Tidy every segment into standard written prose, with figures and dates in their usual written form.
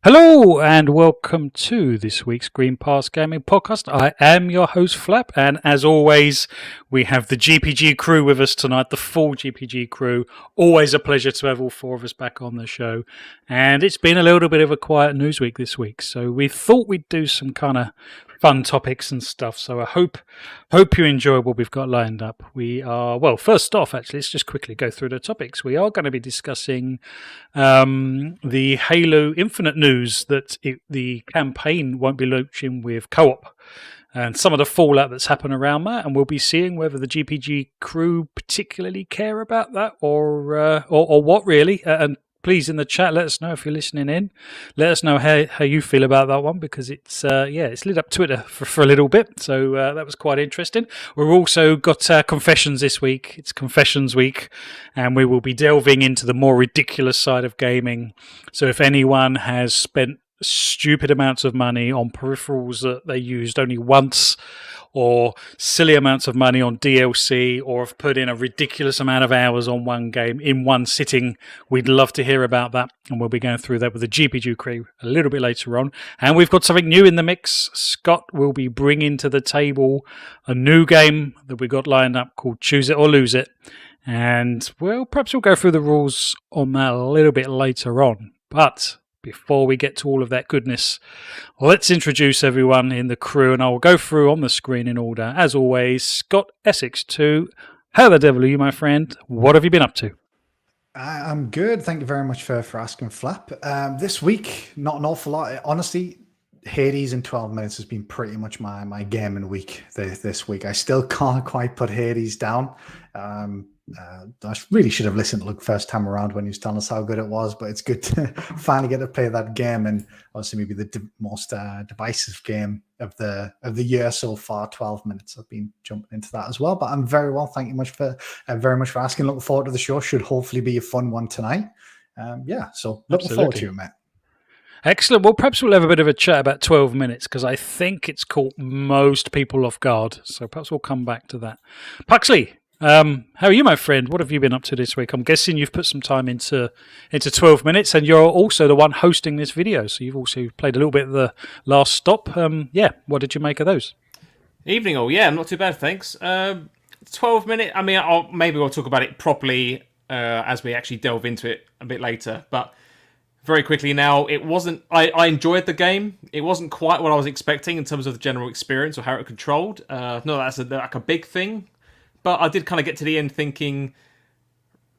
Hello and welcome to this week's Green Pass Gaming Podcast. I am your host Flap, and as always, we have the GPG crew with us tonight, the full GPG crew. Always a pleasure to have all four of us back on the show. And it's been a little bit of a quiet news week this week, so we thought we'd do some kind of fun topics and stuff. So I hope you enjoy what we've got lined up. We are, well, first off, actually, let's just quickly go through the topics. We are going to be discussing the Halo Infinite news that the campaign won't be launching with co-op and some of the fallout that's happened around that, and we'll be seeing whether the GPG crew particularly care about that or what really. And please, in the chat, let us know if you're listening in. Let us know how you feel about that one, because it's lit up Twitter for a little bit, so that was quite interesting. We've also got confessions this week. It's Confessions Week, and we will be delving into the more ridiculous side of gaming. So if anyone has spent stupid amounts of money on peripherals that they used only once, or silly amounts of money on DLC, or have put in a ridiculous amount of hours on one game in one sitting, we'd love to hear about that, and we'll be going through that with the GPG crew a little bit later on. And we've got something new in the mix. Scott will be bringing to the table a new game that we got lined up called Choose It or Lose It, and well, perhaps we'll go through the rules on that a little bit later on. But before we get to all of that goodness, let's introduce everyone in the crew, and I'll go through on the screen in order. As always, Scott Essex2. How the devil are you, my friend? What have you been up to? I'm good. Thank you very much for asking, Flap. This week, not an awful lot. Honestly, Hades in 12 minutes has been pretty much my gaming week this week. I still can't quite put Hades down. I really should have listened to Luke first time around when he was telling us how good it was, but it's good to finally get to play that game, and obviously maybe the most divisive game of the year so far. 12 minutes. I've been jumping into that as well, but I'm very well. Thank you very much for asking. Looking forward to the show. Should hopefully be a fun one tonight. So looking forward to it, mate. Excellent. Well, perhaps we'll have a bit of a chat about 12 minutes, because I think it's caught most people off guard. So perhaps we'll come back to that. Puxley, how are you, my friend? What have you been up to this week? I'm guessing you've put some time into 12 minutes, and you're also the one hosting this video, so you've also played a little bit of the last stop. What did you make of those? Evening all. Yeah, not too bad, thanks. 12 minute. I mean, maybe we'll talk about it properly as we actually delve into it a bit later, but very quickly now, it wasn't. I enjoyed the game. It wasn't quite what I was expecting in terms of the general experience or how it controlled. No, that's like a big thing. But I did kind of get to the end thinking,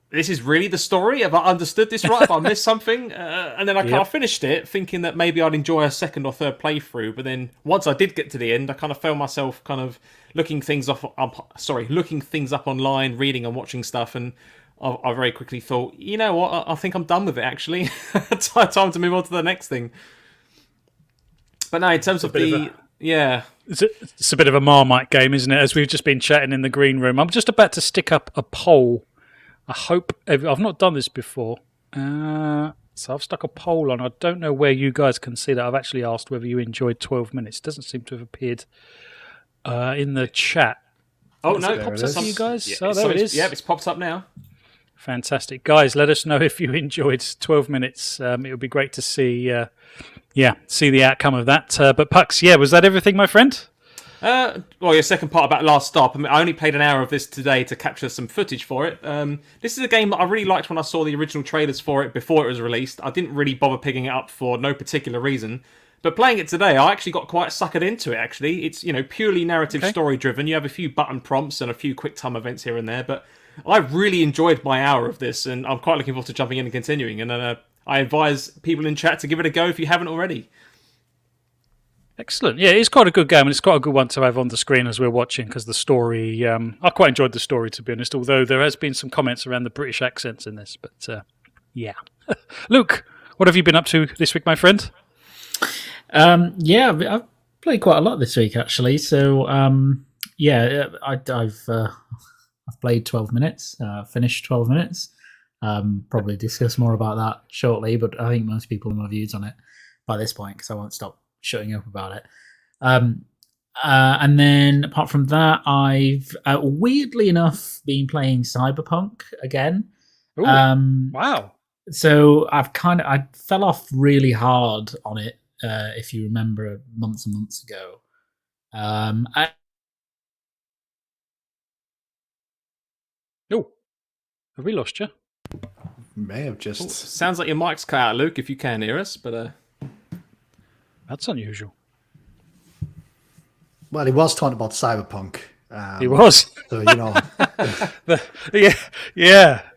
this is really the story? Have I understood this right? Have I missed something? And then I kind of finished it thinking that maybe I'd enjoy a second or third playthrough. But then once I did get to the end, I kind of found myself kind of looking things up online, reading and watching stuff. And I very quickly thought, you know what? I think I'm done with it, actually. Time to move on to the next thing. But no, in terms of the... Yeah. It's a bit of a Marmite game, isn't it? As we've just been chatting in the green room. I'm just about to stick up a poll. I hope... I've not done this before. So I've stuck a poll on. I don't know where you guys can see that. I've actually asked whether you enjoyed 12 minutes. It doesn't seem to have appeared in the chat. Oh, no. It pops up for you guys? Yeah, there it is. Yeah, it's popped up now. Fantastic. Guys, let us know if you enjoyed 12 minutes. It would be great to see the outcome of that. But Pux, was that everything, my friend? Your second part about Last Stop. I mean, I only played an hour of this today to capture some footage for it. This is a game that I really liked when I saw the original trailers for it before it was released. I didn't really bother picking it up for no particular reason. But playing it today, I actually got quite suckered into it, actually. It's, purely narrative story-driven. You have a few button prompts and a few quick-time events here and there, but I really enjoyed my hour of this, and I'm quite looking forward to jumping in and continuing. And I advise people in chat to give it a go if you haven't already. Excellent. Yeah, it's quite a good game, and it's quite a good one to have on the screen as we're watching, because the story... I quite enjoyed the story, to be honest, although there has been some comments around the British accents in this. But, yeah. Luke, what have you been up to this week, my friend? I've played quite a lot this week, actually. So, I've played 12 minutes, finished 12 minutes. Probably discuss more about that shortly, but I think most people know my views on it by this point, because I won't stop shutting up about it. And then apart from that, I've weirdly enough been playing Cyberpunk again. Ooh, wow. So I fell off really hard on it. If you remember, months and months ago. Oh, have we lost you? May have just. Sounds like your mic's cut out, Luke, if you can hear us, but That's unusual. Well, he was talking about Cyberpunk. He was. So, you know.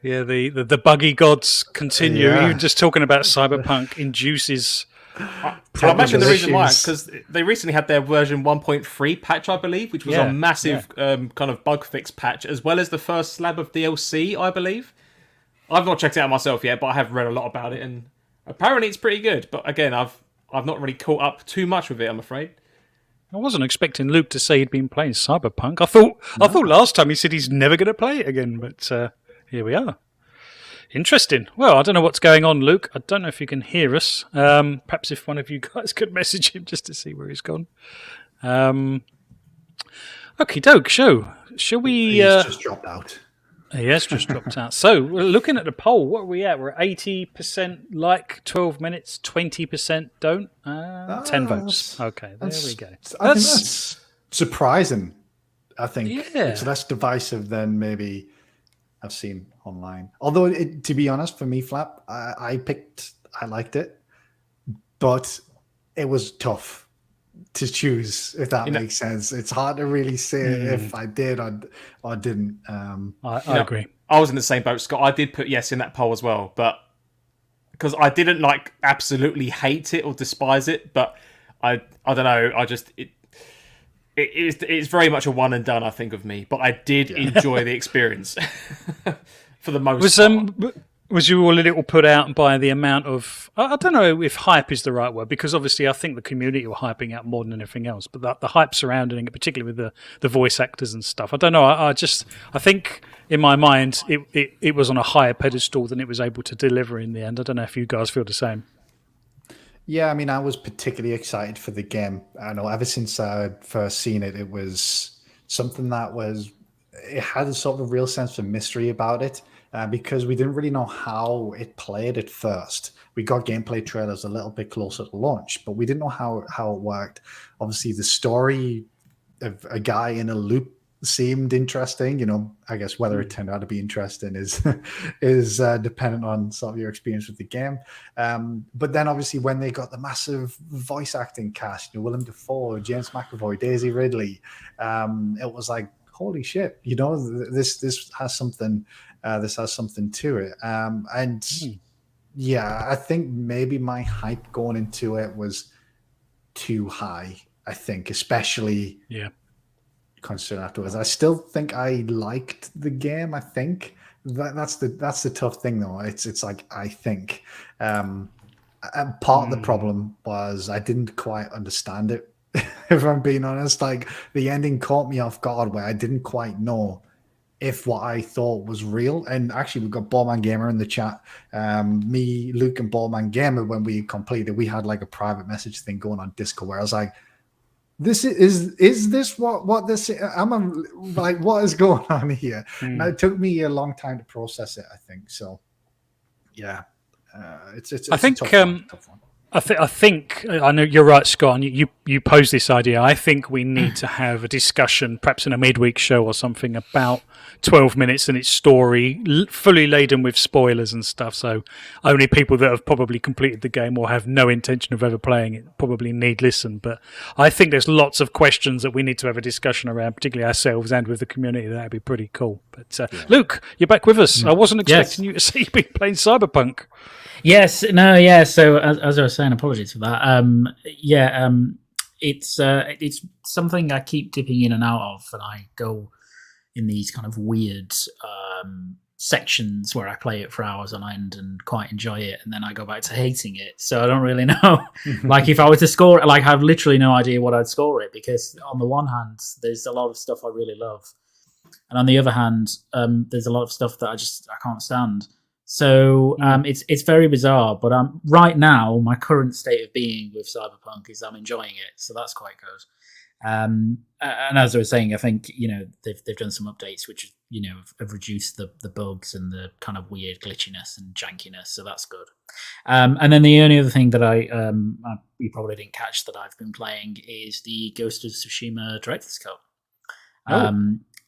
The buggy gods continue. Yeah. Even just talking about Cyberpunk induces. I imagine the reason why, issues. because they recently had their version 1.3 patch, I believe, which was a massive kind of bug fix patch, as well as the first slab of DLC, I believe. I've not checked it out myself yet, but I have read a lot about it, and apparently it's pretty good. But again, I've not really caught up too much with it, I'm afraid. I wasn't expecting Luke to say he'd been playing Cyberpunk. I thought last time he said he's never going to play it again, but here we are. Interesting. Well, I don't know what's going on, Luke. I don't know if you can hear us. Perhaps if one of you guys could message him just to see where he's gone. Okie doke, shall we... He's just dropped out. He has just dropped out. So, we're looking at the poll. What are we at? We're at 80% like 12 minutes, 20% don't. 10 votes. Okay, there we go. I think that's surprising. I think Yeah. it's less divisive than maybe I've seen online. Although, to be honest, for me, Flap, I liked it, but it was tough to choose, if that makes sense. It's hard to really say if I did or didn't. I agree. I was in the same boat, Scott. I did put yes in that poll as well, but because I didn't like absolutely hate it or despise it, but I don't know. I just it's very much a one and done, I think, of me. But I did enjoy the experience for the most part. Was you all a little put out by the amount of... I don't know if hype is the right word, because obviously I think the community were hyping out more than anything else, but the hype surrounding it, particularly with the voice actors and stuff, I don't know. I think in my mind it was on a higher pedestal than it was able to deliver in the end. I don't know if you guys feel the same. Yeah, I mean, I was particularly excited for the game. I know ever since I first seen it, it was something that it had a sort of real sense of mystery about it. Because we didn't really know how it played at first. We got gameplay trailers a little bit closer to launch, but we didn't know how it worked. Obviously, the story of a guy in a loop seemed interesting. You know, I guess whether it turned out to be interesting is dependent on sort of your experience with the game. But then, obviously, when they got the massive voice acting cast, Willem Dafoe, James McAvoy, Daisy Ridley, it was like, holy shit! You know, this has something. This has something to it. Yeah, I think maybe my hype going into it was too high, I think, especially considering afterwards. I still think I liked the game, I think. That's the tough thing, though. It's like, I think. And part of the problem was I didn't quite understand it, if I'm being honest. Like, the ending caught me off guard where I didn't quite know if what I thought was real. And actually, we've got Ballman Gamer in the chat. Me, Luke, and Ballman Gamer, when we completed, we had like a private message thing going on Discord where I was like, "This is this what this? Like, what is going on here?" And it took me a long time to process it, I think. So, yeah, it's I think a tough one. I think I know you're right, Scott. And you posed this idea. I think we need to have a discussion, perhaps in a midweek show or something, about 12 minutes and its story, fully laden with spoilers and stuff. So only people that have probably completed the game or have no intention of ever playing it probably need listen. But I think there's lots of questions that we need to have a discussion around, particularly ourselves and with the community. That'd be pretty cool. But Luke, you're back with us. I wasn't expecting you to see you be playing Cyberpunk. Yes, no, yeah. So as I was saying, apologies for that. It's something I keep dipping in and out of, and I go in these kind of weird sections where I play it for hours on end and quite enjoy it, and then I go back to hating it. So I don't really know. Like, if I were to score it, like, I have literally no idea what I'd score it, because on the one hand, there's a lot of stuff I really love, and on the other hand, there's a lot of stuff that I can't stand. So it's very bizarre, but right now my current state of being with Cyberpunk is I'm enjoying it, so that's quite good. And as I was saying, I think they've done some updates which have reduced the bugs and the kind of weird glitchiness and jankiness, so that's good. And then the only other thing that you probably didn't catch that I've been playing is the Ghost of Tsushima Director's Cut.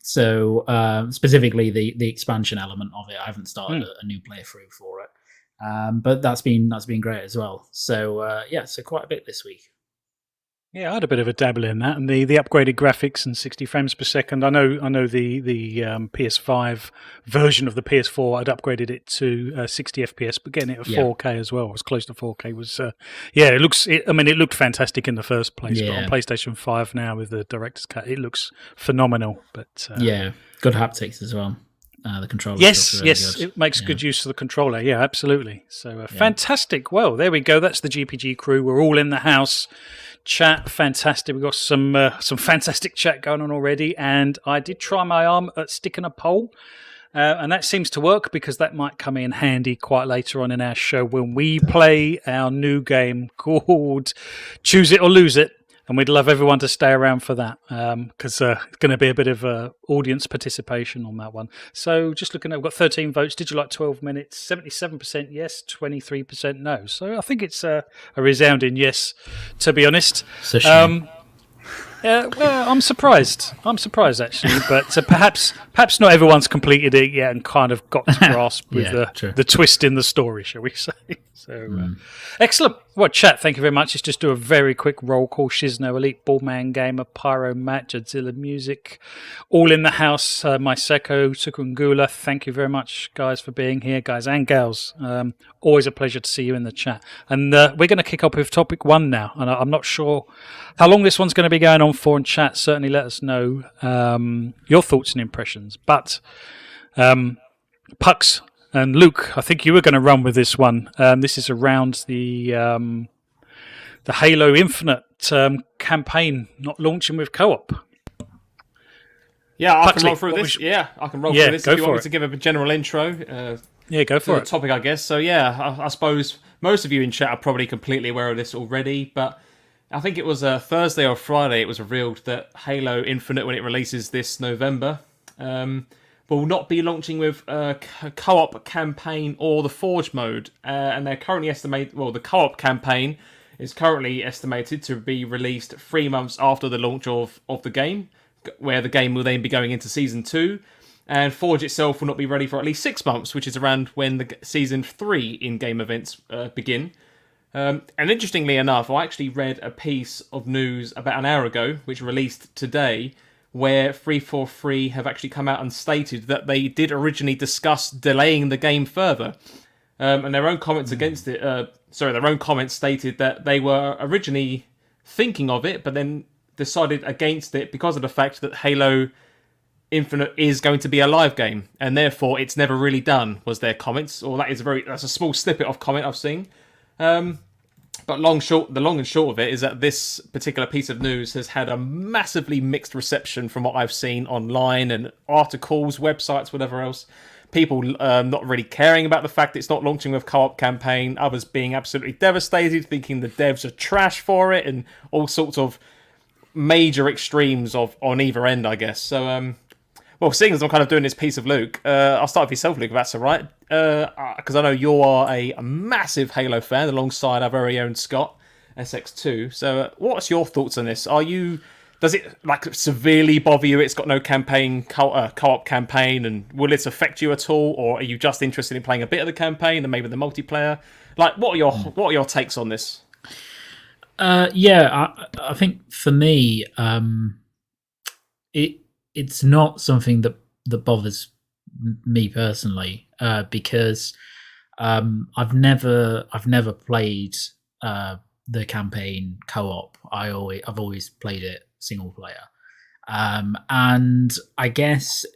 So specifically the expansion element of it, I haven't started a new playthrough for it, but that's been great as well. So so quite a bit this week. Yeah, I had a bit of a dabble in that, and the upgraded graphics and 60 frames per second. I know the PS5 version of the PS4. I'd upgraded it to 60 FPS, but getting it at 4K as well, as close to 4K was. It looked fantastic in the first place, but on PlayStation 5 now with the director's cut, it looks phenomenal. But good haptics as well. The controller. Yes, really good. It makes good use of the controller. Yeah, absolutely. So fantastic. Well, there we go. That's the GPG crew. We're all in the house. Chat, fantastic. We've got some fantastic chat going on already, and I did try my arm at sticking a poll, and that seems to work because that might come in handy quite later on in our show when we play our new game called Choose It or Lose It. And we'd love everyone to stay around for that because it's going to be a bit of audience participation on that one. So just looking at, we've got 13 votes. Did you like 12 minutes? 77% yes, 23% no. So I think it's a resounding yes, to be honest. It's a shame. Well, I'm surprised. Actually, but perhaps not everyone's completed it yet and kind of got to grasp with the twist in the story, shall we say? So excellent. Well, chat. Thank you very much. Let's just do a very quick roll call. Shizno, Elite Ballman Gamer, Pyro Matt, Jadzilla Music, all in the house. Myseko, Sukungula. Thank you very much, guys, for being here, guys and gals. Always a pleasure to see you in the chat. And we're going to kick off with topic 1 now. And I'm not sure how long this one's going to be going on for in chat. Certainly let us know your thoughts and impressions. But Pux and Luke, I think you were going to run with this one. This is around the Halo Infinite campaign not launching with co-op. Yeah, I can roll through this. I can roll through this. If you want me to give a general intro. Go for it. The topic, I guess. So I suppose most of you in chat are probably completely aware of this already, but I think it was Thursday or Friday it was revealed that Halo Infinite, when it releases this November, will not be launching with a co-op campaign or the Forge mode. And they're currently the co-op campaign is currently estimated to be released 3 months after the launch of the game, where the game will then be going into Season 2. And Forge itself will not be ready for at least 6 months, which is around when the Season 3 in-game events begin. And interestingly enough, I actually read a piece of news about an hour ago, which released today, where 343 have actually come out and stated that they did originally discuss delaying the game further. And their own comments against it, their own comments stated that they were originally thinking of it, but then decided against it because of the fact that Halo Infinite is going to be a live game, and therefore it's never really done, was their comments. Or that's a small snippet of comment I've seen. But the long and short of it is that this particular piece of news has had a massively mixed reception from what I've seen online and articles, websites, whatever else. People not really caring about the fact it's not launching with co-op campaign. Others being absolutely devastated, thinking the devs are trash for it, and all sorts of major extremes on either end, I guess. So, seeing as I'm kind of doing this piece of Luke, I'll start with yourself, Luke, if that's all right. Because I know you are a massive Halo fan alongside our very own Scott, SX2. So what's your thoughts on this? Does it severely bother you? It's got no co-op campaign, and will it affect you at all? Or are you just interested in playing a bit of the campaign and maybe the multiplayer? What are your takes on this? I think for me, it's not something that bothers me personally, because I've never played the campaign co-op. I've always played it single player, and I guess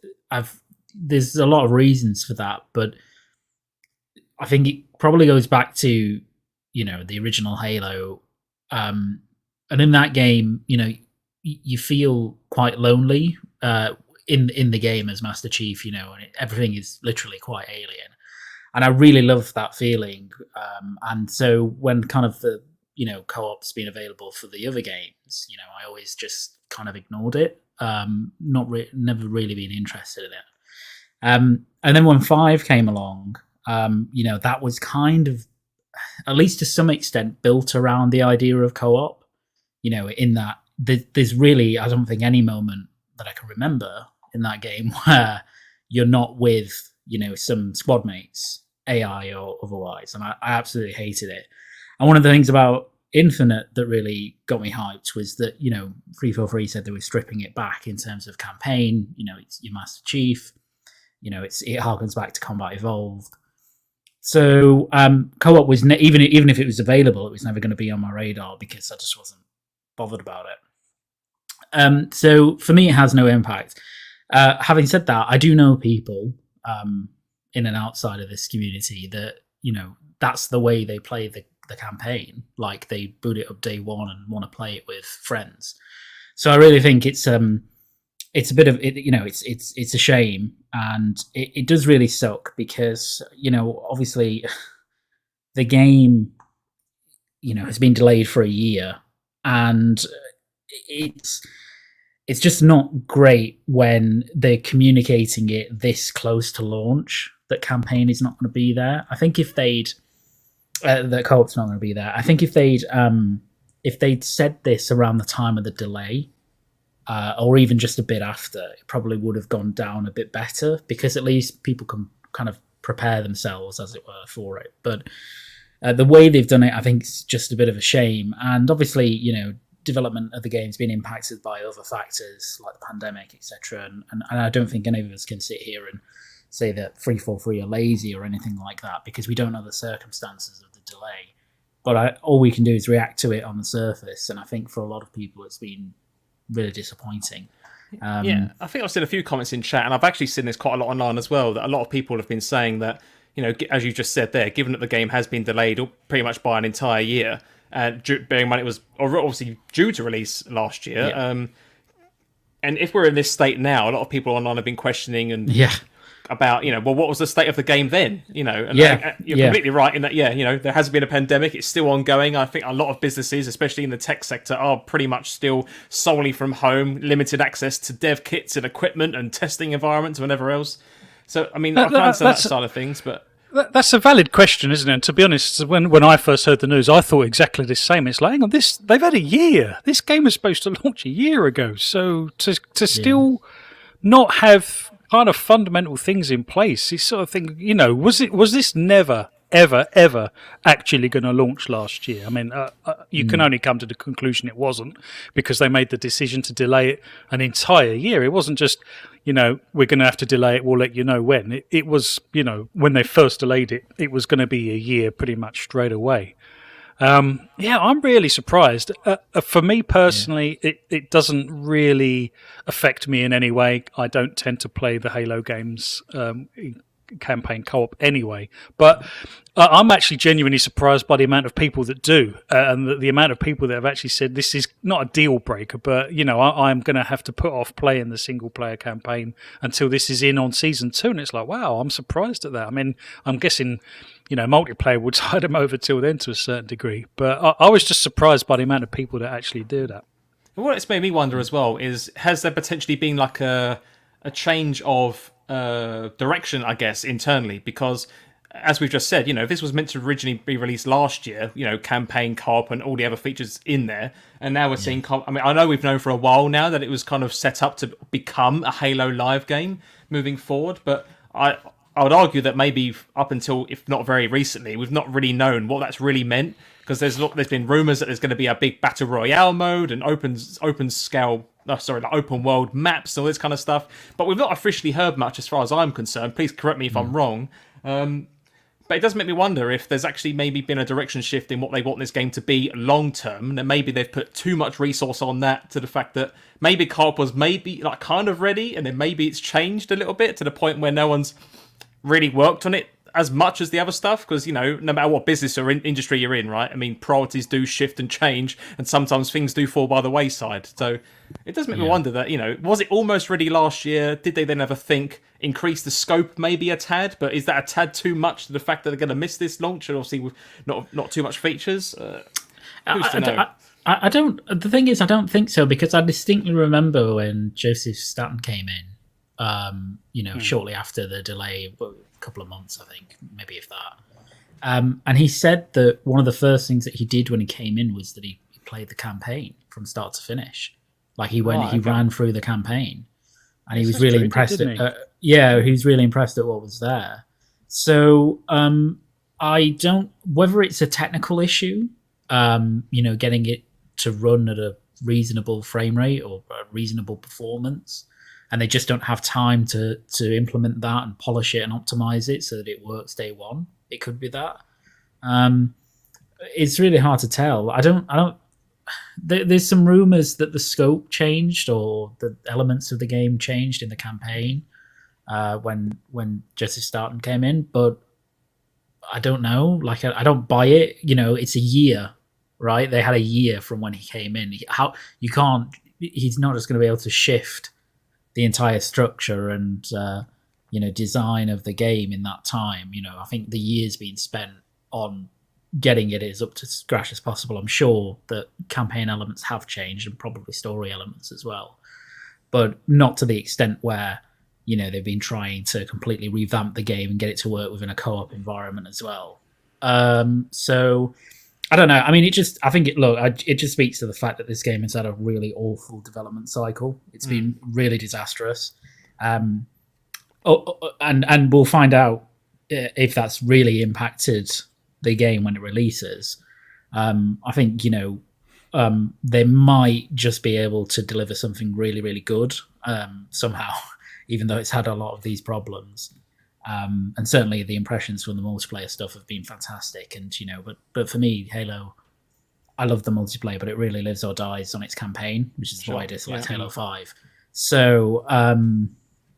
there's a lot of reasons for that, but I think it probably goes back to the original Halo, and in that game, you feel quite lonely in the game as Master Chief, and everything is literally quite alien. And I really love that feeling. And so when kind of the co-op's been available for the other games, I always just kind of ignored it. Never really been interested in it. And then when 5 came along, that was kind of, at least to some extent, built around the idea of co-op. In that there's really, I don't think, any moment that I can remember in that game where you're not with, some squad mates, AI or otherwise. And I absolutely hated it. And one of the things about Infinite that really got me hyped was that, 343 said they were stripping it back in terms of campaign. It's your Master Chief. It harkens back to Combat Evolved. So co-op was even if it was available, it was never going to be on my radar because I just wasn't bothered about it. So for me, it has no impact. Having said that, I do know people in and outside of this community that that's the way they play the campaign. Like they boot it up day one and want to play it with friends. So I really think it's a bit of it. It's a shame, and it does really suck because obviously the game has been delayed for a year, and it's just not great when they're communicating it this close to launch that campaign is not going to be there. I think if they'd that co-op's not going to be there. I think if they'd said this around the time of the delay, or even just a bit after, it probably would have gone down a bit better because at least people can kind of prepare themselves, as it were, for it. But the way they've done it, I think, is just a bit of a shame. And obviously, development of the game's been impacted by other factors like the pandemic, etc. And I don't think any of us can sit here and say that 343 are lazy or anything like that because we don't know the circumstances of the delay. But all we can do is react to it on the surface. And I think for a lot of people, it's been really disappointing. I think I've seen a few comments in chat, and I've actually seen this quite a lot online as well, that a lot of people have been saying that, as you just said there, given that the game has been delayed pretty much by an entire year, bearing in mind it was obviously due to release last year, and if we're in this state now, a lot of people online have been questioning and about, well, what was the state of the game then? And you're completely right in that, there has been a pandemic. It's still ongoing. I think a lot of businesses, especially in the tech sector, are pretty much still solely from home, limited access to dev kits and equipment and testing environments and whatever else. So, I mean, I can understand that side of things, but... That's a valid question, isn't it? And to be honest, when I first heard the news, I thought exactly the same. It's like, hang on, they've had a year. This game was supposed to launch a year ago. So to still not have kind of fundamental things in place, this sort of thing, was this never, ever actually going to launch last year? I mean, you can only come to the conclusion it wasn't because they made the decision to delay it an entire year. It wasn't just, we're going to have to delay it, we'll let you know when. It was, when they first delayed it, it was going to be a year pretty much straight away. I'm really surprised. For me personally, it doesn't really affect me in any way. I don't tend to play the Halo games campaign co-op anyway, but I'm actually genuinely surprised by the amount of people that do, and the amount of people that have actually said this is not a deal breaker, but I'm going to have to put off playing the single player campaign until this is in on season 2. And it's like, wow, I'm surprised at that. I mean, I'm guessing multiplayer would tide them over till then to a certain degree, but I was just surprised by the amount of people that actually do that. What it's made me wonder as well is, has there potentially been like a change of direction, I guess, internally? Because as we've just said, this was meant to originally be released last year, campaign, co-op and all the other features in there, and now we're seeing I mean, I know we've known for a while now that it was kind of set up to become a Halo Live game moving forward, but I would argue that maybe up until, if not very recently, we've not really known what that's really meant, because there's been rumours that there's going to be a big battle royale mode and open world maps and all this kind of stuff. But we've not officially heard much as far as I'm concerned. Please correct me if I'm wrong. But it does make me wonder if there's actually maybe been a direction shift in what they want this game to be long term, and maybe they've put too much resource on that, to the fact that maybe co-op was maybe like kind of ready, and then maybe it's changed a little bit to the point where no one's really worked on it as much as the other stuff, because no matter what business or industry you're in, right? I mean, priorities do shift and change, and sometimes things do fall by the wayside. So it does make me wonder that, was it almost ready last year? Did they then ever think increase the scope maybe a tad? But is that a tad too much to the fact that they're going to miss this launch, and obviously with not too much features? Who's to know? I don't. The thing is, I don't think so because I distinctly remember when Joseph Staten came in. Shortly after the delay, a couple of months, I think, maybe if that. And he said that one of the first things that he did when he came in was that he played the campaign from start to finish. Like he ran through the campaign, and he was really impressed. He was really impressed at what was there. So I don't whether it's a technical issue, getting it to run at a reasonable frame rate or a reasonable performance, and they just don't have time to implement that and polish it and optimize it so that it works day one. It could be that. It's really hard to tell. I don't. There's some rumors that the scope changed or the elements of the game changed in the campaign when Joseph Staten came in, but I don't know. Like I don't buy it. It's a year, right? They had a year from when he came in. He's not just going to be able to shift the entire structure and design of the game in that time. I think the year's been spent on getting it as up to scratch as possible. I'm sure that campaign elements have changed and probably story elements as well, but not to the extent where they've been trying to completely revamp the game and get it to work within a co-op environment as well. So I don't know. I mean, it just speaks to the fact that this game has had a really awful development cycle. It's been really disastrous. And we'll find out if that's really impacted the game when it releases. I think, they might just be able to deliver something really, really good somehow, even though it's had a lot of these problems. And certainly the impressions from the multiplayer stuff have been fantastic. And, but for me, Halo, I love the multiplayer, but it really lives or dies on its campaign, which is why I dislike Halo 5. So...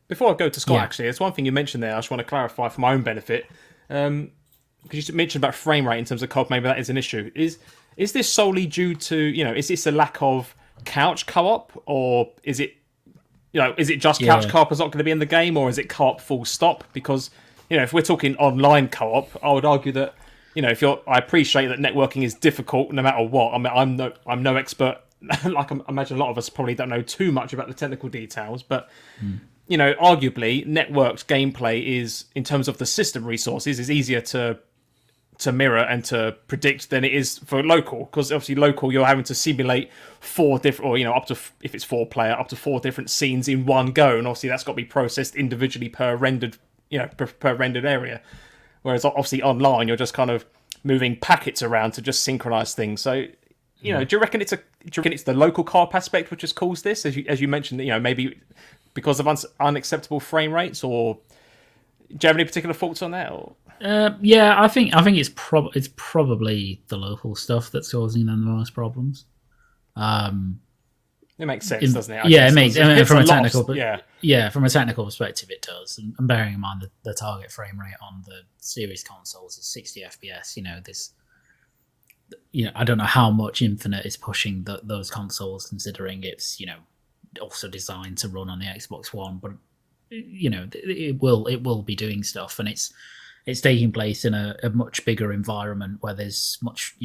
before I go to Scott, actually, there's one thing you mentioned there I just want to clarify for my own benefit. Because you mentioned about frame rate in terms of co-op, maybe that is an issue. Is this solely due to, is this a lack of couch co-op, or is it just couch co-op is not going to be in the game, or is it co-op full stop? Because, if we're talking online co-op, I would argue that, I appreciate that networking is difficult no matter what. I mean, I'm no expert. Like, I imagine a lot of us probably don't know too much about the technical details, but... arguably, networked gameplay is, in terms of the system resources, is easier to mirror and to predict than it is for local. Because obviously, local, you're having to simulate 4 different, or up to, if it's 4 player, up to 4 different scenes in one go, and obviously that's got to be processed individually per rendered, per rendered area. Whereas obviously online, you're just kind of moving packets around to just synchronize things. So, do you reckon it's the local co-op aspect which has caused this, as you mentioned, maybe because of unacceptable frame rates, or do you have any particular thoughts on that? Or? I think it's probably the local stuff that's causing them the most problems. It makes sense, doesn't it? It makes. From a technical, from a technical perspective, it does. And bearing in mind the target frame rate on the series consoles is 60 FPS. I don't know how much Infinite is pushing those consoles, considering it's also designed to run on the Xbox One, but it will be doing stuff, and it's taking place in a much bigger environment where there's much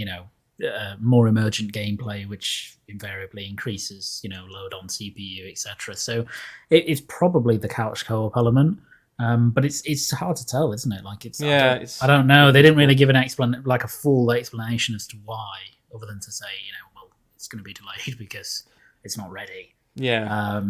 more emergent gameplay, which invariably increases load on CPU, etc. So it's probably the couch co-op element, but it's hard to tell, isn't it? Like I don't know. They didn't really give a full explanation as to why, other than to say it's going to be delayed because it's not ready. Yeah.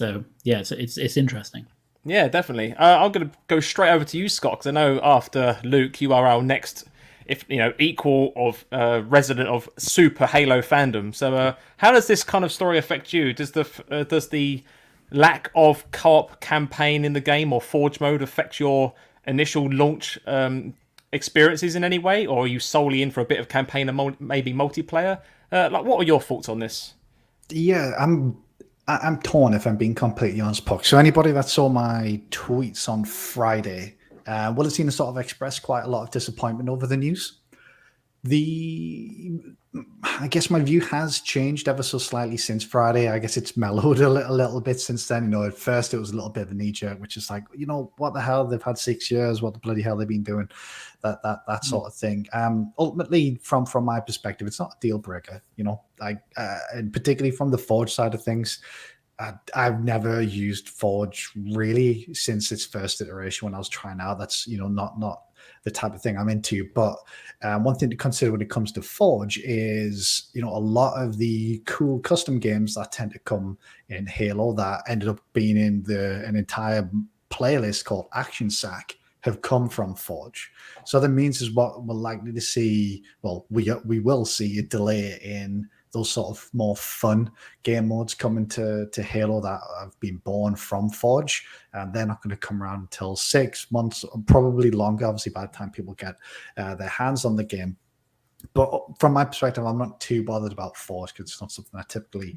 It's interesting. Yeah, definitely. I'm going to go straight over to you, Scott, because I know after Luke, you are our next, equal of resident of super Halo fandom. So, how does this kind of story affect you? Does the lack of co-op campaign in the game or Forge mode affect your initial launch experiences in any way, or are you solely in for a bit of campaign and maybe multiplayer? What are your thoughts on this? Yeah, I'm torn, if I'm being completely honest, Puck. So anybody that saw my tweets on Friday will have seen us sort of express quite a lot of disappointment over the news. I guess my view has changed ever so slightly since Friday. I guess it's mellowed a little bit since then. At first it was a little bit of a knee jerk, which is like, what the hell? They've had 6 years. What the bloody hell they've been doing? That sort of thing. Ultimately, from my perspective, it's not a deal breaker. And particularly from the Forge side of things. I've never used Forge really since its first iteration when I was trying out. That's not the type of thing I'm into. But one thing to consider when it comes to Forge is a lot of the cool custom games that tend to come in Halo that ended up being in an entire playlist called Action Sack have come from Forge. So that means is what we're likely to see. Well, we will see a delay in those sort of more fun game modes coming to Halo that have been born from Forge. And they're not going to come around until 6 months, probably longer, obviously, by the time people get their hands on the game. But from my perspective, I'm not too bothered about Forge because it's not something I typically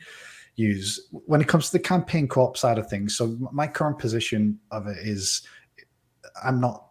use. When it comes to the campaign co-op side of things, so my current position of it is I'm not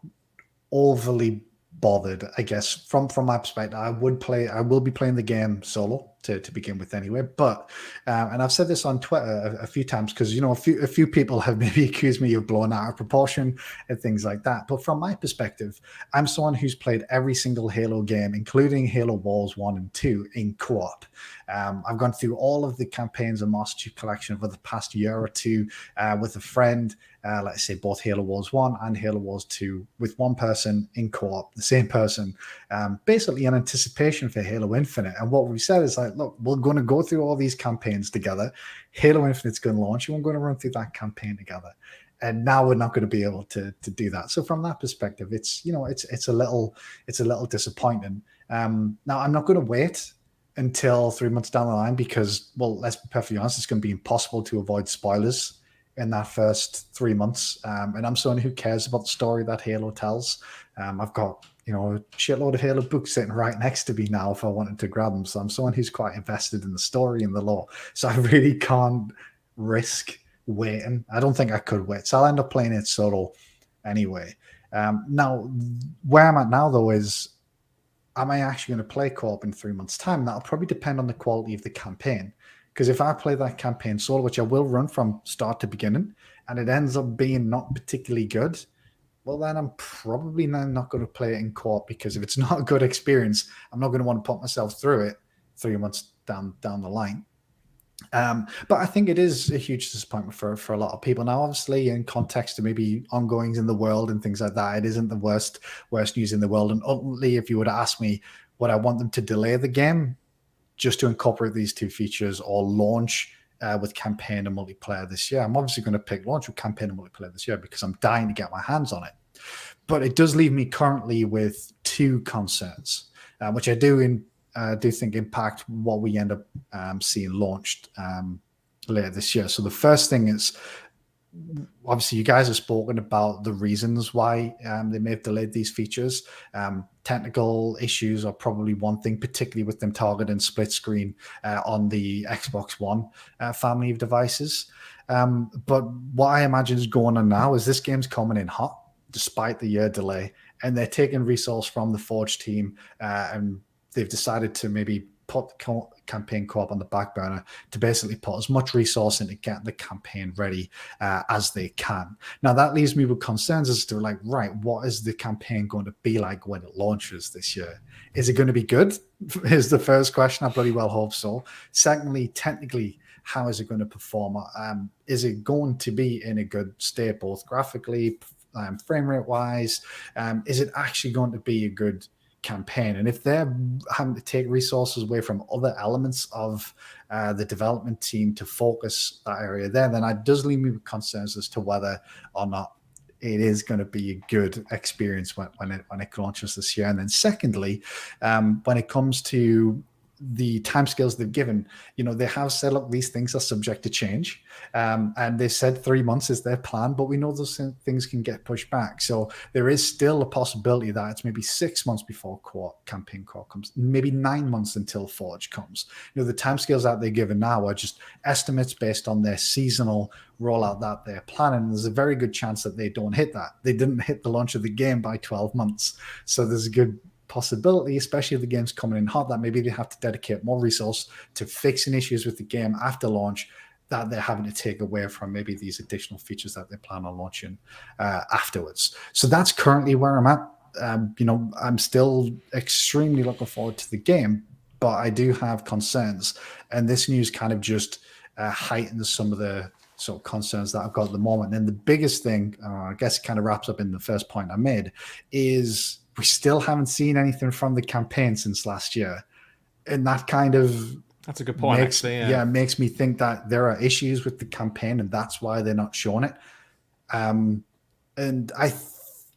overly bothered, I guess. From my perspective, I will be playing the game solo to begin with anyway. But and I've said this on Twitter a few times because a few people have maybe accused me of blowing out of proportion and things like that. But from my perspective, I'm someone who's played every single Halo game, including Halo Wars 1 and 2 in co-op. I've gone through all of the campaigns and Master Chief Collection over the past year or two with a friend. Let's say both Halo Wars 1 and Halo Wars 2 with one person in co-op, the same person, basically in anticipation for Halo Infinite. And what we said is like, look, we're going to go through all these campaigns together. Halo Infinite's going to launch and we're going to run through that campaign together. And now we're not going to be able to do that. So from that perspective, it's a little disappointing. Now I'm not going to wait until 3 months down the line because, well, let's be perfectly honest, it's going to be impossible to avoid spoilers in that first 3 months. And I'm someone who cares about the story that Halo tells. I've got, a shitload of Halo books sitting right next to me now if I wanted to grab them. So I'm someone who's quite invested in the story and the lore. So I really can't risk waiting. I don't think I could wait. So I'll end up playing it solo anyway. Now, where I'm at now, though, is am I actually going to play co-op in 3 months' time? That'll probably depend on the quality of the campaign. Because if I play that campaign solo, which I will run from start to beginning, and it ends up being not particularly good, well, then I'm probably not going to play it in co-op because if it's not a good experience, I'm not going to want to put myself through it 3 months down the line. But I think it is a huge disappointment for a lot of people. Now, obviously, in context to maybe ongoings in the world and things like that, it isn't the worst news in the world. And ultimately, if you were to ask me, would I want them to delay the game just to incorporate these two features or launch with campaign and multiplayer this year? I'm obviously going to pick launch with campaign and multiplayer this year because I'm dying to get my hands on it. But it does leave me currently with two concerns, which I do think impact what we end up seeing launched later this year. So the first thing is, obviously, you guys have spoken about the reasons why they may have delayed these features. Technical issues are probably one thing, particularly with them targeting split screen on the Xbox One family of devices. But what I imagine is going on now is this game's coming in hot, despite the year delay, and they're taking resource from the Forge team, and they've decided to maybe put the campaign co-op on the back burner to basically put as much resource into getting the campaign ready as they can. Now, that leaves me with concerns as to like, right, what is the campaign going to be like when it launches this year? Is it going to be good? Is the first question. I bloody well hope so. Secondly, technically, how is it going to perform? Is it going to be in a good state, both graphically, frame rate wise? Is it actually going to be a good campaign? And if they're having to take resources away from other elements of the development team to focus that area there, then it does leave me with concerns as to whether or not it is going to be a good experience when it launches this year. And then secondly, when it comes to the timescales they've given, they have said, look, these things are subject to change. And they said 3 months is their plan, but we know those things can get pushed back. So there is still a possibility that it's maybe 6 months before campaign co-op comes, maybe 9 months until Forge comes. The timescales that they're given now are just estimates based on their seasonal rollout that they're planning. There's a very good chance that they don't hit that. They didn't hit the launch of the game by 12 months. So there's a good possibility, especially if the game's coming in hot, that maybe they have to dedicate more resource to fixing issues with the game after launch that they're having to take away from maybe these additional features that they plan on launching afterwards. So that's currently where I'm at. I'm still extremely looking forward to the game, but I do have concerns. And this news kind of just heightens some of the sort of concerns that I've got at the moment. And the biggest thing, I guess it kind of wraps up in the first point I made, is we still haven't seen anything from the campaign since last year. And that kind of... That's a good point, makes me think that there are issues with the campaign, and that's why they're not showing it. And I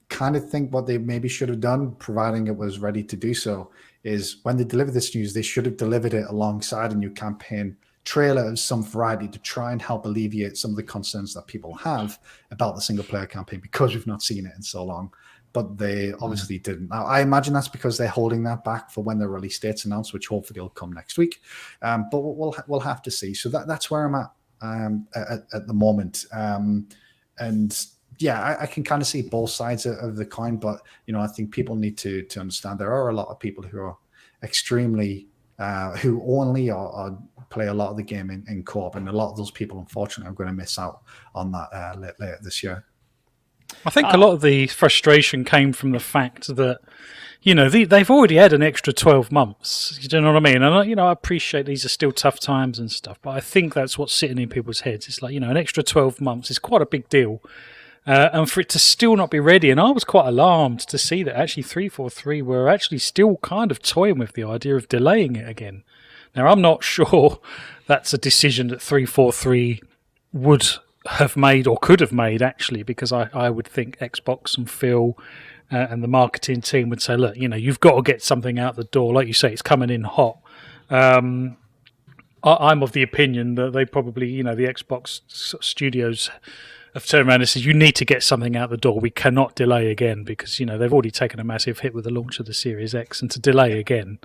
kind of think what they maybe should have done, providing it was ready to do so, is when they deliver this news, they should have delivered it alongside a new campaign trailer of some variety to try and help alleviate some of the concerns that people have about the single player campaign, because we've not seen it in so long. But they obviously didn't. Now, I imagine that's because they're holding that back for when the release date's announced, which hopefully will come next week. But we'll have to see. So that's where I'm at the moment. And yeah, I can kind of see both sides of the coin. But I think people need to understand there are a lot of people who are extremely who only or play a lot of the game in co-op, and a lot of those people, unfortunately, are going to miss out on that later this year. I think a lot of the frustration came from the fact that, they've already had an extra 12 months. You know what I mean? And, I appreciate these are still tough times and stuff, but I think that's what's sitting in people's heads. It's like, an extra 12 months is quite a big deal. And for it to still not be ready, and I was quite alarmed to see that actually 343 were actually still kind of toying with the idea of delaying it again. Now, I'm not sure that's a decision that 343 would have made or could have made, actually, because I would think Xbox and Phil and the marketing team would say, look, you've got to get something out the door. Like you say, it's coming in hot. I'm of the opinion that they probably, the Xbox studios have turned around and said, you need to get something out the door. We cannot delay again, because, they've already taken a massive hit with the launch of the Series X, and to delay again.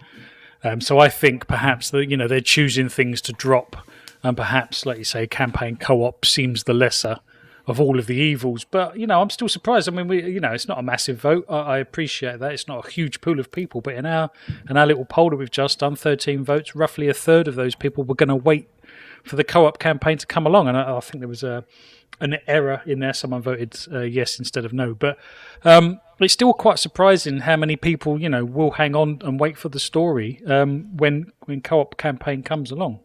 So I think perhaps that, they're choosing things to drop. And perhaps, like you say, campaign co-op seems the lesser of all of the evils. But, I'm still surprised. I mean, it's not a massive vote. I appreciate that. It's not a huge pool of people. But in our little poll that we've just done, 13 votes, roughly a third of those people were going to wait for the co-op campaign to come along. And I think there was an error in there. Someone voted yes instead of no. But it's still quite surprising how many people, will hang on and wait for the story when co-op campaign comes along.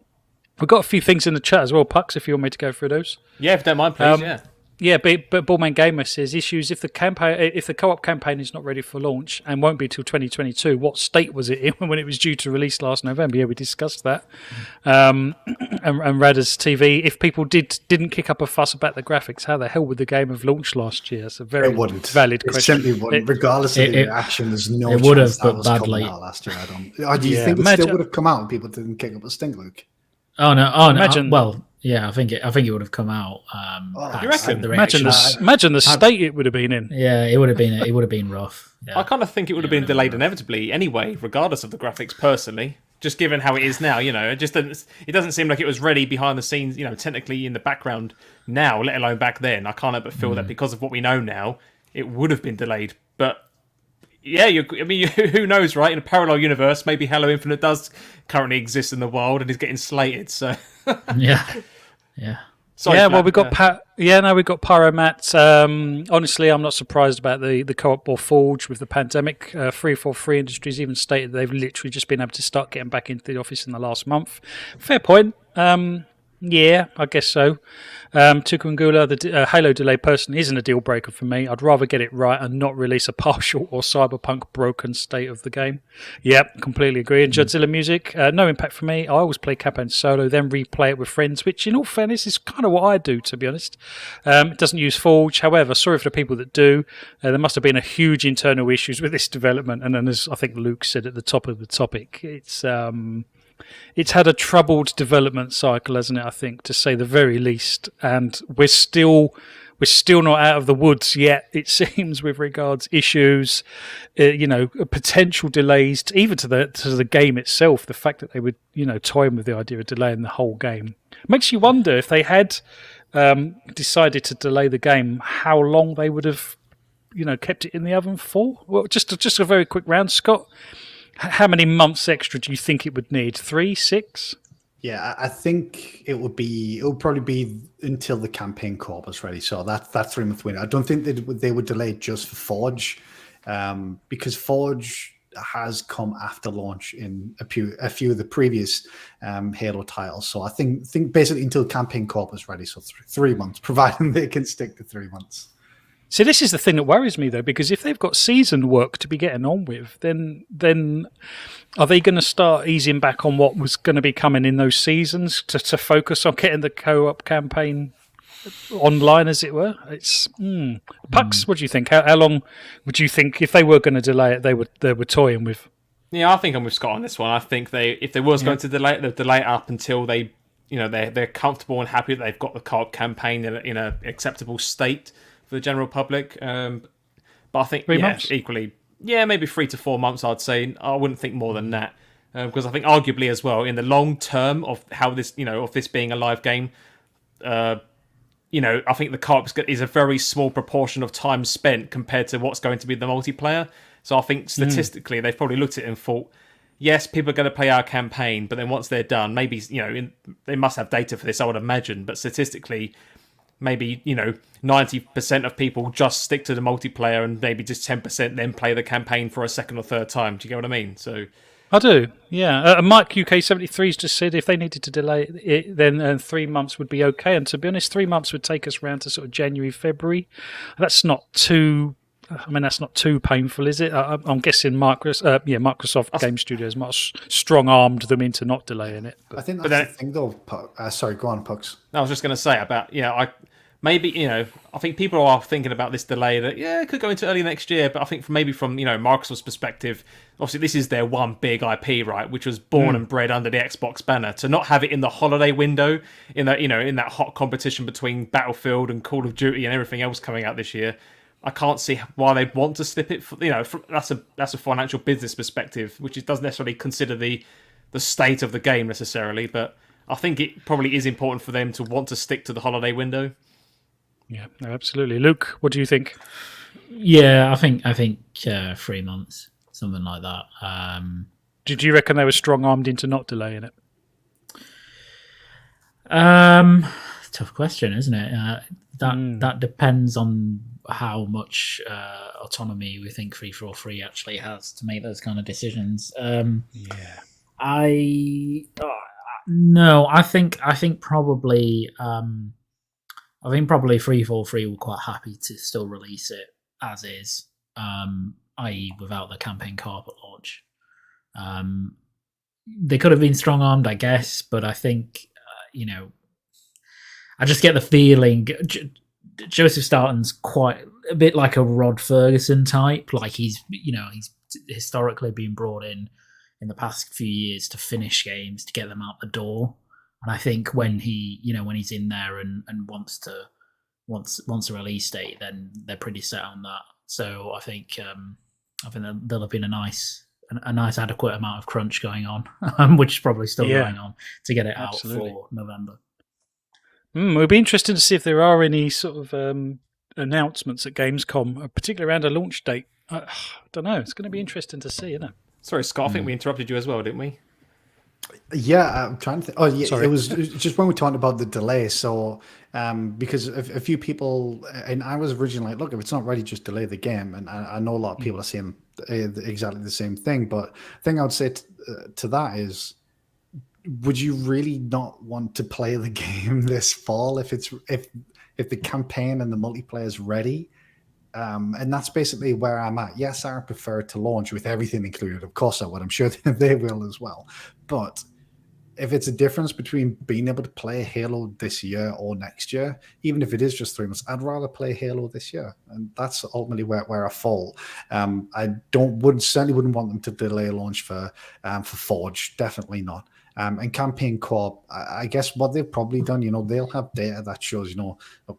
We've got a few things in the chat as well, Pucks, if you want me to go through those. Yeah, if you don't mind, please, yeah. Yeah, but Ballman Gamer says issues if the co-op campaign is not ready for launch and won't be till 2022. What state was it in when it was due to release last November? Yeah, we discussed that. And Radars TV, if people didn't kick up a fuss about the graphics, how the hell would the game have launched last year? It's a very valid question. It simply wouldn't, regardless of the action. There's no it would chance have, that was badly. coming out last year. Do you think it still would have come out and people didn't kick up a stink, Luke? Oh no! Imagine, well, yeah, I think it would have come out. You reckon? Imagine the state it would have been in. Yeah, it would have been rough. Yeah. I kind of think it would have been delayed inevitably anyway, regardless of the graphics. Personally, just given how it is now, it doesn't seem like it was ready behind the scenes. Technically in the background now, let alone back then. I can't help but feel that because of what we know now, it would have been delayed. But yeah, who knows, right? In a parallel universe, maybe Halo Infinite does currently exist in the wild and is getting slated. So yeah. Sorry, yeah, Matt, well, we got we got Pyromat. Honestly, I'm not surprised about the co-op or Forge with the pandemic. 343 Industries even stated they've literally just been able to start getting back into the office in the last month. Fair point. Yeah, I guess so. Tukungula, the Halo delay personally isn't a deal breaker for me. I'd rather get it right and not release a partial or cyberpunk broken state of the game. Yep, completely agree. And Judzilla Music, no impact for me. I always play campaign solo, then replay it with friends, which in all fairness is kind of what I do, to be honest. It doesn't use Forge. However, sorry for the people that do. There must have been a huge internal issues with this development. And then, as I think Luke said at the top of the topic, it's had a troubled development cycle, hasn't it? I think, to say the very least, and we're still not out of the woods yet. It seems with regards issues, potential delays, even to the game itself. The fact that they would, toying with the idea of delaying the whole game makes you wonder if they had decided to delay the game, how long they would have kept it in the oven for? Well, just a very quick round, Scott. How many months extra do you think it would need? 3, 6? Yeah, I think it would probably be until the campaign corp is ready. So that 3-month window. I don't think they would delay it just for Forge, because Forge has come after launch in a few of the previous Halo titles. So I think basically until campaign corp is ready. So 3 months, providing they can stick to 3 months. So this is the thing that worries me, though, because if they've got season work to be getting on with, then are they going to start easing back on what was going to be coming in those seasons to focus on getting the co-op campaign online, as it were? It's Pucks. What do you think? How long would you think if they were going to delay it? They were toying with. Yeah, I think I'm with Scott on this one. I think if they was going to delay it, they'd delay it up until they, they're comfortable and happy that they've got the co-op campaign in a acceptable state for the general public. But I think 3 months? Equally, maybe 3 to 4 months. I'd say I wouldn't think more than that, because I think arguably as well in the long term of how this, of this being a live game, I think the co-op is a very small proportion of time spent compared to what's going to be the multiplayer. So I think statistically, they've probably looked at it and thought, yes, people are going to play our campaign, but then once they're done, maybe they must have data for this, I would imagine. But statistically, maybe 90% of people just stick to the multiplayer, and maybe just 10% then play the campaign for a second or third time. Do you get what I mean? So. I do, yeah. Mike UK73's just said if they needed to delay it, then 3 months would be okay. And to be honest, 3 months would take us around to sort of January, February. That's not too painful, is it? I'm guessing Microsoft Game Studios might have strong-armed them into not delaying it. I think that's the thing, though. Sorry, go on, Pucks. I was just going to say about I think people are thinking about this delay that it could go into early next year, but I think from Microsoft's perspective, obviously this is their one big IP, right, which was born and bred under the Xbox banner. To not have it in the holiday window, in that hot competition between Battlefield and Call of Duty and everything else coming out this year, I can't see why they'd want to slip it. That's a financial business perspective, which it doesn't necessarily consider the state of the game necessarily, but I think it probably is important for them to want to stick to the holiday window. Yeah, no, absolutely. Luke, what do you think? Yeah, I think 3 months, something like that. Did you reckon they were strong-armed into not delaying it? Tough question, isn't it? That depends on how much autonomy we think 343 actually has to make those kind of decisions. I think probably. I think probably 343 were quite happy to still release it as is, i.e. without the campaign co-op at launch. They could have been strong-armed, I guess, but I think, I just get the feeling Joseph Staunton's quite a bit like a Rod Ferguson type. Like he's historically been brought in the past few years to finish games, to get them out the door. And I think when he's in there and wants a release date, then they're pretty set on that. So I think there'll have been a nice adequate amount of crunch going on, which is probably still going on to get it out for November. It would be interesting to see if there are any sort of announcements at Gamescom, particularly around a launch date. I don't know. It's going to be interesting to see, isn't it? Sorry, Scott. I think we interrupted you as well, didn't we? Yeah, I'm trying to think. Oh, yeah, Sorry. it was just when we talked about the delay. So, because a few people, and I was originally like, look, if it's not ready, just delay the game. And I know a lot of people are saying exactly the same thing. But the thing I would say to that is, would you really not want to play the game this fall if the campaign and the multiplayer is ready? And that's basically where I'm at. Yes, I prefer to launch with everything included. Of course I would. I'm sure they will as well. But if it's a difference between being able to play Halo this year or next year, even if it is just 3 months, I'd rather play Halo this year. And that's ultimately where I fall. I certainly wouldn't want them to delay launch for Forge. Definitely not. And campaign co-op, I guess what they've probably done, they'll have data that shows,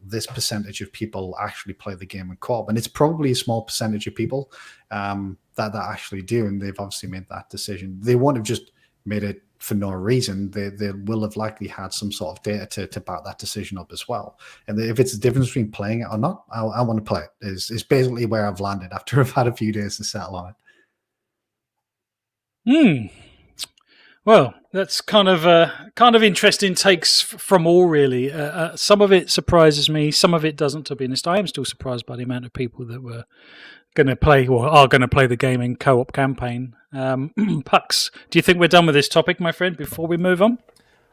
this percentage of people actually play the game in co-op. And it's probably a small percentage of people that actually do. And they've obviously made that decision. They won't have just made it for no reason, they will have likely had some sort of data to back that decision up as well. And if it's the difference between playing it or not, I want to play it. Is basically where I've landed after I've had a few days to settle on it. Well, that's kind of interesting takes from all, really. Some of it surprises me, some of it doesn't, to be honest. I am still surprised by the amount of people that were going to play or are going to play the game in co-op campaign. Pucks, do you think we're done with this topic, my friend, before we move on?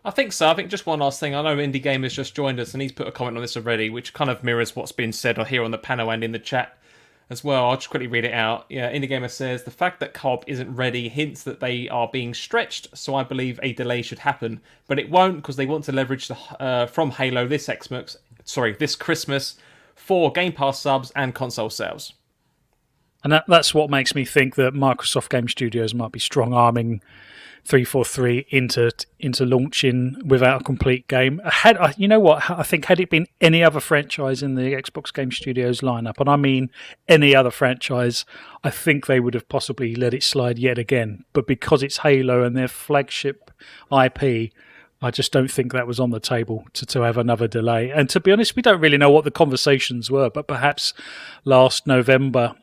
I think so. I think just one last thing. I know Indie Gamer's just joined us and he's put a comment on this already, which kind of mirrors what's been said here on the panel and in the chat as well. I'll just quickly read it out. Yeah, Indie Gamer says, the fact that co-op isn't ready hints that they are being stretched, so I believe a delay should happen. But it won't, because they want to leverage from Halo this Christmas for Game Pass subs and console sales. And that's what makes me think that Microsoft Game Studios might be strong-arming 343 into launching without a complete game. You know what? I think had it been any other franchise in the Xbox Game Studios lineup, and I mean any other franchise, I think they would have possibly let it slide yet again. But because it's Halo and their flagship IP, I just don't think that was on the table to have another delay. And to be honest, we don't really know what the conversations were, but perhaps last November,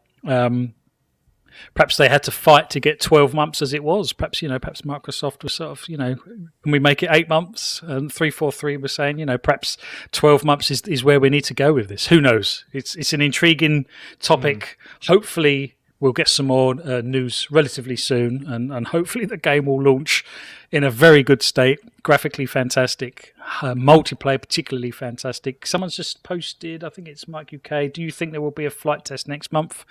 perhaps they had to fight to get 12 months as it was. Perhaps Microsoft was sort of, can we make it 8 months? And 343 was saying, perhaps 12 months is where we need to go with this. Who knows? It's an intriguing topic. Hopefully we'll get some more news relatively soon, and hopefully the game will launch in a very good state, graphically fantastic, multiplayer particularly fantastic. Someone's just posted, I think it's Mike UK, do you think there will be a flight test next month?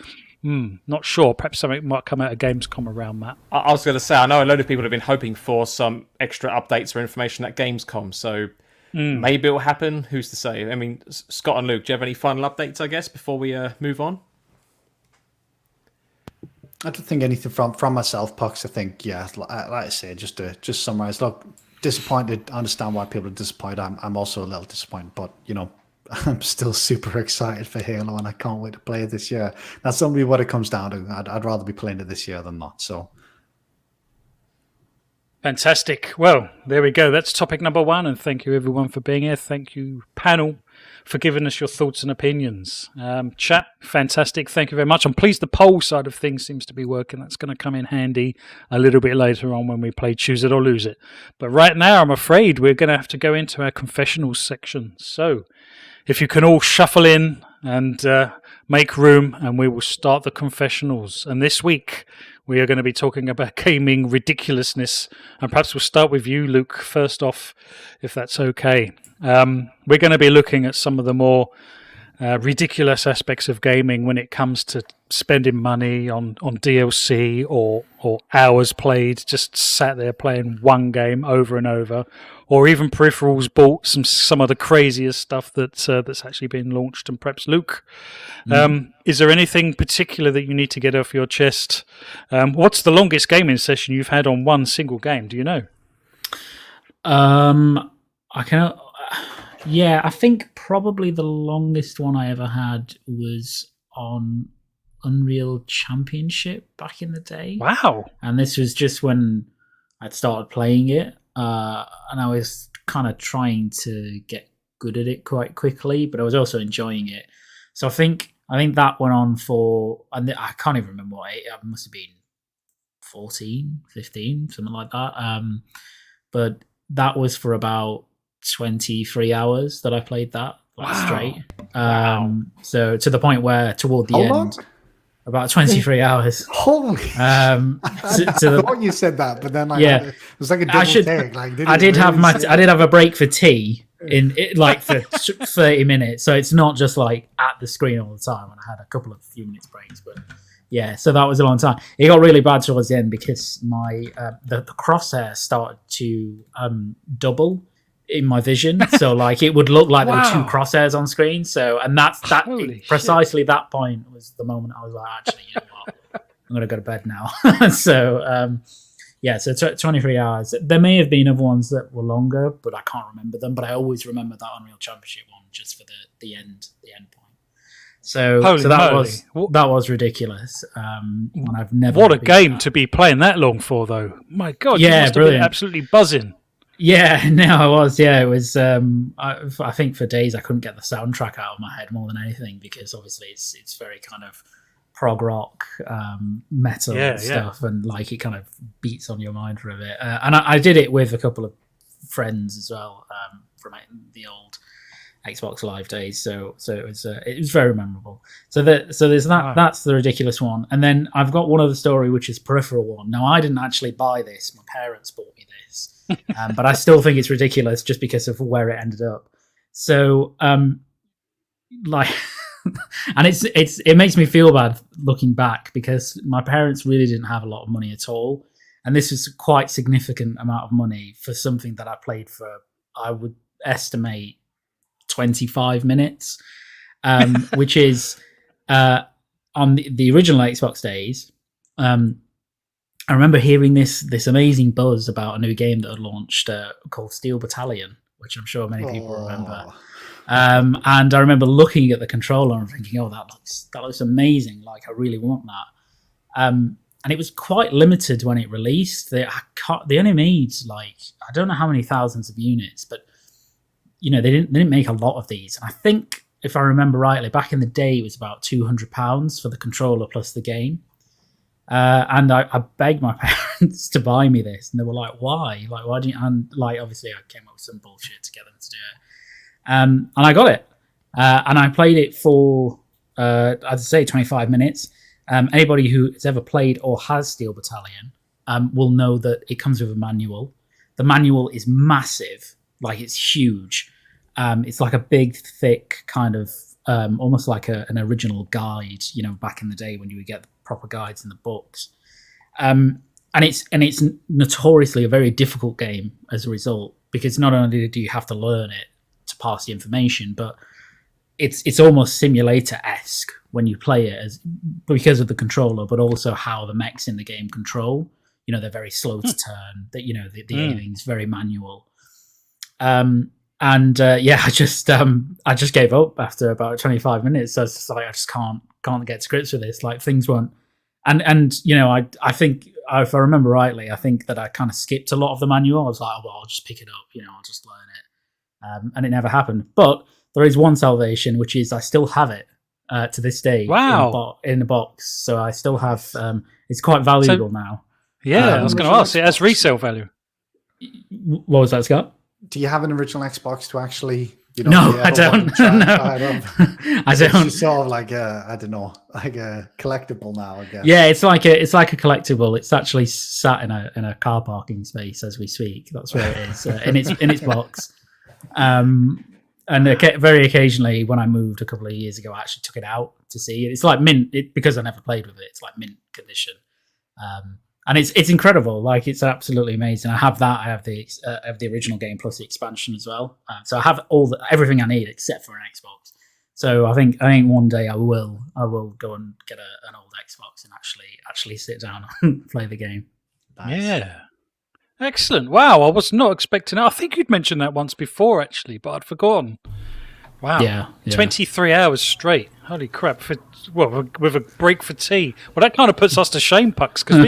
Not sure. Perhaps something might come out of Gamescom around that. I was going to say, I know a load of people have been hoping for some extra updates or information at Gamescom, so maybe it will happen. Who's to say? I mean, Scott and Luke, do you have any final updates, I guess, before we move on? I don't think anything from myself, Pucks. I think, like I say, just summarize. Look, disappointed. I understand why people are disappointed. I'm also a little disappointed, but I'm still super excited for Halo, and I can't wait to play it this year. That's only what it comes down to. I'd rather be playing it this year than not. So, fantastic. Well, there we go. That's topic number 1, and thank you everyone for being here. Thank you, panel, for giving us your thoughts and opinions. Chat, fantastic. Thank you very much. I'm pleased the poll side of things seems to be working. That's going to come in handy a little bit later on when we play Choose It or Lose It. But right now, I'm afraid we're going to have to go into our confessionals section. So, if you can all shuffle in and make room, and we will start the confessionals. And this week, we are going to be talking about gaming ridiculousness. And perhaps we'll start with you, Luke, first off, if that's okay. We're going to be looking at some of the more ridiculous aspects of gaming when it comes to spending money on DLC or hours played, just sat there playing one game over and over, or even peripherals bought, some of the craziest stuff that's actually been launched. And perhaps Luke, is there anything particular that you need to get off your chest? What's the longest gaming session you've had on one single game? Do you know? I think probably the longest one I ever had was on Unreal Championship back in the day. Wow. And this was just when I'd started playing it, and I was kind of trying to get good at it quite quickly, but I was also enjoying it. So I think that went on for, and I can't even remember what, it must have been 14, 15, something like that. But that was for about 23 hours that I played that straight. So to the point where toward the end, about 23 hours. Holy! I thought you said that, but then it was like a double take. I did have a break for tea for 30 minutes, so it's not just like at the screen all the time. And I had a couple of few minutes breaks, but yeah, so that was a long time. It got really bad towards the end because my the crosshair started to double in my vision, so like it would look like there were two crosshairs on screen. So, and precisely that point was the moment I was like, actually, you know what, I'm gonna go to bed now. So 23 hours. There may have been other ones that were longer, but I can't remember them. But I always remember that Unreal Championship one just for the end point. Holy so that moly. was ridiculous. And I've never What a beat game that. to be playing that long for, though. My God, Yeah, you must have brilliant. been absolutely buzzing. Yeah, no, I was. Yeah, it was. I think for days I couldn't get the soundtrack out of my head more than anything because obviously it's very kind of prog rock, metal stuff, and like it kind of beats on your mind for a bit. And I did it with a couple of friends as well from the old Xbox Live days. So it was very memorable. So there's that. Wow. That's the ridiculous one. And then I've got one other story which is peripheral one. Now I didn't actually buy this. My parents bought me this, but I still think it's ridiculous just because of where it ended up. So like. And it makes me feel bad looking back because my parents really didn't have a lot of money at all, and this was a quite significant amount of money for something that I played for, I would estimate 25 minutes, which is on the original Xbox days. I remember hearing this amazing buzz about a new game that had launched called Steel Battalion, which I'm sure many people remember. And I remember looking at the controller and thinking, "Oh, that looks amazing! Like, I really want that." And it was quite limited when it released. They only made like I don't know how many thousands of units, but you know they didn't make a lot of these. And I think, if I remember rightly, back in the day it was about £200 for the controller plus the game. And I begged my parents to buy me this, and they were like, "Why? Like, why do you?" And like, obviously, I came up with some bullshit to get them to do it. And I got it, and I played it for I'd say 25 minutes. Anybody who has ever played or has Steel Battalion will know that it comes with a manual. The manual is massive, like it's huge. It's like a big, thick kind of almost like an original guide. You know, back in the day when you would get the proper guides in the books. And it's notoriously a very difficult game as a result, because not only do you have to learn it to pass the information, but it's almost simulator-esque when you play it because of the controller, but also how the mechs in the game control. You know, they're very slow to turn. That, you know, the aiming's very manual. I just gave up after about 25 minutes. So it's just like I just can't get to grips with this. Like things weren't, and you know, I think if I remember rightly, I think that I kind of skipped a lot of the manual. I was like, oh, well, I'll just pick it up. You know, I'll just learn it, and it never happened. But there is one salvation, which is I still have it to this day. Wow. In the box, so I still have. It's quite valuable now. Yeah, I was going to ask. It has resale value. What was that, Scott? Do you have an original Xbox to actually? No, I don't. No, I don't. It's sort of like I don't know, like a collectible now, I guess. Yeah, it's like a collectible. It's actually sat in a car parking space as we speak. That's where it is in its box. And very occasionally, when I moved a couple of years ago, I actually took it out to see it. It's like mint because I never played with it. It's like mint condition, and it's incredible. Like it's absolutely amazing. I have that. I have the original game plus the expansion as well. So I have everything I need except for an Xbox. So I think one day I will go and get an old Xbox and actually sit down and play the game. Nice. Yeah. Excellent. Wow, I was not expecting that. I think you'd mentioned that once before, actually, but I'd forgotten. Wow. Yeah. 23 hours straight. Holy crap. With a break for tea. Well, that kind of puts us to shame, Pucks, because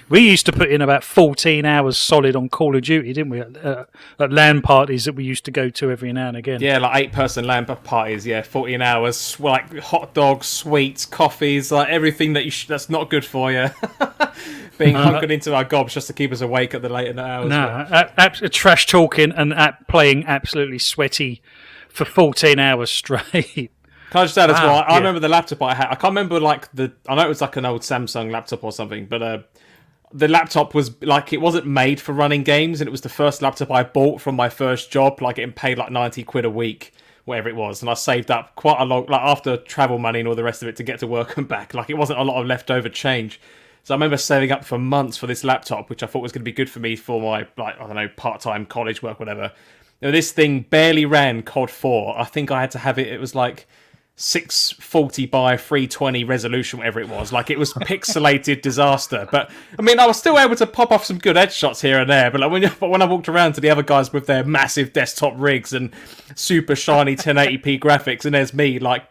we used to put in about 14 hours solid on Call of Duty, didn't we? At LAN parties that we used to go to every now and again. Yeah, like 8-person LAN parties, 14 hours, like hot dogs, sweets, coffees, like everything that's not good for you. Being hunkered into our gobs just to keep us awake at the later hours. No, trash talking and playing absolutely sweaty for 14 hours straight. Can I just add as well? I remember the laptop I had. I can't remember I know it was like an old Samsung laptop or something, but the laptop was like, it wasn't made for running games, and it was the first laptop I bought from my first job, like getting paid like 90 quid a week, whatever it was, and I saved up quite a lot, like after travel money and all the rest of it to get to work and back. Like it wasn't a lot of leftover change. So I remember saving up for months for this laptop, which I thought was going to be good for me for my, like, I don't know, part-time college work, whatever. Now, this thing barely ran COD 4. I think I had to have it. It was like 640 by 320 resolution, whatever it was. Like, it was pixelated disaster. But I mean, I was still able to pop off some good headshots here and there. But like when I walked around to the other guys with their massive desktop rigs and super shiny 1080p graphics, and there's me like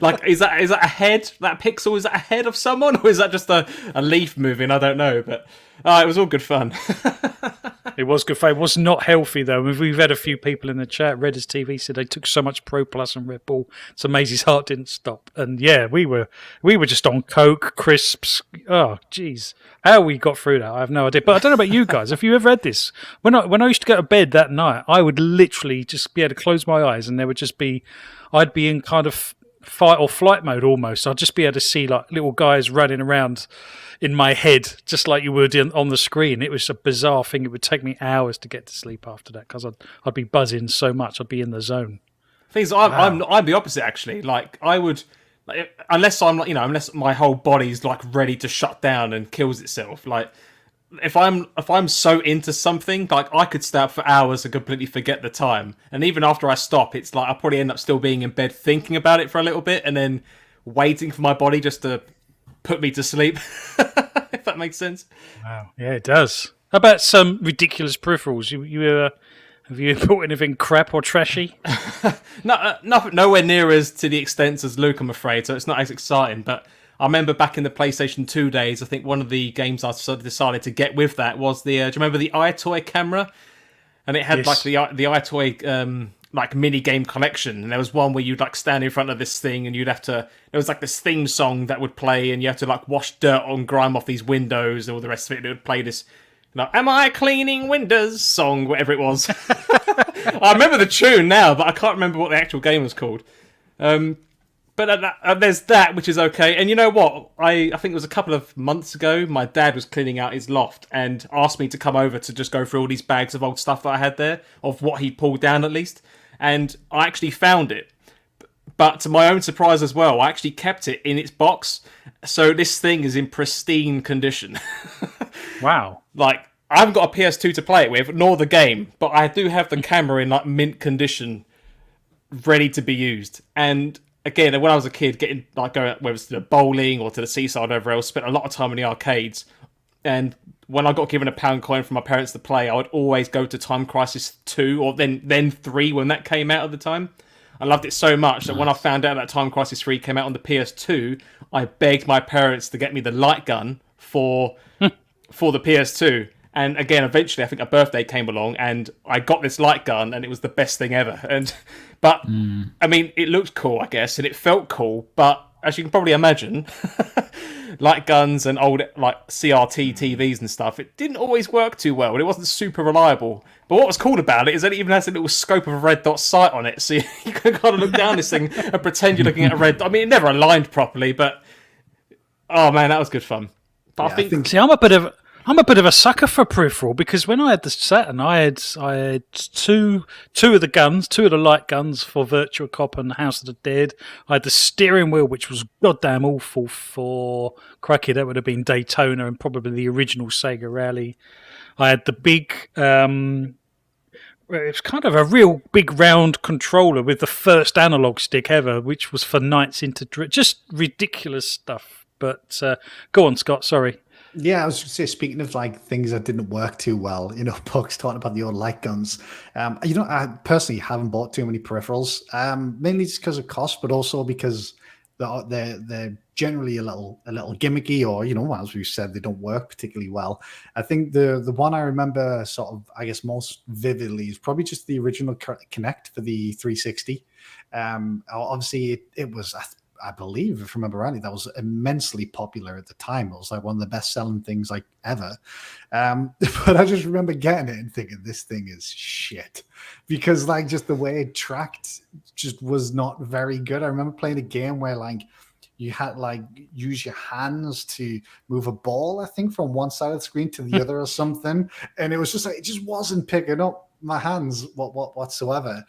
Like, is that a head? That pixel, is that a head of someone, or is that just a leaf moving? I don't know, but it was all good fun. It was good fun. It was not healthy though. We've had a few people in the chat. Redders TV said they took so much Pro Plus and Red Bull, it's amazing his heart didn't stop. And yeah, we were just on Coke, crisps. Oh, jeez, how we got through that, I have no idea. But I don't know about you guys. Have you ever had this? When I used to go to bed that night, I would literally just be able to close my eyes, and there would just be, I'd be in kind of fight or flight mode almost. I'd just be able to see like little guys running around in my head, just like you would on the screen. It was a bizarre thing. It would take me hours to get to sleep after that because I'd be buzzing so much. I'd be in the zone. I'm the opposite actually. Like I would, unless my whole body's like ready to shut down and kills itself. Like if I'm so into something, like I could stay up for hours and completely forget the time. And even after I stop, it's like I'll probably end up still being in bed thinking about it for a little bit and then waiting for my body just to put me to sleep. If that makes sense. Wow, yeah, it does. How about some ridiculous peripherals? Have you bought anything crap or trashy? Nowhere near as to the extent as Luke, I'm afraid. So it's not as exciting. But I remember back in the PlayStation 2 days, I think one of the games I sort of decided to get with that was the. Do you remember the iToy camera? And it had Yes. like the iToy like mini game collection, and there was one where you'd like stand in front of this thing, and you'd have to. There was like this theme song that would play, and you have to like wash dirt on grime off these windows, and all the rest of it. It would play this. Am I cleaning windows song, whatever it was. I remember the tune now, but I can't remember what the actual game was called. But there's that, which is okay. And you know what? I think it was a couple of months ago, my dad was cleaning out his loft and asked me to come over to just go through all these bags of old stuff that I had there, of what he pulled down at least. And I actually found it. But to my own surprise as well, I actually kept it in its box. So this thing is in pristine condition. Wow. Like, I haven't got a PS2 to play it with, nor the game, but I do have the camera in like mint condition, ready to be used. And again, when I was a kid, going whether it's to the bowling or to the seaside or whatever else, spent a lot of time in the arcades. And when I got given a pound coin from my parents to play, I would always go to Time Crisis 2 or then 3 when that came out at the time. I loved it so much that when I found out that Time Crisis 3 came out on the PS2, I begged my parents to get me the light gun for the PS2. And again, eventually, I think a birthday came along, and I got this light gun, and it was the best thing ever. But I mean, it looked cool, I guess, and it felt cool. But as you can probably imagine, light guns and old like CRT TVs and stuff, it didn't always work too well, and it wasn't super reliable. But what was cool about it is that it even has a little scope of a red dot sight on it, so you can kind of look down this thing and pretend you're looking at a red. I mean, it never aligned properly, but oh man, that was good fun. But Yeah, I think- See, I'm a bit of a sucker for peripheral because when I had the Saturn, I had two of the guns, two of the light guns for Virtua Cop and House of the Dead. I had the steering wheel, which was goddamn awful for cracky. That would have been Daytona and probably the original Sega Rally. I had the big. It was kind of a real big round controller with the first analog stick ever, which was for Nights into just ridiculous stuff. But go on, Scott. Sorry. Yeah, I was going to say, speaking of like things that didn't work too well, Puck's talking about the old light guns. I personally haven't bought too many peripherals, mainly just because of cost, but also because they're generally a little gimmicky, or as we said, they don't work particularly well. I think the one I remember sort of, I guess, most vividly is probably just the original Kinect for the 360. Obviously, it was. I believe, if I remember rightly, that was immensely popular at the time. It was like one of the best-selling things like ever. But I just remember getting it and thinking, this thing is shit. Because like just the way it tracked just was not very good. I remember playing a game where like you had like use your hands to move a ball, I think, from one side of the screen to the other or something. And it was just like, it just wasn't picking up my hands whatsoever.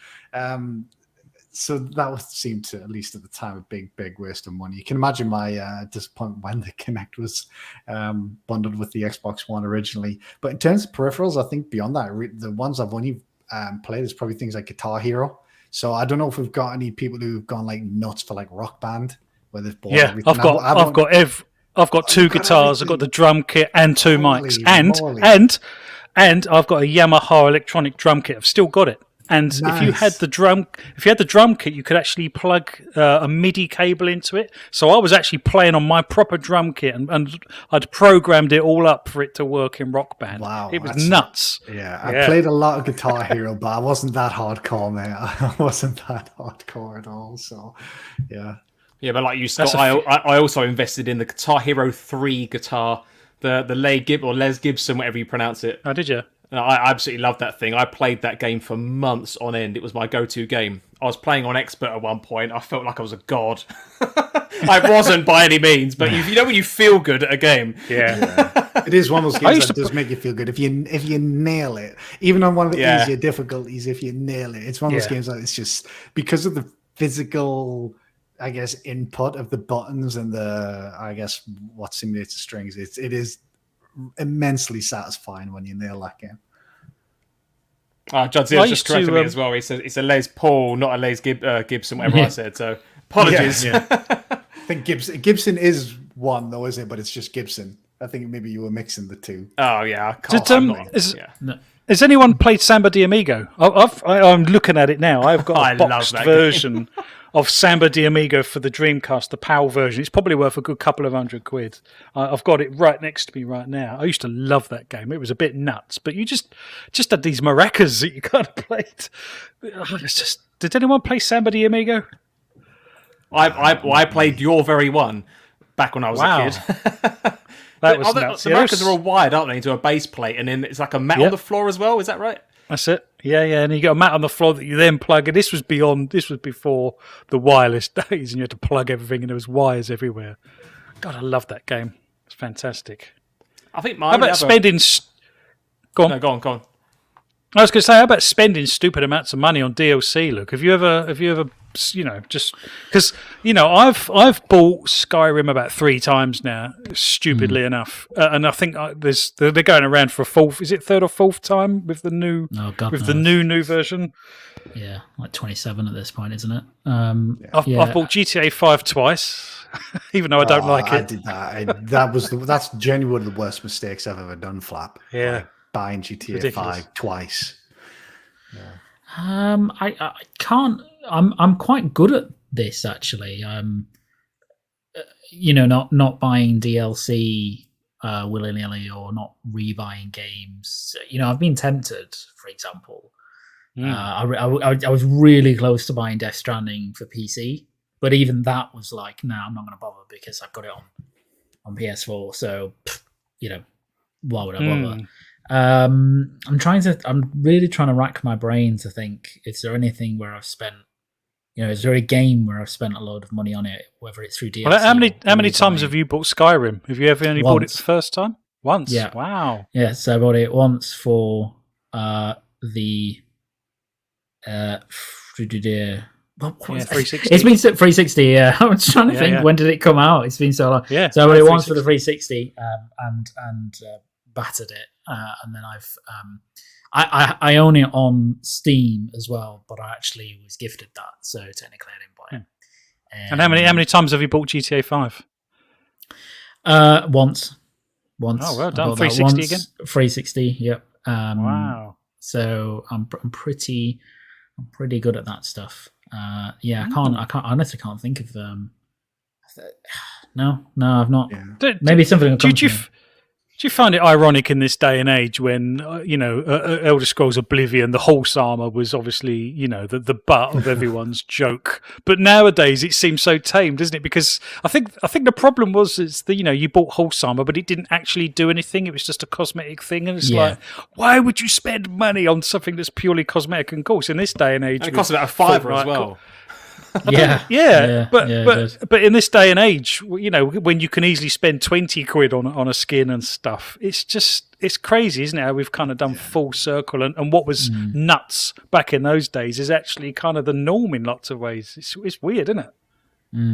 So that seemed to, at least at the time, a big waste of money. You can imagine my disappointment when the Kinect was bundled with the Xbox One originally. But in terms of peripherals, I think beyond that, the ones I've only played is probably things like Guitar Hero. So I don't know if we've got any people who've gone like nuts for like Rock Band, where they've bought everything. I've got two guitars. I've got the drum kit and two mics, and I've got a Yamaha electronic drum kit. I've still got it. And if you had the drum kit, you could actually plug a MIDI cable into it. So I was actually playing on my proper drum kit, and I'd programmed it all up for it to work in Rock Band. Wow, it was nuts. I played a lot of Guitar Hero, but I wasn't that hardcore, man. I wasn't that hardcore at all. So, yeah. Yeah, but like you, Scott, I also invested in the Guitar Hero 3 guitar, the Les Gibson, whatever you pronounce it. Oh, did you? I absolutely loved that thing. I played that game for months on end. It was my go-to game. I was playing on expert at one point. I felt like I was a god. I wasn't by any means, but you know when you feel good at a game. Yeah. It is one of those games that does make you feel good if you nail it. Even on one of the easier difficulties, if you nail it, it's one of those games that it's just because of the physical, I guess, input of the buttons and the, I guess, what simulates the strings. It is immensely satisfying when you nail that game. John Zill's just corrected me as well. He said it's a Les Paul, not a Les Gibson, whatever I said. So apologies. Yeah. I think Gibson is one though, isn't it? But it's just Gibson. I think maybe you were mixing the two. Oh yeah, I can't. Has anyone played Samba de Amigo? I'm looking at it now. I've got a boxed version of Samba de Amigo for the Dreamcast, the PAL version. It's probably worth a good couple of £100. I've got it right next to me right now. I used to love that game. It was a bit nuts, but you just had these maracas that you kind of played. Did anyone play Samba de Amigo? I played your very one back when I was a kid. That was nuts. The maracas are all wired, aren't they, into a base plate, and then it's like a mat on the floor as well. Is that right? That's it. Yeah, and you got a mat on the floor that you then plug. And this was before the wireless days, and you had to plug everything, and there was wires everywhere. God, I love that game. It's fantastic. I think How about spending? Go on. No, go on. I was going to say, how about spending stupid amounts of money on DLC? Look, have you ever, just because I've bought Skyrim about 3 times now, stupidly enough, and I think they're going around for a fourth. Is it third or fourth time with the new the new version? Yeah, like 27 at this point, isn't it? I've bought GTA 5 twice, even though I don't like it. I did that. That's genuinely one of the worst mistakes I've ever done, Flap. Yeah. Like buying GTA 5 twice. I can't. I'm quite good at this actually. Not buying DLC willy nilly or not rebuying games. I've been tempted. For example, I was really close to buying Death Stranding for PC, but even that was like, no, I'm not going to bother because I've got it on PS4. So, why would I bother? I'm really trying to rack my brain to think, is there anything where I've spent, is there a game where I've spent a load of money on it, whether it's through DLC? Well, how many times have you bought Skyrim? Have you ever only bought it the first time? Once? Yeah. Wow. Yeah, so I bought it once for the 360. It's been 360. Yeah, I was trying to think when did it come out. It's been so long. Yeah, so I bought it once for the 360 and battered it, and then I own it on Steam as well, but I actually was gifted that, so technically I didn't buy it. And how many times have you bought GTA 5? Once. Oh, well done. 360 again. 360. Yep. Wow. So I'm pretty good at that stuff. I honestly can't think of No, I've not. Yeah. Maybe something will come to me. Do you find it ironic in this day and age when, Elder Scrolls Oblivion, the horse armor was obviously, the butt of everyone's joke. But nowadays it seems so tame, doesn't it? Because I think the problem was you bought horse armor, but it didn't actually do anything. It was just a cosmetic thing. And it's like, why would you spend money on something that's purely cosmetic? And of course, in this day and age, it costs about $5 as well. But in this day and age, when you can easily spend 20 quid on a skin and stuff, it's crazy, isn't it? How we've kind of done full circle, and what was nuts back in those days is actually kind of the norm in lots of ways. It's weird, isn't it?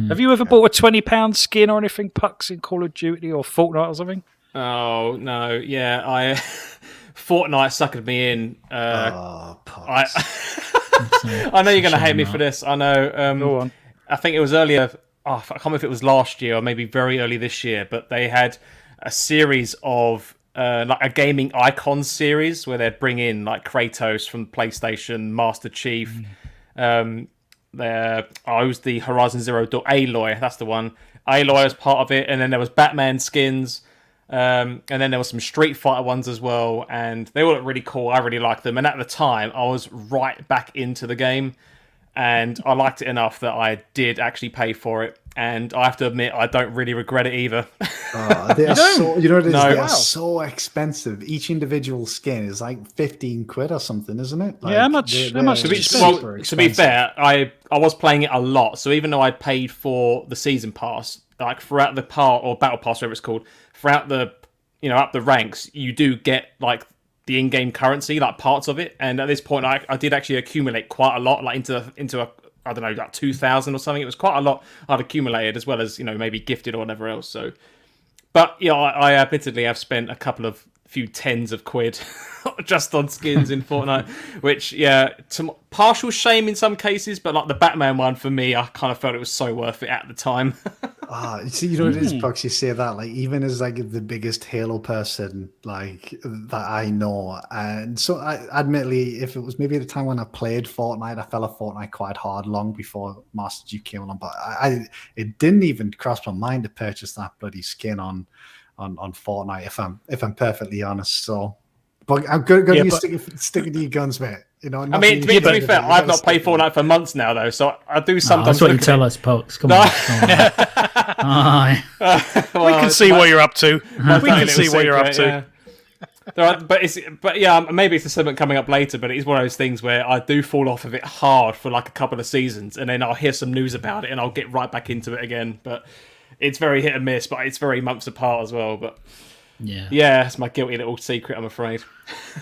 Have you ever bought a £20 skin or anything, Pucks, in Call of Duty or Fortnite or something? Oh no, yeah, Fortnite suckered me in. I know you're going to hate me for this. I know. Go on. I think it was earlier. I can't remember if it was last year or maybe very early this year, but they had a series of like a gaming icons series where they'd bring in like Kratos from PlayStation, Master Chief. I was the Horizon Zero Dawn, Aloy, that's the one. Aloy was part of it, and then there was Batman skins, and then there was some Street Fighter ones as well, and they all look really cool. I really liked them, and at the time, I was right back into the game, and I liked it enough that I did actually pay for it. And I have to admit, I don't really regret it either. They are so, you know what it is? No. They are so expensive. Each individual skin is like 15 quid or something, isn't it? Like, how much do you spend? Well, to be fair, I was playing it a lot. So even though I paid for the season pass, like throughout the part or battle pass, whatever it's called, throughout the up the ranks, you do get like the in-game currency, like parts of it. And at this point, I did actually accumulate quite a lot, like into a I don't know, like 2,000 or something. It was quite a lot I'd accumulated, as well as maybe gifted or whatever else. So, but I admittedly have spent a few tens of quid just on skins in Fortnite, which to partial shame in some cases, but like the Batman one for me, I kind of felt it was so worth it at the time. See, you know what it is, Pucks? You say that, like, even as like the biggest Halo person like that I know, and so admittedly, if it was maybe the time when I played Fortnite, I fell off Fortnite quite hard long before Master Chief came along, but it didn't even cross my mind to purchase that bloody skin on Fortnite, if I'm perfectly honest. So, but I'm good. You sticking to your guns, mate. I mean, to be fair, I've not played Fortnite for months now, though, so I do sometimes. That's what you tell us, Pokes. Come on. We can see what you're up to. We can see what you're up to. But maybe it's a segment coming up later. But it's one of those things where I do fall off of it hard for like a couple of seasons, and then I'll hear some news about it, and I'll get right back into it again. But it's very hit and miss. But it's very months apart as well. But yeah, it's my guilty little secret, I'm afraid.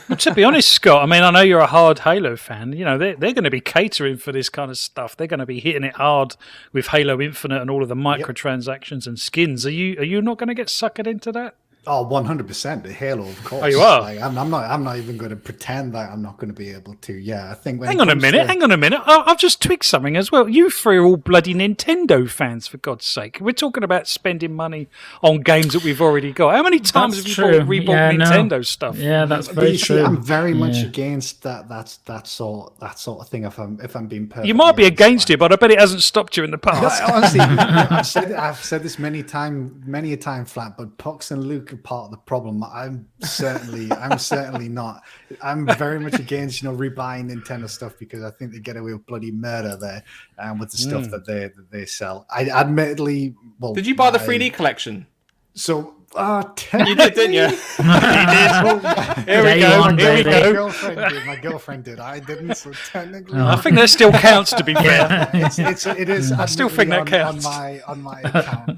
Well, to be honest, Scott, I mean, I know you're a hard Halo fan. They're going to be catering for this kind of stuff. They're going to be hitting it hard with Halo Infinite and all of the microtransactions and skins. Are you not going to get suckered into that? Oh, 100%. The Halo, of course. Oh, you are? Like, I'm not even going to pretend that I'm not going to be able to. Yeah, I think. Hang on a minute. I've just twigged something as well. You three are all bloody Nintendo fans, for God's sake. We're talking about spending money on games that we've already got. How many times have you rebought Nintendo stuff? Yeah, that's very true. I'm very much against that sort of thing. If I'm being perfect, you might be against it, but I bet it hasn't stopped you in the past. No, honestly, I've said this many a time, Flat. But Pox and Luke are part of the problem. I'm certainly not. I'm very much against rebuying Nintendo stuff, because I think they get away with bloody murder there with the stuff that they sell. I admittedly, did you buy the 3D collection? So you did, didn't you? Here we go. My girlfriend did. I didn't. So technically, I think that still counts. To be fair, it is. I still think that counts on my account.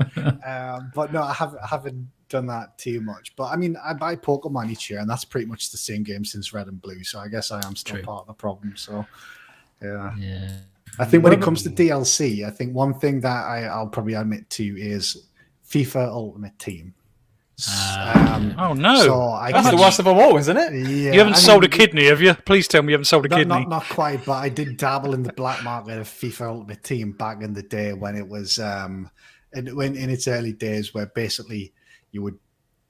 But no, I haven't done that too much. But I mean, I buy Pokemon each year, and that's pretty much the same game since Red and Blue. So I guess I am still part of the problem. So yeah. I think when it comes to DLC, I think one thing that I'll probably admit to is FIFA Ultimate Team. Oh no! So that's the worst of them all, isn't it? Yeah, you haven't sold a kidney, have you? Please tell me you haven't sold a kidney. Not quite, but I did dabble in the black market of FIFA Ultimate Team back in the day when it was in its early days, where basically you would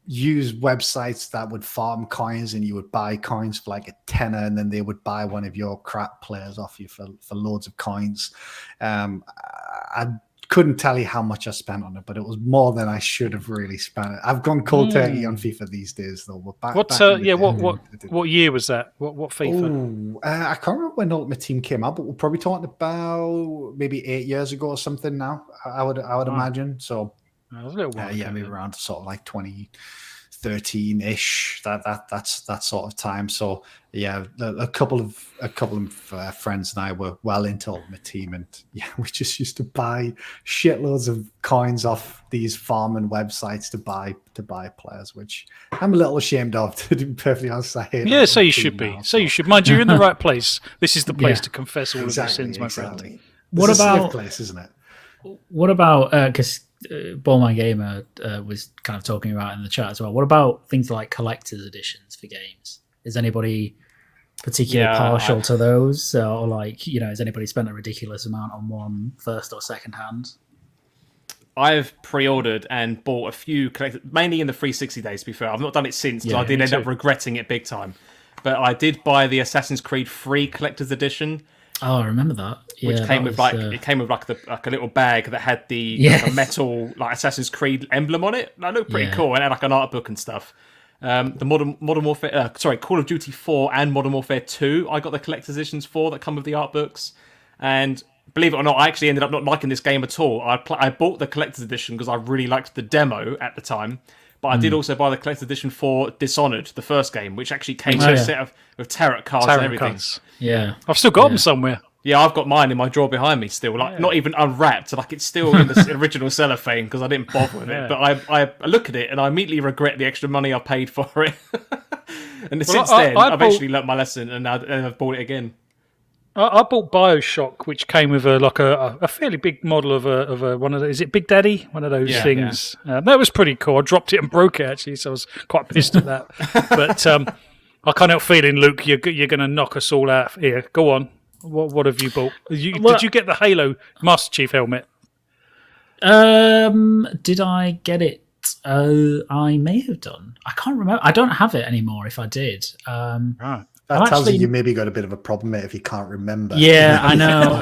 use websites that would farm coins, and you would buy coins for like a tenner, and then they would buy one of your crap players off you for loads of coins. I couldn't tell you how much I spent on it, but it was more than I should have really spent. I've gone cold turkey on FIFA these days, though. What year was that? What FIFA? I can't remember when Ultimate Team came out, but we're probably talking about maybe 8 years ago or something now. I would imagine. So maybe around sort of like 2013-ish, that sort of time. So yeah, a couple of friends and I were well into Ultimate Team, and yeah, we just used to buy shitloads of coins off these farming websites to buy players, which I'm a little ashamed of, to be perfectly honest. I hate. Yeah, so you should be. So you should. Mind you, you're in the right place. This is the place to confess all of your sins, my friend. What about a safe place, isn't it? What about because Ballman Gamer was kind of talking about in the chat as well. What about things like collector's editions for games? Is anybody particularly partial to those, or like has anybody spent a ridiculous amount on one first or second hand? I've pre-ordered and bought a few mainly in the 360 days. To be fair, I've not done it since because I did end up regretting it big time. But I did buy the Assassin's Creed 3 collector's edition. Oh, I remember that. Which came with it came with like a little bag that had the like a metal like Assassin's Creed emblem on it. That looked pretty cool, and it had like an art book and stuff. The Modern Warfare, Call of Duty 4 and Modern Warfare 2, I got the collector's editions for that come with the art books. And believe it or not, I actually ended up not liking this game at all. I bought the collector's edition because I really liked the demo at the time. But I did also buy the collector's edition for Dishonored, the first game, which actually came with a set of tarot cards and everything. Cards. Yeah. I've still got them somewhere. Yeah, I've got mine in my drawer behind me still, like not even unwrapped. Like it's still in the original cellophane because I didn't bother with it. But I look at it and I immediately regret the extra money I paid for it. And since then, I've actually learnt my lesson and I've bought it again. I bought BioShock, which came with a fairly big model of a one of the, is it Big Daddy? One of those things. Yeah. That was pretty cool. I dropped it and broke it actually, so I was quite pissed at that. But I can't help feeling, Luke, you're going to knock us all out here. Go on. What have you bought? Did you get the Halo Master Chief helmet? Did I get it? I may have done. I can't remember. I don't have it anymore. If I did, Right. That tells you maybe got a bit of a problem, mate, if you can't remember. Yeah, I know.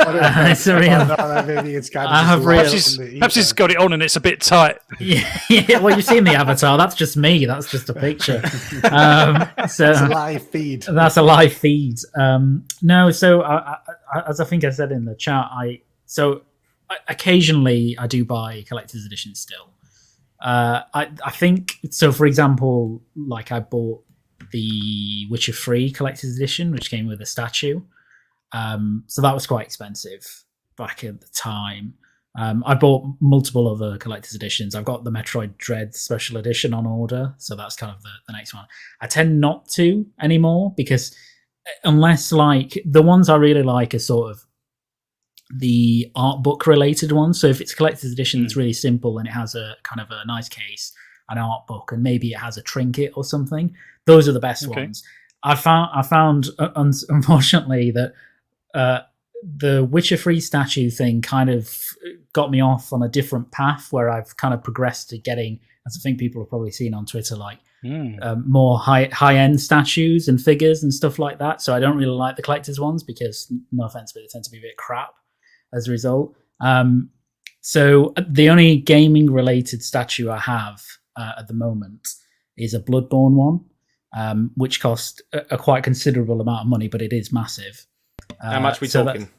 It's a real. Maybe it's kind of I have perhaps he's got it on and it's a bit tight. Yeah. Well, you've seen the avatar. That's just me. That's just a picture. So it's a live feed. That's a live feed. No, so I, as I think I said in the chat, occasionally I do buy collector's editions still. I think so. For example, like I bought the Witcher 3 collector's edition, which came with a statue. So that was quite expensive back at the time. I bought multiple other collector's editions. I've got the Metroid Dread special edition on order, so that's kind of the next one. I tend not to anymore because unless like the ones I really like are sort of the art book related ones. So if it's a collector's edition, it's really simple and it has a kind of a nice case, an art book, and maybe it has a trinket or something. Those are the best ones. I found unfortunately that the Witcher 3 statue thing kind of got me off on a different path where I've kind of progressed to getting, as I think people have probably seen on Twitter, like more high-end statues and figures and stuff like that. So I don't really like the collector's ones because, no offense, but they tend to be a bit crap as a result. So the only gaming-related statue I have at the moment is a Bloodborne one. Which cost a quite considerable amount of money, but it is massive. How much are we talking?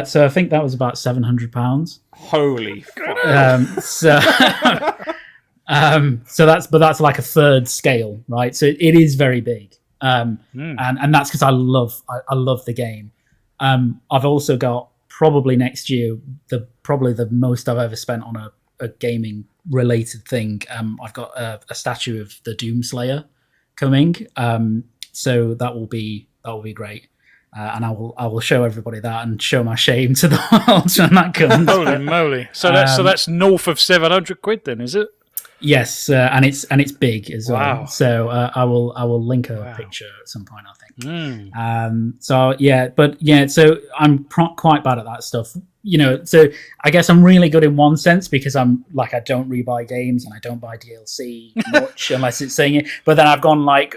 So I think that was about £700. Holy! So that's like a third scale, right? So it is very big, and that's because I love the game. I've also got probably next year probably the most I've ever spent on a gaming related thing. I've got a statue of the Doomslayer coming, so that will be great, and I will show everybody that and show my shame to the world when that comes. Holy moly! So that's north of £700 then, is it? Yes, and it's big as well. Wow. So I will link a picture at some point, I think. So I'm quite bad at that stuff. So I guess I'm really good in one sense because I'm like, I don't rebuy games and I don't buy DLC much unless it's saying it. But then I've gone like,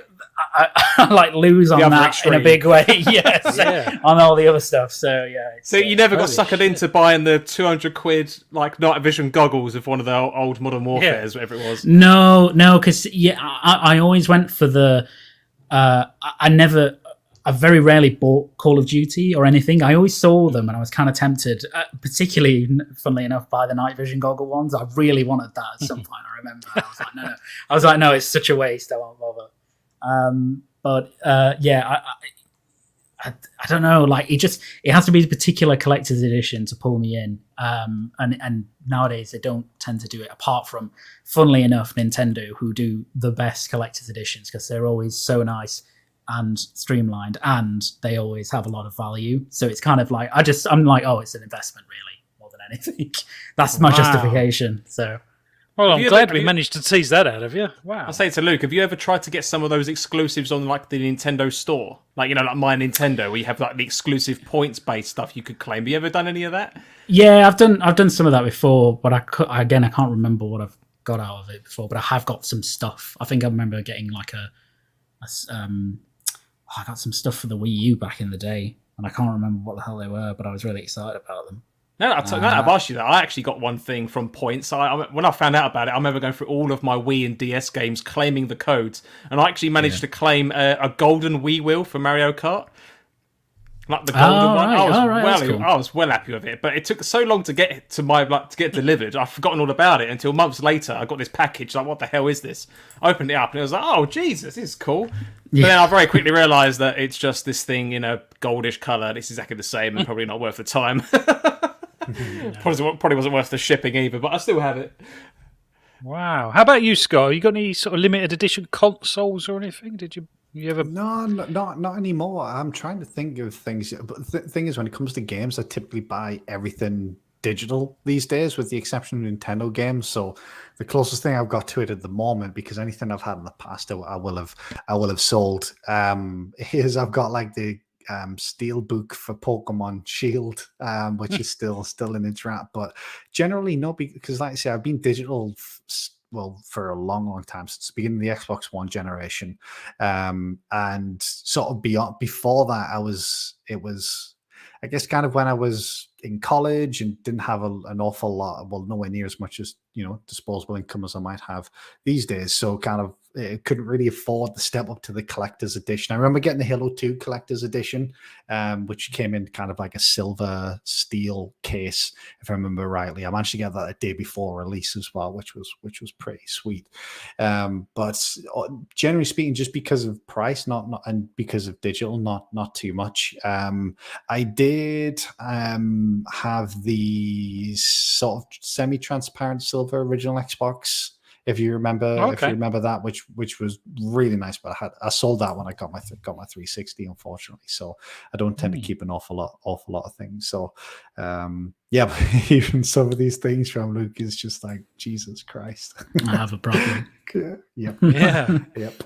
I like lose on that extreme. In a big way. Yes, on all the other stuff. So yeah. So you never got suckered into buying the £200 like night vision goggles of one of the old Modern Warfares, whatever it was? No, because I always went for the. I very rarely bought Call of Duty or anything. I always saw them and I was kind of tempted, particularly, funnily enough, by the night vision goggle ones. I really wanted that at some point, I remember. I was like, no. I was like, no, it's such a waste. I won't bother. I don't know. Like it has to be a particular collector's edition to pull me in. And nowadays they don't tend to do it apart from, funnily enough, Nintendo, who do the best collector's editions because they're always so nice and streamlined, and they always have a lot of value. So it's kind of like I'm like, oh, it's an investment really more than anything. That's my justification. So, Well, Have I'm you glad ever- we have you- managed to tease that out of you. Wow. I'll say to Luke, have you ever tried to get some of those exclusives on like the Nintendo store? Like, you know, like My Nintendo, where you have like the exclusive points-based stuff you could claim. Have you ever done any of that? Yeah, I've done some of that before, but I can't remember what I've got out of it before. But I have got some stuff. I think I remember getting like I got some stuff for the Wii U back in the day, and I can't remember what the hell they were, but I was really excited about them. No, I've asked you that. I actually got one thing from points. When I found out about it, I remember going through all of my Wii and DS games, claiming the codes, and I actually managed to claim a golden Wii wheel for Mario Kart. Like the golden one. Right. I was well happy with it, but it took so long to get it to get delivered. I've forgotten all about it until months later. I got this package. Like, what the hell is this? I opened it up and it was like, oh Jesus, this is cool. But then I very quickly realised that it's just this thing in a goldish colour. It's exactly the same and probably not worth the time. Probably wasn't worth the shipping either, but I still have it. Wow. How about you, Scott? You got any sort of limited edition consoles or anything? Did you ever? No, not anymore. I'm trying to think of things. But the thing is, when it comes to games, I typically buy everything digital these days, with the exception of Nintendo games. So the closest thing I've got to it at the moment, because anything I've had in the past, I will have sold. Is I've got like the steel book for Pokemon Shield, which is still in its wrap, but generally no, because like I say, I've been digital for a long time, since the beginning of the Xbox One generation, and sort of before that, it was I guess kind of when I was in college and didn't have an awful lot, well, nowhere near as much as, disposable income as I might have these days. So kind of couldn't really afford the step up to the collector's edition. I remember getting the Halo 2 collector's edition, which came in kind of like a silver steel case, if I remember rightly. I managed to get that a day before release as well, which was pretty sweet. But generally speaking, just because of price, not and because of digital, not too much. I did have the sort of semi-transparent silver original Xbox, if you remember that, which was really nice. But I sold that when I got my 360, unfortunately. So I don't tend to keep an awful lot of things. So but even some of these things from Luke is just like, Jesus Christ. I have a problem. Yep. Yeah. Yep.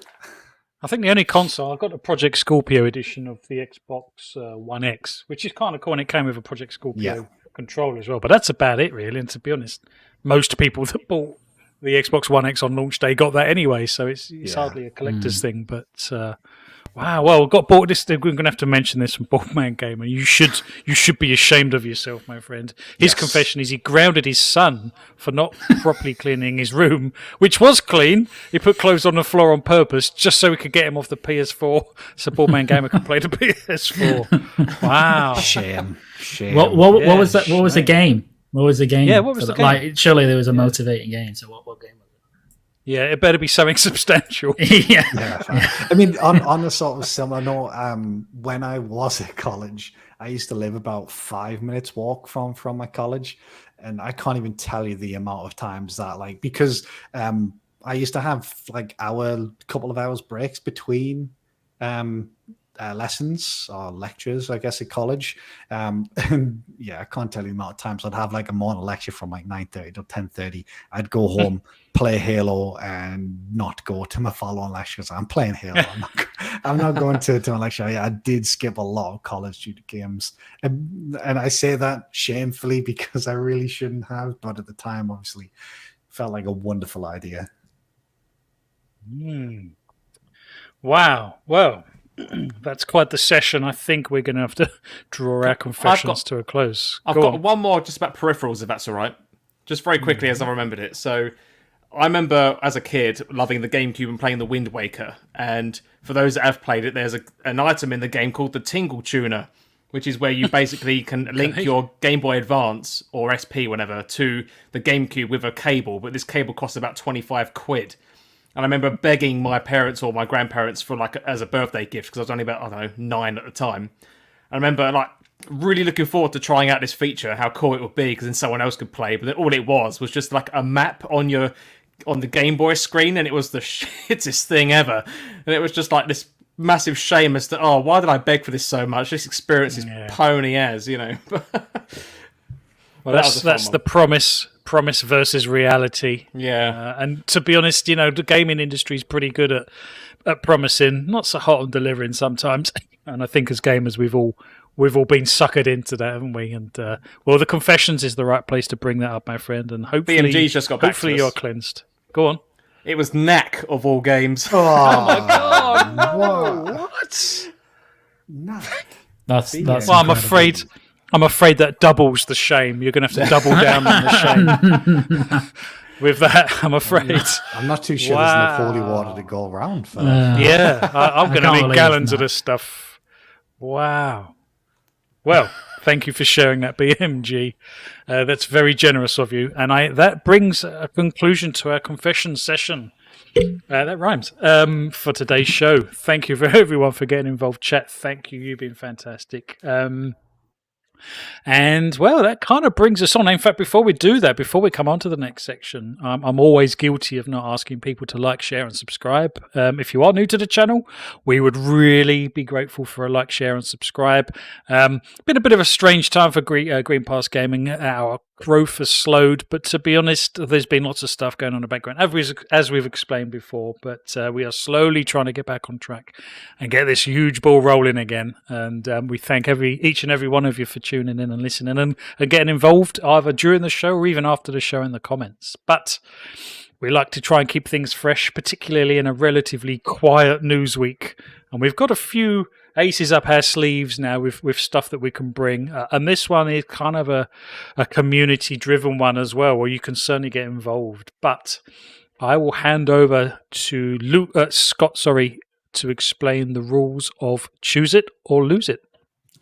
I think the only console I got a Project Scorpio edition of the Xbox One X, which is kind of cool, and it came with a Project Scorpio controller as well. But that's about it, really. And to be honest, most people that bought the Xbox One X on launch day got that anyway, so it's hardly a collector's thing. But wow, well, we got bought this. We're going to have to mention this from Boardman Gamer. You should be ashamed of yourself, my friend. His confession is he grounded his son for not properly cleaning his room, which was clean. He put clothes on the floor on purpose just so we could get him off the PS4, so Boardman Gamer could play the PS4. Wow, Shame. What was that? What was the game? What was the game? Yeah, what was the game? Like, surely there was a motivating game. So what game was it? Yeah, it better be something substantial. Yeah. I mean, on a sort of similar note, when I was at college, I used to live about 5 minutes walk from my college, and I can't even tell you the amount of times that, like, because I used to have like couple of hours breaks between lessons or lectures, I guess, at college. And yeah, I can't tell you the amount of times I'd have like a morning lecture from like 9:30 to 10:30. I'd go home, play Halo, and not go to my follow-on lectures. I'm playing Halo. I'm not going to my lecture. Yeah, I did skip a lot of college due to games. And I say that shamefully because I really shouldn't have, but at the time, obviously, felt like a wonderful idea. Wow. Well, that's quite the session. I think we're going to have to draw our confessions to a close. I've got one more just about peripherals, if that's all right. Just very quickly as I remembered it. So I remember as a kid loving the GameCube and playing the Wind Waker. And for those that have played it, there's an item in the game called the Tingle Tuner, which is where you basically can link your Game Boy Advance or SP, whatever, to the GameCube with a cable. But this cable costs about 25 quid. And I remember begging my parents or my grandparents for as a birthday gift, because I was only about, 9 at the time. I remember really looking forward to trying out this feature, how cool it would be, because then someone else could play. But then all it was just like a map on the Game Boy screen, and it was the shittest thing ever. And it was just like this massive shame as to, why did I beg for this so much? This experience is pony as, Well, that's the promise promise versus reality. Yeah. And to be honest, the gaming industry is pretty good at promising, not so hot on delivering sometimes. And I think as gamers, we've all been suckered into that, haven't we? And well, the Confessions is the right place to bring that up, my friend. And hopefully, BMG's just got back to hopefully us. you're cleansed. Go on. It was Knack of all games. Oh, my God! Whoa. What? Knack. That's Well, incredible. I'm afraid that doubles the shame. You're going to have to double down on the shame. With that, I'm afraid. I'm not too sure Wow. there's enough holy water to go around for. Yeah, I'm going to can't need believe gallons of that. this stuff. Wow. Well, thank you for sharing that, BMG. That's very generous of you. And that brings a conclusion to our confession session. That rhymes. For today's show. Thank you for everyone for getting involved. Chat, thank you. You've been fantastic. And well, that kind of brings us on. In fact, before we come on to the next section, I'm always guilty of not asking people to like, share, and subscribe. If you are new to the channel, we would really be grateful for a like, share, and subscribe. Been a bit of a strange time for Green Pass Gaming. Our growth has slowed, but to be honest, there's been lots of stuff going on in the background, as we've explained before. But we are slowly trying to get back on track and get this huge ball rolling again. And we thank each and every one of you for tuning in and listening and getting involved either during the show or even after the show in the comments. But we like to try and keep things fresh, particularly in a relatively quiet news week. And we've got a few aces up our sleeves now with stuff that we can bring. And this one is kind of a community-driven one as well, where you can certainly get involved. But I will hand over to Scott, to explain the rules of Choose It or Lose It.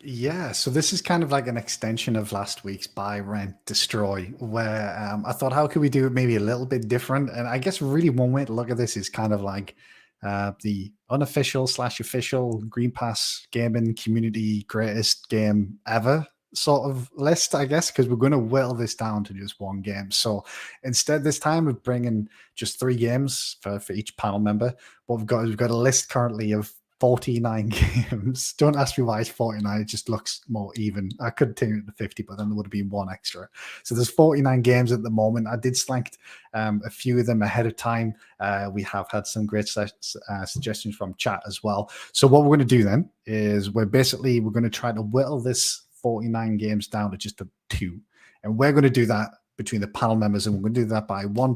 Yeah, so this is kind of like an extension of last week's Buy, Rent, Destroy, where I thought, how could we do it maybe a little bit different? And I guess really one way to look at this is kind of like the unofficial / official Green Pass gaming community greatest game ever sort of list, I guess, because we're going to whittle this down to just one game. So instead, this time we're bringing just 3 games for each panel member. What we've got a list currently of 49 games. Don't ask me why it's 49. It just looks more even. I could turn it to 50, but then there would have been one extra. So there's 49 games at the moment. I did select a few of them ahead of time. We have had some great suggestions from chat as well. So what we're going to do then is we're going to try to whittle this 49 games down to just 2. And we're going to do that between the panel members, and we're going to do that by one.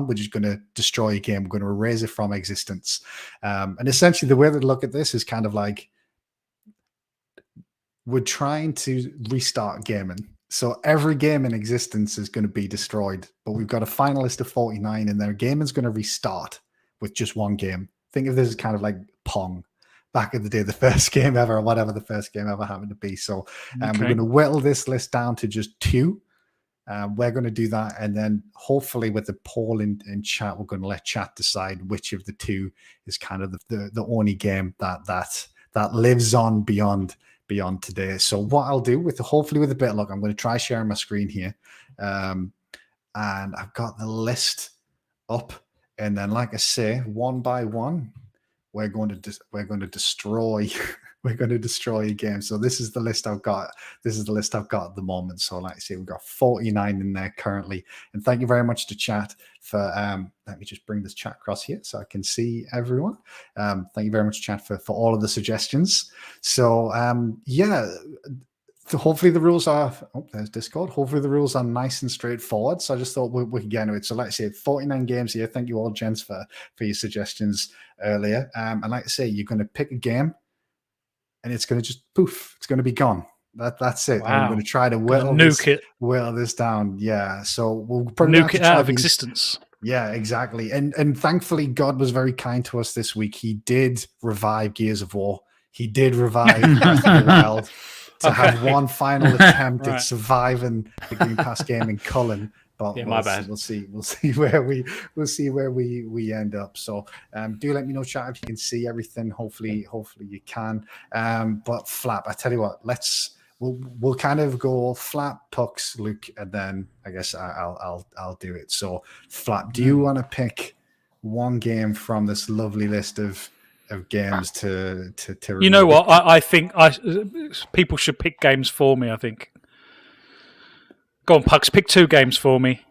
We're just going to destroy a game. We're going to erase it from existence. And essentially, the way to look at this is kind of like we're trying to restart gaming. So every game in existence is going to be destroyed, but we've got a finalist of 49, and their game is going to restart with just one game. Think of this as kind of like Pong. Back in the day, the first game ever, or whatever the first game ever happened to be. So we're going to whittle this list down to just 2. We're going to do that, and then hopefully with the poll in chat, we're going to let chat decide which of the 2 is kind of the only game that lives on beyond today. So what I'll do hopefully with a bit of luck, I'm going to try sharing my screen here, and I've got the list up, and then like I say, one by one, we're going to destroy. We're going to destroy a game. So this is the list I've got. This is the list I've got at the moment. So like I say, we've got 49 in there currently. And thank you very much to chat for, let me just bring this chat across here so I can see everyone. Thank you very much, chat, for all of the suggestions. So yeah, hopefully the rules are, there's Discord. Hopefully the rules are nice and straightforward. So I just thought we could get into it. So like I say, 49 games here. Thank you all, gents, for your suggestions earlier. And like I say, you're going to pick a game, and it's going to just poof. It's going to be gone. That's it. Wow. And I'm going to try to whittle this down. Yeah. So we'll probably nuke it out of existence. Yeah, exactly. And thankfully, God was very kind to us this week. He did revive Gears of War. He did revive Breath of the Wild to have one final attempt at surviving the Green Pass game in Cullen. But yeah, my bad. We'll see where we end up. So do let me know, chat, if you can see everything. Hopefully you can. But Flap, I tell you what, we'll kind of go Flap, Pucks, Luke, and then I guess I'll do it. So Flap, do you want to pick one game from this lovely list of games to you know what? I think people should pick games for me, I think. Go on, Pucks, pick 2 games for me.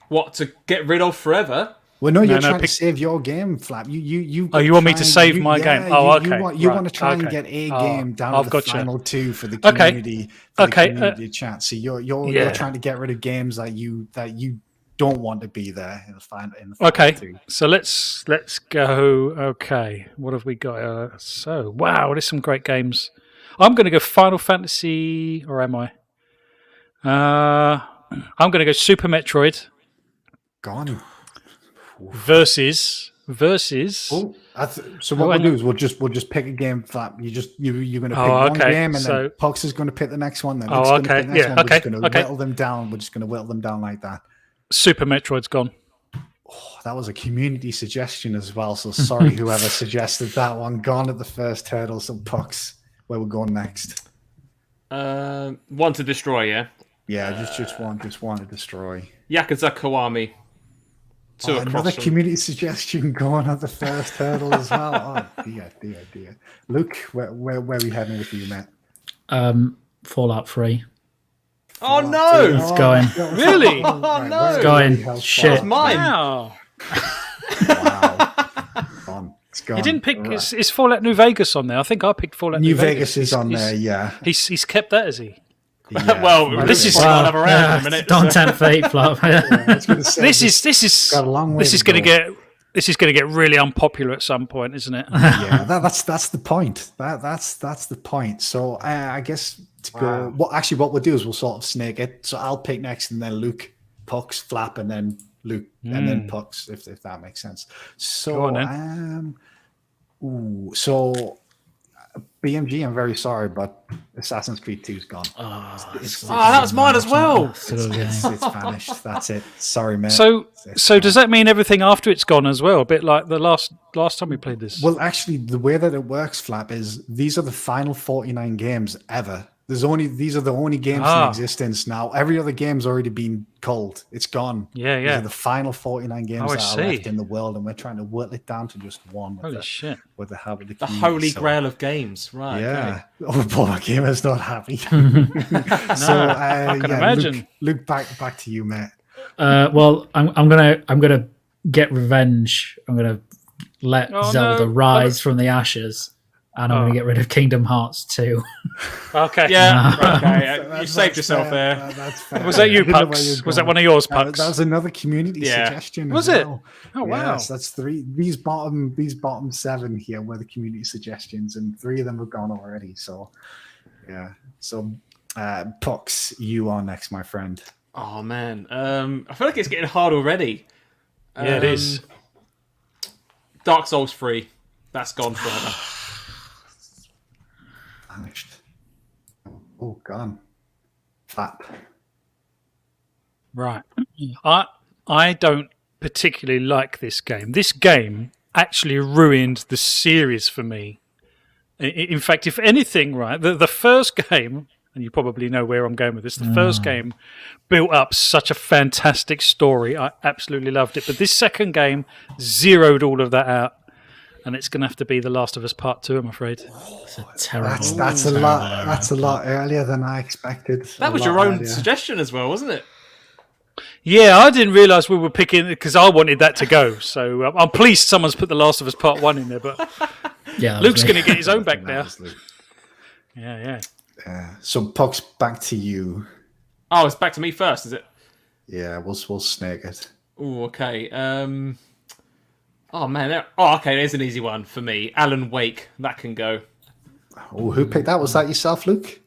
What, to get rid of forever? Well, no, you're no, trying to save your game, Flap. You. Oh, you want me to save my game? Oh, okay. You Right, want to try and okay. get a Oh, game down I've to the gotcha. final 2 for the Okay. community. Okay, community chat. So you're yeah. trying to get rid of games that you don't want to be there in the final. Okay, 2. so let's go. Okay, what have we got? So wow, there's some great games. I'm going to go Final Fantasy, or am I? I'm going to go Super Metroid Gone. versus. Oh, so what we'll do is we'll just pick a game, Flap. You're going to pick one game, and then Pox is going to pick the next one. Then Luke's going to pick the next one. We're just going to whittle them down. We're just going to whittle them down like that. Super Metroid's gone. Oh, that was a community suggestion as well. So sorry, whoever suggested that one. Gone at the first hurdle. So Pox, where we're going next? One to destroy, yeah? Yeah, just one to destroy. Yakuza Kiwami. Another community suggestion going at the first hurdle as well. Oh dear. Luke, where are we heading with you, mate? Fallout 3. Oh no! It's going. Really? Oh no! It's going. Shit. That's mine. Wow. Gone. It's gone. You didn't pick. Right. Is Fallout New Vegas on there? I think I picked Fallout New Vegas is on there. Yeah. He's kept that, is he? Yeah. Well, this is another round in a minute. Don't tempt fate, Flop. This is got a long way this is to going to go. get really unpopular at some point, isn't it? Yeah, that's the point. That's the point. So I guess to go. What we'll do is we'll sort of snake it. So I'll pick next, and then Luke, Pucks, Flap, and then Luke, and then Pucks, if that makes sense. So Go on, then. so BMG, I'm very sorry, but Assassin's Creed 2's gone. That was mine as well. It's vanished. That's it. Sorry, man. So does that mean everything after it's gone as well? A bit like the last time we played this. Well, actually, the way that it works, Flap, is these are the final 49 games ever. These are the only games in existence now. Every other game's already been culled. It's gone. Yeah. These are the final 49 games that are left see. in the world, and we're trying to whittle it down to just one. Holy shit! With the help of the The community. holy grail of games, right? Yeah. Oh, poor gamer's not happy. I can imagine. Luke, back to you, mate. Well, I'm gonna get revenge. I'm gonna let Zelda rise from the ashes, and I'm gonna get rid of Kingdom Hearts 2. Okay. Yeah. Okay. You saved yourself there. That's fair. Was that you, I know where Pucks? you're Was that going. one of yours, Pucks? That was another community suggestion. Was as it? well. Oh wow! Yes, that's 3. These bottom 7 here were the community suggestions, and 3 of them have gone already. So, yeah. So, Pucks, you are next, my friend. Oh man, I feel like it's getting hard already. Yeah, it is. Dark Souls 3. That's gone forever. Vanished. Oh, gone. Flap. Right. I don't particularly like this game. This game actually ruined the series for me. In fact, if anything, right, the first game, and you probably know where I'm going with this, the first game built up such a fantastic story. I absolutely loved it. But this second game zeroed all of that out. And it's going to have to be The Last of Us Part 2, I'm afraid. It's a terrible. That's a lot. That's a lot earlier than I expected. That was your own suggestion as well, wasn't it? Yeah, I didn't realise we were picking because I wanted that to go. So I'm pleased someone's put The Last of Us Part 1 in there. But Yeah, Luke's going to get his own back That now. was Luke. Yeah. So, Pucks, back to you. Oh, it's back to me first, is it? Yeah, we'll snake it. Oh, okay. Oh man. Okay. There's an easy one for me. Alan Wake. That can go. Oh, who picked that? Was that yourself, Luke?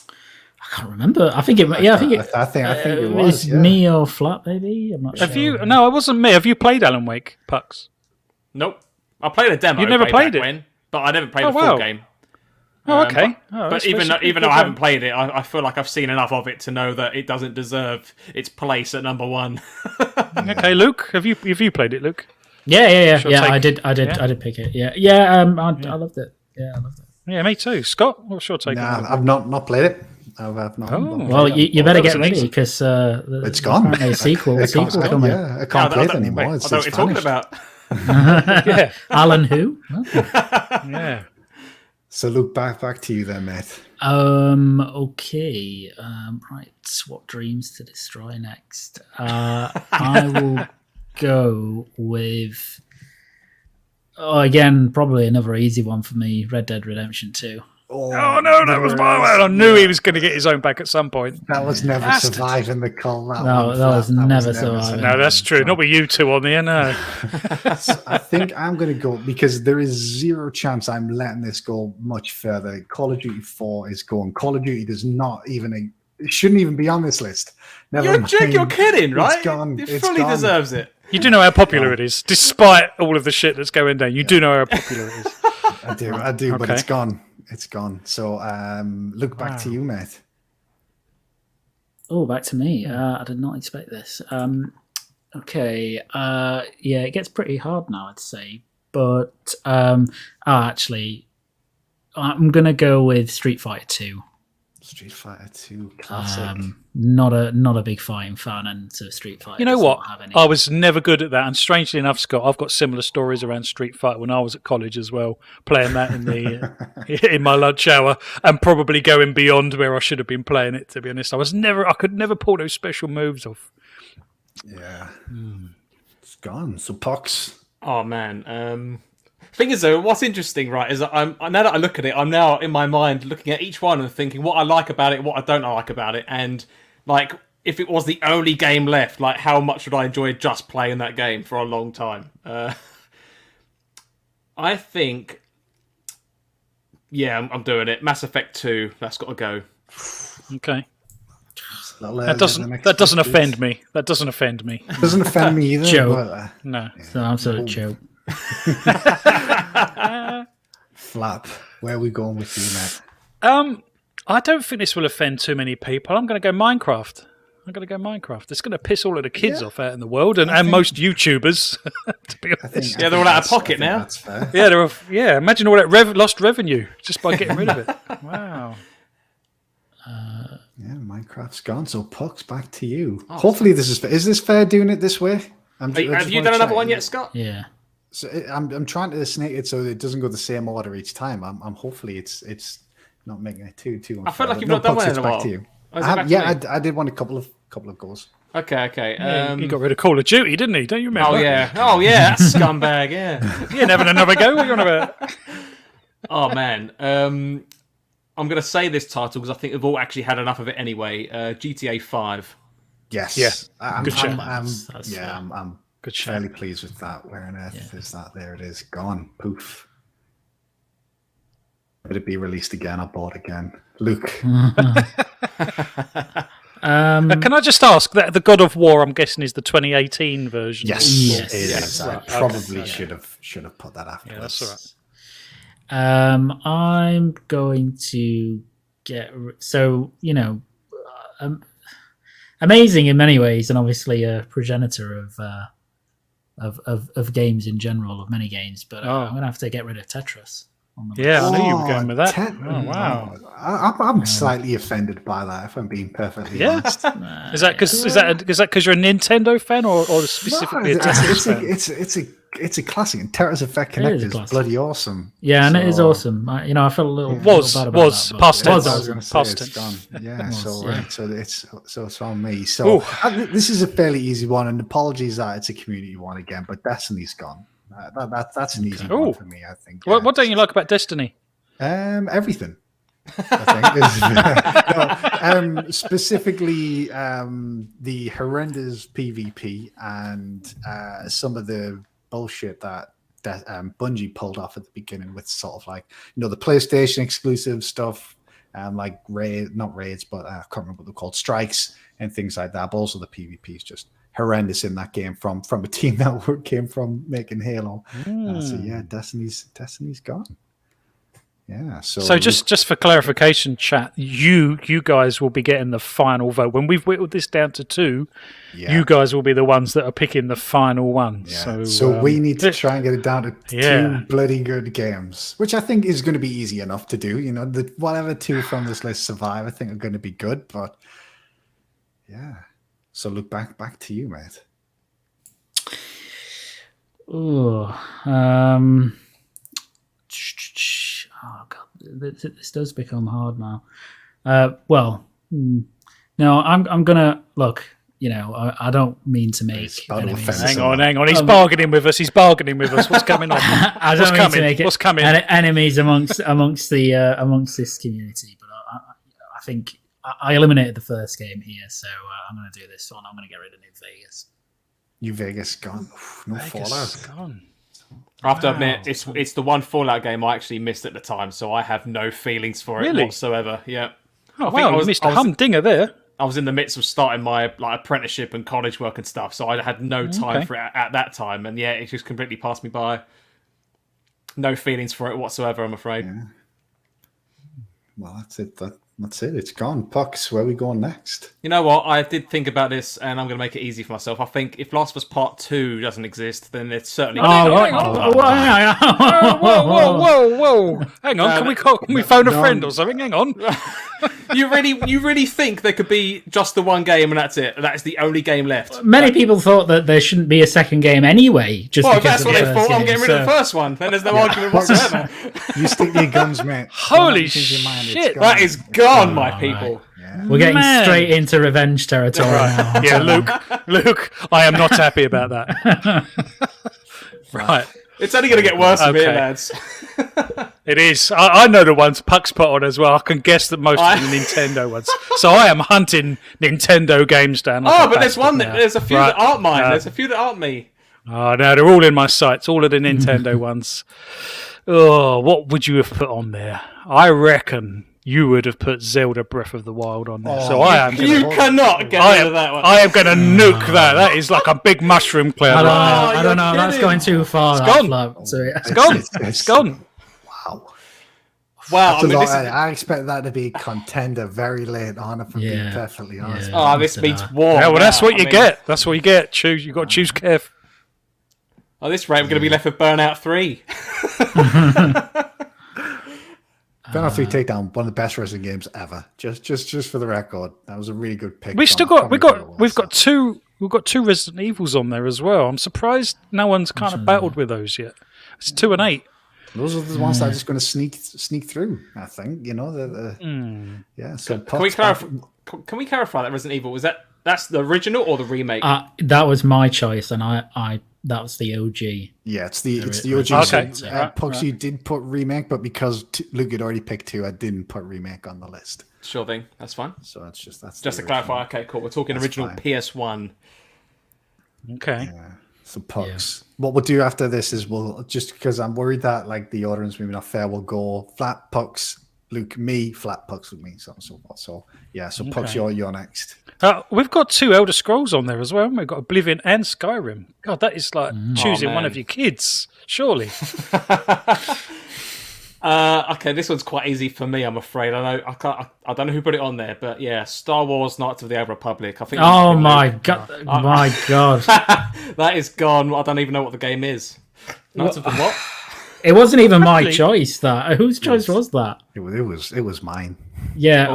I can't remember. I think it. Yeah, I think it. I think it It was. Yeah. me or Flap, maybe. I'm not sure. Have you? No, it wasn't me. Have you played Alan Wake, Pucks? Nope. I played a demo. You never way played back it? when, but I never played the wow. full game. Oh, okay. But even though I haven't played it, I feel like I've seen enough of it to know that it doesn't deserve its place at number 1. Okay, Luke, have you played it, Luke? Yeah. Shall Yeah, take- I yeah? did pick it. Yeah. I loved it. Yeah, I loved it. Yeah, me too. Scott, what's your take on Nah, it? I've not played it. I've not. Oh. Well, you better that was get an ready easy- because It's gone. apparently a sequel It's coming. Yeah, I can't play it anymore. I know It's what you're talking vanished. about. Yeah, Alan who? yeah. So look back to you then, mate. Okay. Right. What dreams to destroy next? I will go with. Oh, again, probably another easy one for me. Red Dead Redemption 2. Oh no, that was my man. I knew he was going to get his own back at some point. That was never Bastard. surviving the call. That was never surviving. No, that's true. Not with you two on there, no. I think I'm going to go because there is zero chance I'm letting this go much further. Call of Duty 4 is going. Call of Duty does not even. It shouldn't even be on this list. You're kidding, right? It's gone. It It's fully gone. deserves it. You do know how popular it is, despite all of the shit that's going down. You do know how popular it is. I do, but Okay. it's gone. It's gone. So, look back to you, mate. Oh, back to me. I did not expect this. Okay. Yeah, it gets pretty hard now, I'd say. But actually, I'm gonna go with Street Fighter 2. Street Fighter 2 classic. Not a big fighting fan, and so Street Fighter. You know does what? not have any. I was never good at that, and strangely enough, Scott, I've got similar stories around Street Fighter when I was at college as well, playing that in the in my lunch hour, and probably going beyond where I should have been playing it. To be honest, I could never pull those special moves off. Yeah. It's gone. So, Pox. Oh man. Thing is, though, what's interesting, right, is that now that I look at it, I'm now in my mind looking at each one and thinking what I like about it, what I don't like about it, and like if it was the only game left, like how much would I enjoy just playing that game for a long time? I think, yeah, I'm doing it. Mass Effect 2, that's got to go. Okay, That that doesn't offend me. That doesn't offend me. Doesn't offend me either. Joe. But, No. So I'm sort of joke. Flap, where are we going with you, mate? I don't think this will offend too many people. I'm going to go Minecraft. It's going to piss all of the kids off out in the world, and most YouTubers. To be honest, Yeah, they're all out of pocket now. That's fair. yeah. Imagine all that lost revenue just by getting rid of it. Wow. Yeah, Minecraft's gone. So, Puck's back to you. Hopefully, this is fair. Is this fair doing it this way? Have you done another one yet, Scott? Yeah. So I'm trying to snake it so it doesn't go the same order each time. I'm hopefully it's not making it too unfair. I feel like But you've not done Pucks, one it's in a back while. to you. Oh, is it back to me? I did one a couple of goals. Okay. He got rid of Call of Duty, didn't he? Don't you remember? Oh yeah, that scumbag. Yeah. He ain't having another go. What are you on about? Oh man. I'm gonna say this title because I think we've all actually had enough of it anyway. GTA 5. Yes. Yeah. I'm, Good shout. I'm Good shout. fairly pleased with that. Where on earth is that? There it is. Gone. Poof. Would it be released again or bought again? Luke. Can I just ask that the God of War? I'm guessing is the 2018 version. Yes. Yes. It is. I Right, probably okay. should have put that after. Yeah, that's all right. I'm going to amazing in many ways, and obviously a progenitor of games in general, of many games. But I'm going to have to get rid of Tetris. Yeah, I knew you were going with that. Oh, wow. I'm slightly offended by that, if I'm being perfectly Yeah. honest. Is that because you're a Nintendo fan or specifically a Tetris fan? It's a classic, and Tetris Effect It is Connect a is classic. bloody awesome. Yeah, and it is So- awesome. I felt a little Was bad about was that, but- past tense. I was going to say Past it's tense. gone. Yeah, Was, so yeah. right, so it's on me. So Ooh. this is a fairly easy one, and apologies that it's a community one again, but Destiny's gone. That's an easy Ooh. one for me, I think. What don't you like about Destiny? Everything. I think specifically the horrendous PvP and some of the bullshit that Bungie pulled off at the beginning with sort of like the PlayStation exclusive stuff, like not raids, but I can't remember what they're called, strikes and things like that. But also the PvP is just horrendous in that game from a team that came from making Halo. So yeah, Destiny's gone. Yeah. So just for clarification, chat, you guys will be getting the final vote when we've whittled this down to 2. Yeah. You guys will be the ones that are picking the final one. Yeah. So we need to try and get it down to Yeah. 2 bloody good games, which I think is going to be easy enough to do. Whatever 2 from this list survive, I think are going to be good. But yeah. So look back to you, mate. Oh God. this does become hard now. No, I'm gonna look. I don't mean to make enemies. Hang on. He's bargaining with us. What's coming on? I don't mean to make What's coming? Enemies amongst this community, but I think I eliminated the first game here, so I'm going to do this one. I'm going to get rid of New Vegas. New Vegas gone. No Fallout. Gone. I have to admit, it's the one Fallout game I actually missed at the time, so I have no feelings for it whatsoever. Yeah. Oh, wow, you missed a humdinger there. I was in the midst of starting my apprenticeship and college work and stuff, so I had no time for it at that time, and yeah, it just completely passed me by. No feelings for it whatsoever, I'm afraid. Yeah. Well, that's it. That's it. It's gone. Pucks, where are we going next? You know what? I did think about this, and I'm going to make it easy for myself. I think if Last of Us Part 2 doesn't exist, then it's certainly... Whoa. Hang on, can we phone a friend or something? Hang on. You really think there could be just the one game and that's it? That's the only game left? Many people thought that there shouldn't be a second game anyway. If that's what they thought, I'm getting rid of the first one. Then there's no argument whatsoever. You stick to your guns, mate. Holy shit. That is gone, my people. Yeah. We're getting straight into revenge territory now. Yeah, Luke, I am not happy about that. Right. It's only going to get worse from here, lads. It is. I know the ones Puck's put on as well. I can guess that most of them are Nintendo ones. So I am hunting Nintendo games down. But there's a few that aren't mine. There's a few that aren't me. Oh, no, they're all in my sights. All of the Nintendo ones. Oh, what would you have put on there? I reckon you would have put Zelda Breath of the Wild on there. So I am. You cannot get rid of that one. I am going to nuke that. That is like a big mushroom cloud. I don't know. That's going too far. It's gone. It's gone. It's gone. Wow. I expect that to be a contender very late on, if I'm being perfectly honest. Oh, this means war. Yeah, well, that's what you get. That's what you get. You've got to choose carefully. At this rate, we're going to be left with Burnout 3. Burnout 3 Takedown, one of the best wrestling games ever. Just for the record, that was a really good pick. We've got two Resident Evils on there as well. I'm surprised no one's kind of battled with those yet. It's 2 and 8. Those are the ones that are just going to sneak through. I think yeah. So can we clarify that Resident Evil that's the original or the remake? That was my choice, and that was the OG. Yeah, it's the OG. Okay. Pugsy did put remake, but because Luke had already picked 2, I didn't put remake on the list. Sure thing. That's fine. So that's just to clarify. Okay, cool. We're talking original fine. PS1. Okay. Yeah. So Pugs. Yeah. What we'll do after this is we'll just because I'm worried that like the order is maybe not fair. We'll go flat Pugs, Luke, me, flat Pugs with me, so on and so forth. So yeah. So Pugs, you're next. We've got 2 Elder Scrolls on there as well. We've got Oblivion and Skyrim. God, that is like choosing one of your kids, surely. Okay, this one's quite easy for me, I'm afraid. I don't know who put it on there, but yeah, Star Wars: Knights of the Old Republic. I think. Oh my god! My god! That is gone. I don't even know what the game is. Knights of the what? It wasn't even my choice. That whose choice was that? It was mine. Yeah.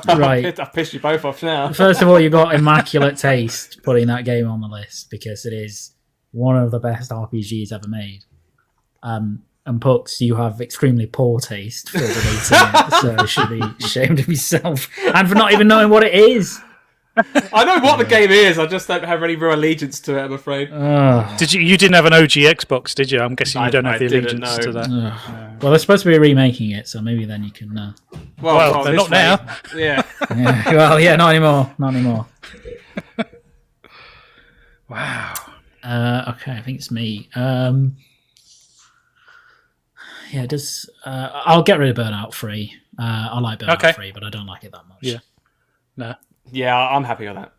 Right. I've pissed you both off now. First of all, you got immaculate taste putting that game on the list because it is one of the best RPGs ever made. And Pucks, you have extremely poor taste for deleting it, so you should be ashamed of yourself and for not even knowing what it is. I know what the game is, I just don't have any real allegiance to it, I'm afraid. You didn't have an OG Xbox, did you? I'm guessing you don't have the allegiance to that. Well, they're supposed to be remaking it, so maybe then you can... Well, they're not now. Yeah. Well, yeah, not anymore. Wow. Okay, I think it's me. Yeah, I'll get rid of Burnout 3. I like Burnout 3, but I don't like it that much. Yeah. No. Yeah, I'm happy with that.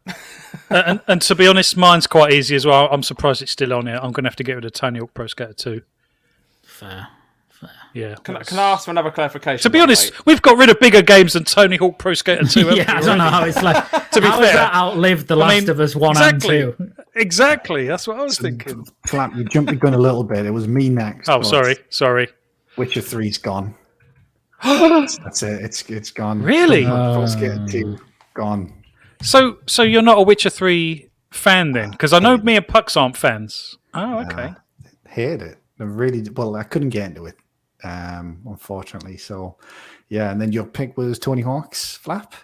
and to be honest, mine's quite easy as well. I'm surprised it's still on here. I'm going to have to get rid of Tony Hawk Pro Skater 2. Fair. Yeah. Can I ask for another clarification? To be honest, we've got rid of bigger games than Tony Hawk Pro Skater 2. Yeah, I don't know how it's like. To be fair, has that outlived The Last of Us 1 and 2? Exactly. That's what I was thinking. Flap, you jumped the gun a little bit. It was me next. Oh, sorry. Witcher 3's gone. That's it. It's gone. Really? Pro Skater 2 gone. So you're not a Witcher 3 fan then? Because I know me and Pucks aren't fans. Oh, okay. Hate it. I really well. I couldn't get into it. unfortunately. So, yeah, and then your pick was Tony Hawk's Flap.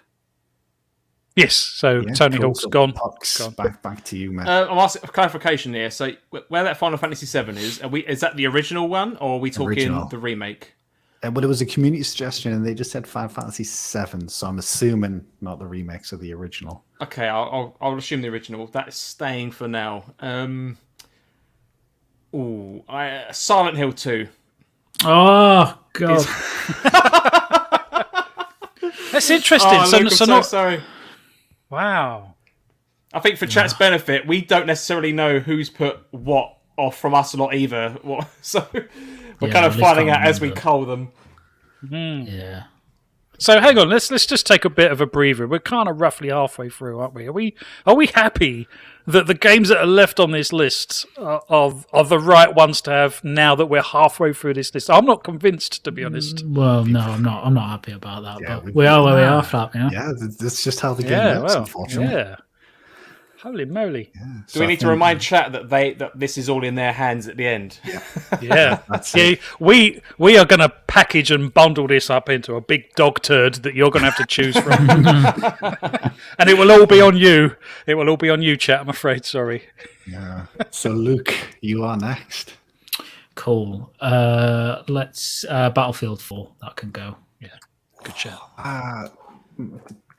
Yes, so Yeah, Tony cool. Hawk's So gone. Pucks, back to you, man. I'm asking for clarification here. So, where that Final Fantasy VII is that the original one, or are we talking Original. the remake? But it was a community suggestion, and they just said Final Fantasy VII, so I'm assuming not the remakes of the original. Okay, I'll assume the original. That's staying for now. Silent Hill 2. Oh god. That's interesting. Oh, Luke, I'm so sorry. Wow. I think for chat's benefit, we don't necessarily know who's put what off from us a lot either. So we're kind of at least finding can't out as we remember. cull them. Yeah. So hang on, let's just take a bit of a breather. We're kind of roughly halfway through, aren't we? Are we happy that the games that are left on this list are the right ones to have now that we're halfway through this list? I'm not convinced, to be honest. Well, no, I'm not happy about that. Yeah, but we are where we are, Ah. Flap. Yeah. Yeah, that's just how the game works, unfortunately. yeah. Holy moly! Yeah, Do we need to remind chat that this is all in their hands at the end? Yeah, That's yeah. it. We are going to package and bundle this up into a big dog turd that you're going to have to choose from, and it will all be on you. It will all be on you, chat. I'm afraid. Sorry. Yeah. So, Luke, you are next. Cool. Let's Battlefield 4. That can go. Yeah, good shout.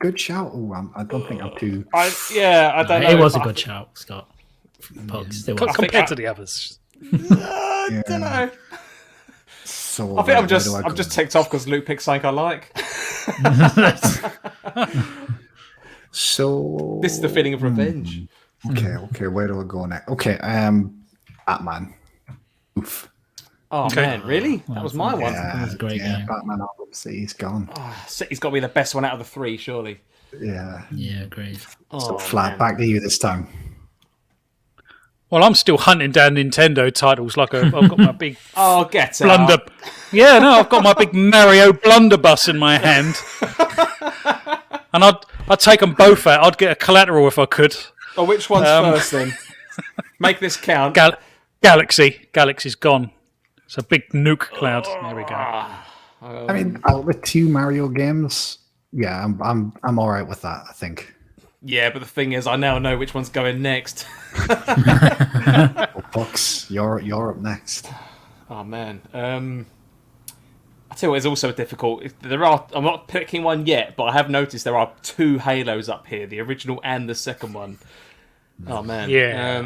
Good shout. Oh, I don't think I'm too. I don't know. It was a good shout, Scott. Pugs. It was. Compared to the others. I don't know. So I think where do I I'm go? just ticked off because Luke picked something I like. So This is the feeling of revenge. Okay. Where do I go next? Okay, Batman. Oof. Oh Okay. man, really? That was my one. Yeah, was a great game. Batman Arkham City's gone. City's got to be the best one out of the three, surely. Yeah. Yeah, great. So Oh, flat man. back to you this time. Well, I'm still hunting down Nintendo titles. I've got my big Oh, get blunder. out. Yeah, no, I've got my big Mario blunderbuss in my hand, and I'd take them both out. I'd get a collateral if I could. Oh, which one's first then? Make this count. Galaxy's gone. It's a big nuke cloud. There we go. I mean, out of the two Mario games, yeah, I'm all right with that. I think. Yeah, but the thing is, I now know which one's going next. Well, Pucks, you're up next. Oh man. I tell you what is also difficult. I'm not picking one yet, but I have noticed there are two Halos up here, the original and the second one. Oh man. Yeah.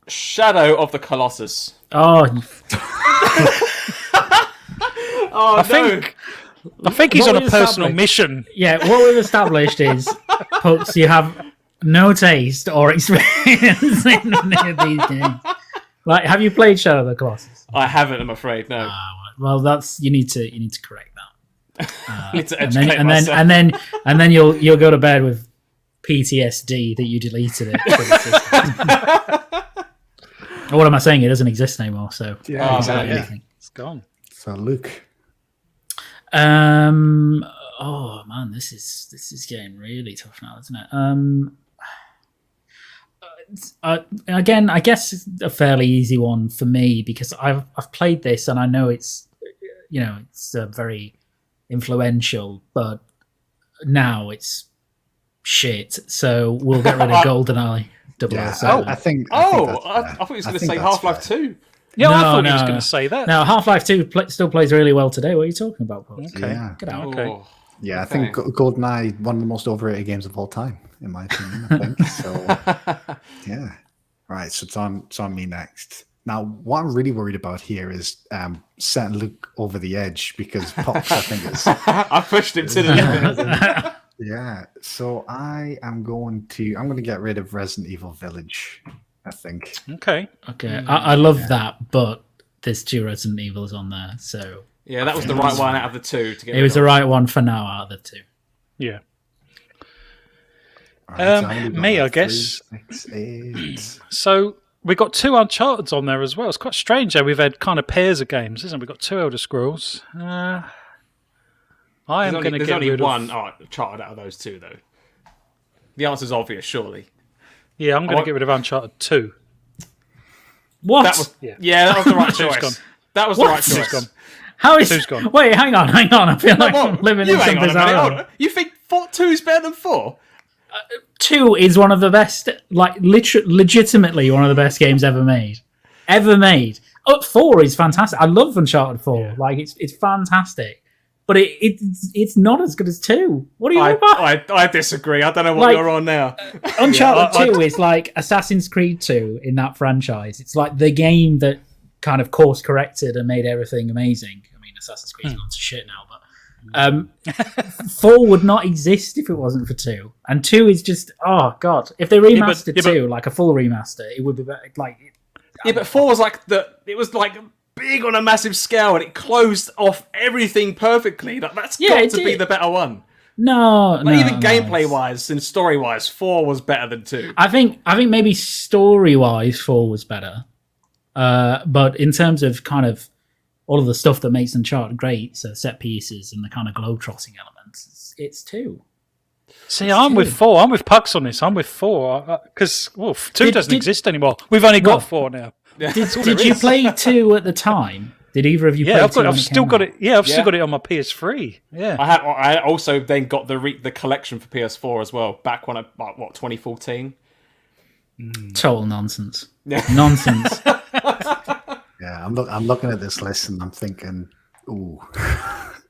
Shadow of the Colossus. Oh, Oh I think he's What on a we personal established- mission. yeah. What we've established is, Pugs, you have no taste or experience in any of these games. Like, have you played Shadow of the Colossus? I haven't, I'm afraid. No. Well, you need to correct that. I need to and educate then myself. and then you'll go to bed with PTSD that you deleted it. from the system. What am I saying? It doesn't exist anymore. So Yeah, exactly. Yeah, it's gone. So Luke, oh man, this is getting really tough now, isn't it? Again, I guess it's a fairly easy one for me because I've played this and I know it's very influential, but now it's shit. So we'll get rid of GoldenEye 007. yeah, I think. I that's fair. thought he was I going to think say that's Half-Life fair. 2. Yeah, I thought he No, was no. going to say that. Now, Half-Life 2 still plays really well today. What are you talking about, Paul? Okay. Yeah, Get out. Okay. Oh. yeah. I think GoldenEye, one of the most overrated games of all time, in my opinion. I think so. Yeah. Right. So it's on me next. Now, what I'm really worried about here is setting Luke over the edge because Pops, I think, is. I pushed him to the limit. Yeah. So I'm going to get rid of Resident Evil Village, I think. Okay. Okay, I love that, but there's two Resident Evils on there, so Yeah, that was the right one out of the two to get it was rid the of. right one for now out of the two. Yeah. All right, how many we got Me, now? I guess. 3, 6, 8. So we got two Uncharted's on there as well. It's quite strange how we've had kind of pairs of games, isn't it? We've got two Elder Scrolls. I am going to There's get only rid one of... Uncharted out of those two, though. The answer's obvious, surely. Yeah, I'm going to get rid of Uncharted 2. What? That was that was the right Two's choice. gone. That was the What? right Two's choice. gone. How is? Two's gone. Wait, hang on. I feel like I'm living you in hang some on a minute. bizarre. Hold on. You think 2's better than 4? 2 is one of the best, like legitimately one of the best games ever made. Ever made. 4 is fantastic. I love Uncharted 4. Yeah. Like it's fantastic, but it's not as good as 2. What are you on about? I disagree. I don't know what Like- you're on now. Uncharted 2 is like Assassin's Creed 2 in that franchise. It's like the game that kind of course corrected and made everything amazing. I mean, Assassin's Creed's gone to shit now, but 4 would not exist if it wasn't for 2. And 2 is just, oh god, if they remastered 2 like a full remaster, it would be better. Like, Yeah, but 4 was like it was like big on a massive scale, and it closed off everything perfectly. That's Yeah, got it to be did. the better one. no, Even no, gameplay wise and story wise, 4 was better than 2. I think maybe story wise 4 was better, but in terms of kind of all of the stuff that makes Uncharted great, so set pieces and the kind of globe-trotting elements, it's 2. See, I'm with 4. I'm with Pucks on this. I'm with 4 because 2 doesn't exist anymore. We've only got 4 now. Did you play 2 at the time? Did either of you play Yeah, 2 when I've it still came got out? it. Yeah, I've Yeah. still got it on my PS3. Yeah, I also then got the collection for PS4 as well, back when 2014. Total nonsense. Yeah. Nonsense. Yeah, I'm looking at this list and I'm thinking, ooh,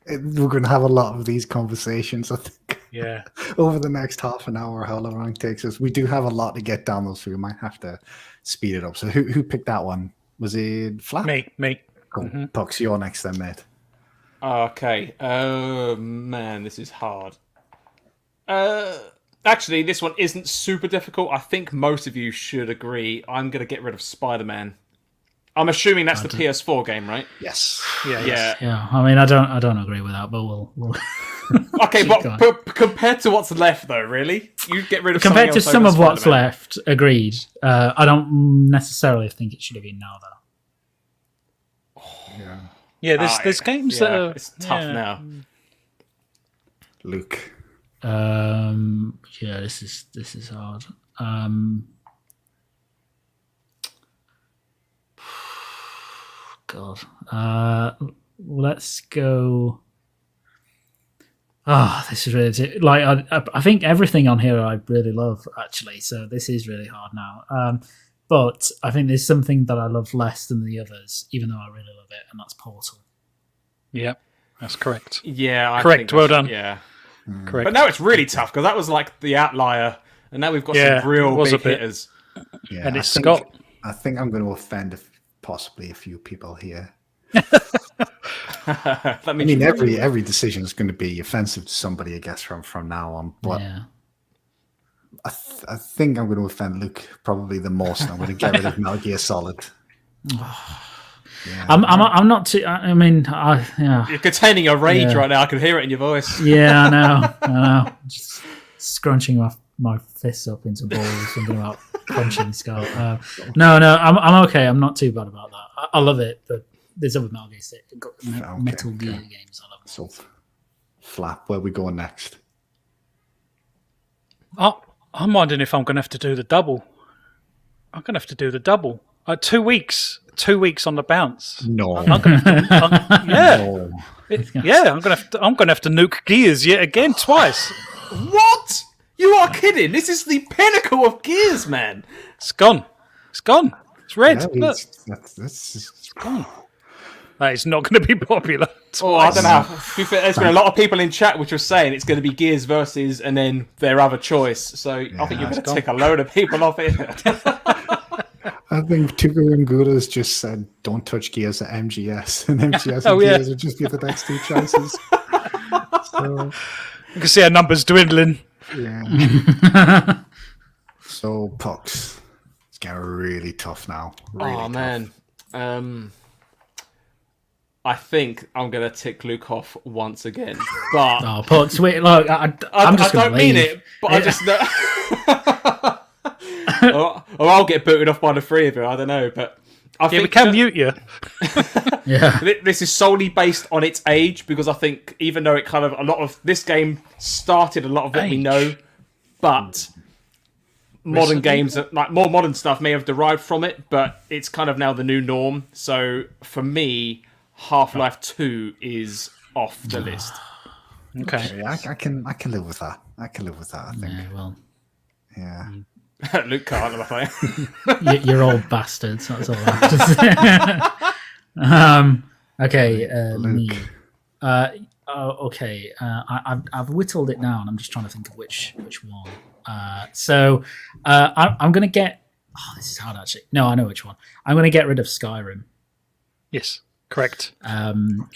we're going to have a lot of these conversations, I think, yeah. over the next half an hour, however long it takes us. We do have a lot to get down, though, so we might have to speed it up. So who picked that one? Was it Flap? Me. Cool. Pucks, you're next then, mate. Okay. Oh man, this is hard. Actually, this one isn't super difficult. I think most of you should agree. I'm going to get rid of Spider-Man. I'm assuming that's the PS4 game, right? Yes. Yeah. Yeah, I mean, I don't agree with that, but we'll Okay, Keep but compared to what's left, though, really, you get rid of compared to something else some over of what's Spider-Man. left. Agreed. I don't necessarily think it should have been now, though. Yeah, there's games that are it's tough now. Luke. Yeah, this is hard. God. Let's go. Oh, this is really like I think everything on here I really love actually. So this is really hard now. But I think there's something that I love less than the others, even though I really love it, and that's Portal. Yeah, that's correct. Yeah, I Correct, think well that's- done. Yeah, Correct. but now it's really tough because that was like the outlier, and now we've got Yeah, some real it was big a bit. hitters. Yeah, And it's Scott. I think I'm going to offend possibly a few people here. Let I me mean, every decision is going to be offensive to somebody, I guess, from now on. But Yeah. I think I'm going to offend Luke probably the most. I'm going to get rid of Metal Gear Solid. Yeah. I'm not too. I mean, yeah. You're containing your rage Yeah. right now. I can hear it in your voice. Yeah, I know. Just scrunching my fists up into balls, thinking about crunching skull. No, I'm okay. I'm not too bad about that. I love it, but there's other Metal Gear, Metal Gear games I love. So, Flap, where we going next? Oh, I'm wondering if I'm going to have to do the double. I'm going to have to do the double. 2 weeks. 2 weeks on the bounce. No. I'm going to have to, yeah. No. Yeah, I'm going to have to nuke Gears yet again twice. What? You are kidding? This is the pinnacle of Gears, man. It's gone. It's gone. It's red. Yeah, Look, that's gone. That is not going to be popular. Oh, I don't know. To be fair, there's been a lot of people in chat which are saying it's going to be Gears versus and then their other choice. So I think you're going to tick a load of people off it. I think Tuga and Gura's just said, don't touch Gears at MGS. And MGS Oh, and yeah. Gears would just be the next two choices. So, You can see our numbers dwindling. yeah. So, Pucks. It's getting really tough now. Really Oh, tough. man. I think I'm going to tick Luke off once again. But Oh, Pucks, wait, look, I'm just I going to don't mean leave. it, but I just know. or I'll get booted off by the three of you. I don't know, but I Yeah, think we can that mute you. Yeah. this is solely based on its age because I think even though it kind of a lot of this game started a lot of what we Age. know, but modern games, like more modern stuff, may have derived from it, but it's kind of now the new norm. So for me, Half-Life 2 is off the list. Okay. Yeah, I can live with that. I can live with that. I think. Yeah, well, Yeah. Luke can't, I'm afraid. you're all bastards. That's all I have to say. Okay, me. Luke. Okay, I've whittled it down. I'm just trying to think of which one. So I'm going to get. Oh, this is hard actually. No, I know which one. I'm going to get rid of Skyrim. Yes, correct.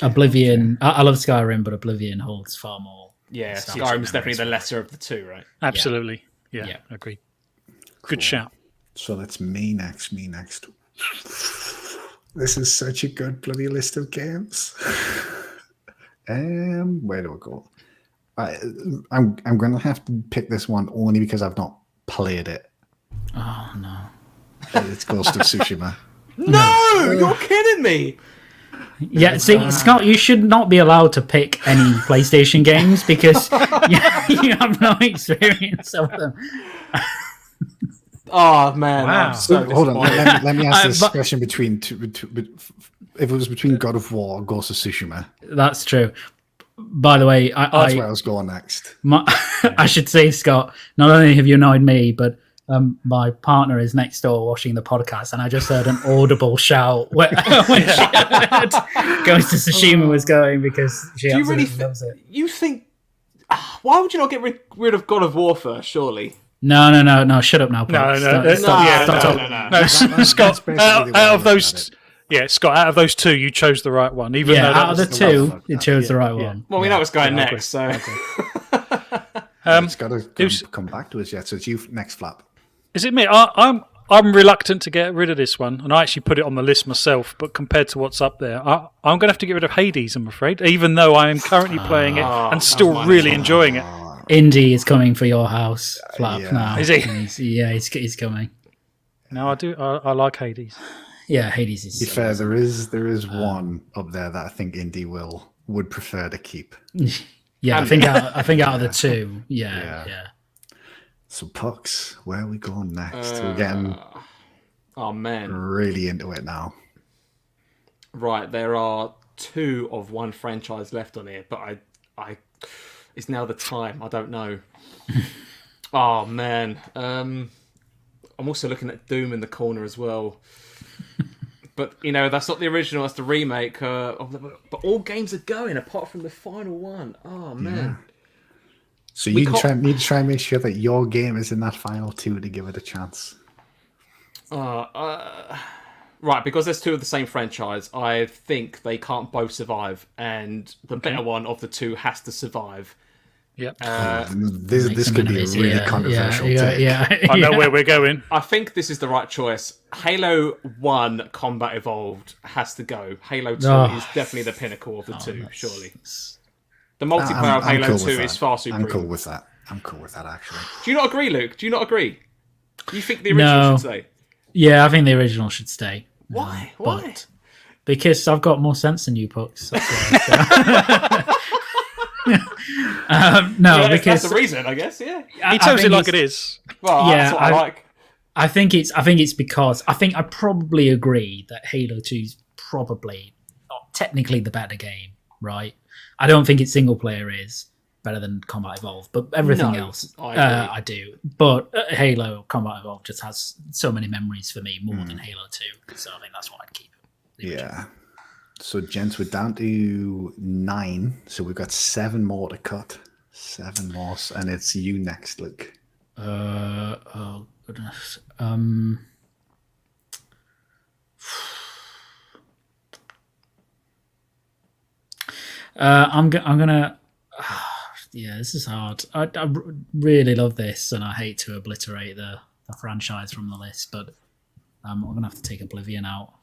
Oblivion. I love Skyrim, but Oblivion holds far more. Yeah, nostalgic Skyrim's definitely memories the for me. lesser of the two, right? Absolutely. Yeah, Yeah. agreed. Good shout. So that's me next. This is such a good bloody list of games. Where do I go? I'm going to have to pick this one only because I've not played it. Oh no. It's Ghost of Tsushima. No, you're kidding me. Yeah, see, Scott, you should not be allowed to pick any PlayStation games because you have no experience of them. Oh man, Wow. I'm so Hold on, disappointed. let me ask this but- question between if it was between God of War or Ghost of Tsushima. That's true. By the way, That's where I was going next. I should say, Scott, not only have you annoyed me, but my partner is next door watching the podcast, and I just heard an audible shout when she heard Ghost of Tsushima was going because she Do you really absolutely loves it. You think? Why would you not get rid of God of War first? Surely. No, shut up now, Paul. No, Stop- no, stop- yeah, stop no, talking. no. No, Scott, basically the out way I of look those, at Scott, out of those two, you chose the right one. Even Yeah, though that out of the was two, fuck you that. chose the right Yeah. one. Well, we know what's going Yeah, I next, so. It's got to who's- come back to us yet. So it's you next, Flap. Is it me? I'm reluctant to get rid of this one, and I actually put it on the list myself. But compared to what's up there, I'm going to have to get rid of Hades. I'm afraid, even though I am currently playing it and still really enjoying it. Indy is coming for your house, Flap. yeah. Now. Is he? He's coming. No, I do. I like Hades. Yeah, Hades is. To be fair, there is one up there that I think Indy would prefer to keep. Yeah, I think out of the two, Yeah. yeah. So Pucks, where are we going next? We're getting Oh man. really into it now. Right, there are two of one franchise left on here, but I it's now the time. I don't know. Oh man. I'm also looking at Doom in the corner as well. But that's not the original. That's the remake. But all games are going apart from the final one. Oh man. So We you can't- need to try and make sure that your game is in that final two to give it a chance. Right, because there's two of the same franchise, I think they can't both survive, and the better one of the two has to survive. Yep. This could be a really controversial take. Yeah. I know where we're going. I think this is the right choice. Halo 1 Combat Evolved has to go. Halo 2 Oh. is definitely the pinnacle of the two, surely. The multiplayer of I'm Halo cool with 2 that. is far superior. I'm cool with that. Actually. Do you not agree, Luke? Do you not agree? You think the original No. should stay? Yeah, I think the original should stay. Why? But because I've got more sense than you, Pucks. That's why. No, Yeah, because that's the reason, I guess, yeah. He tells it like it is. Well, Yeah, that's what I like. I think it's because I probably agree that Halo 2 is probably not technically the better game, right? I don't think its single player is better than Combat Evolved, but everything No, else I agree. I do. But Halo Combat Evolved just has so many memories for me more than Halo 2, so I think that's what I'd keep. Yeah. So, gents, we're down to 9. So we've got 7 more to cut. 7 more, and it's you next, Luke. Oh goodness. I'm gonna. Yeah, this is hard. I really love this, and I hate to obliterate the franchise from the list, but I'm gonna have to take Oblivion out.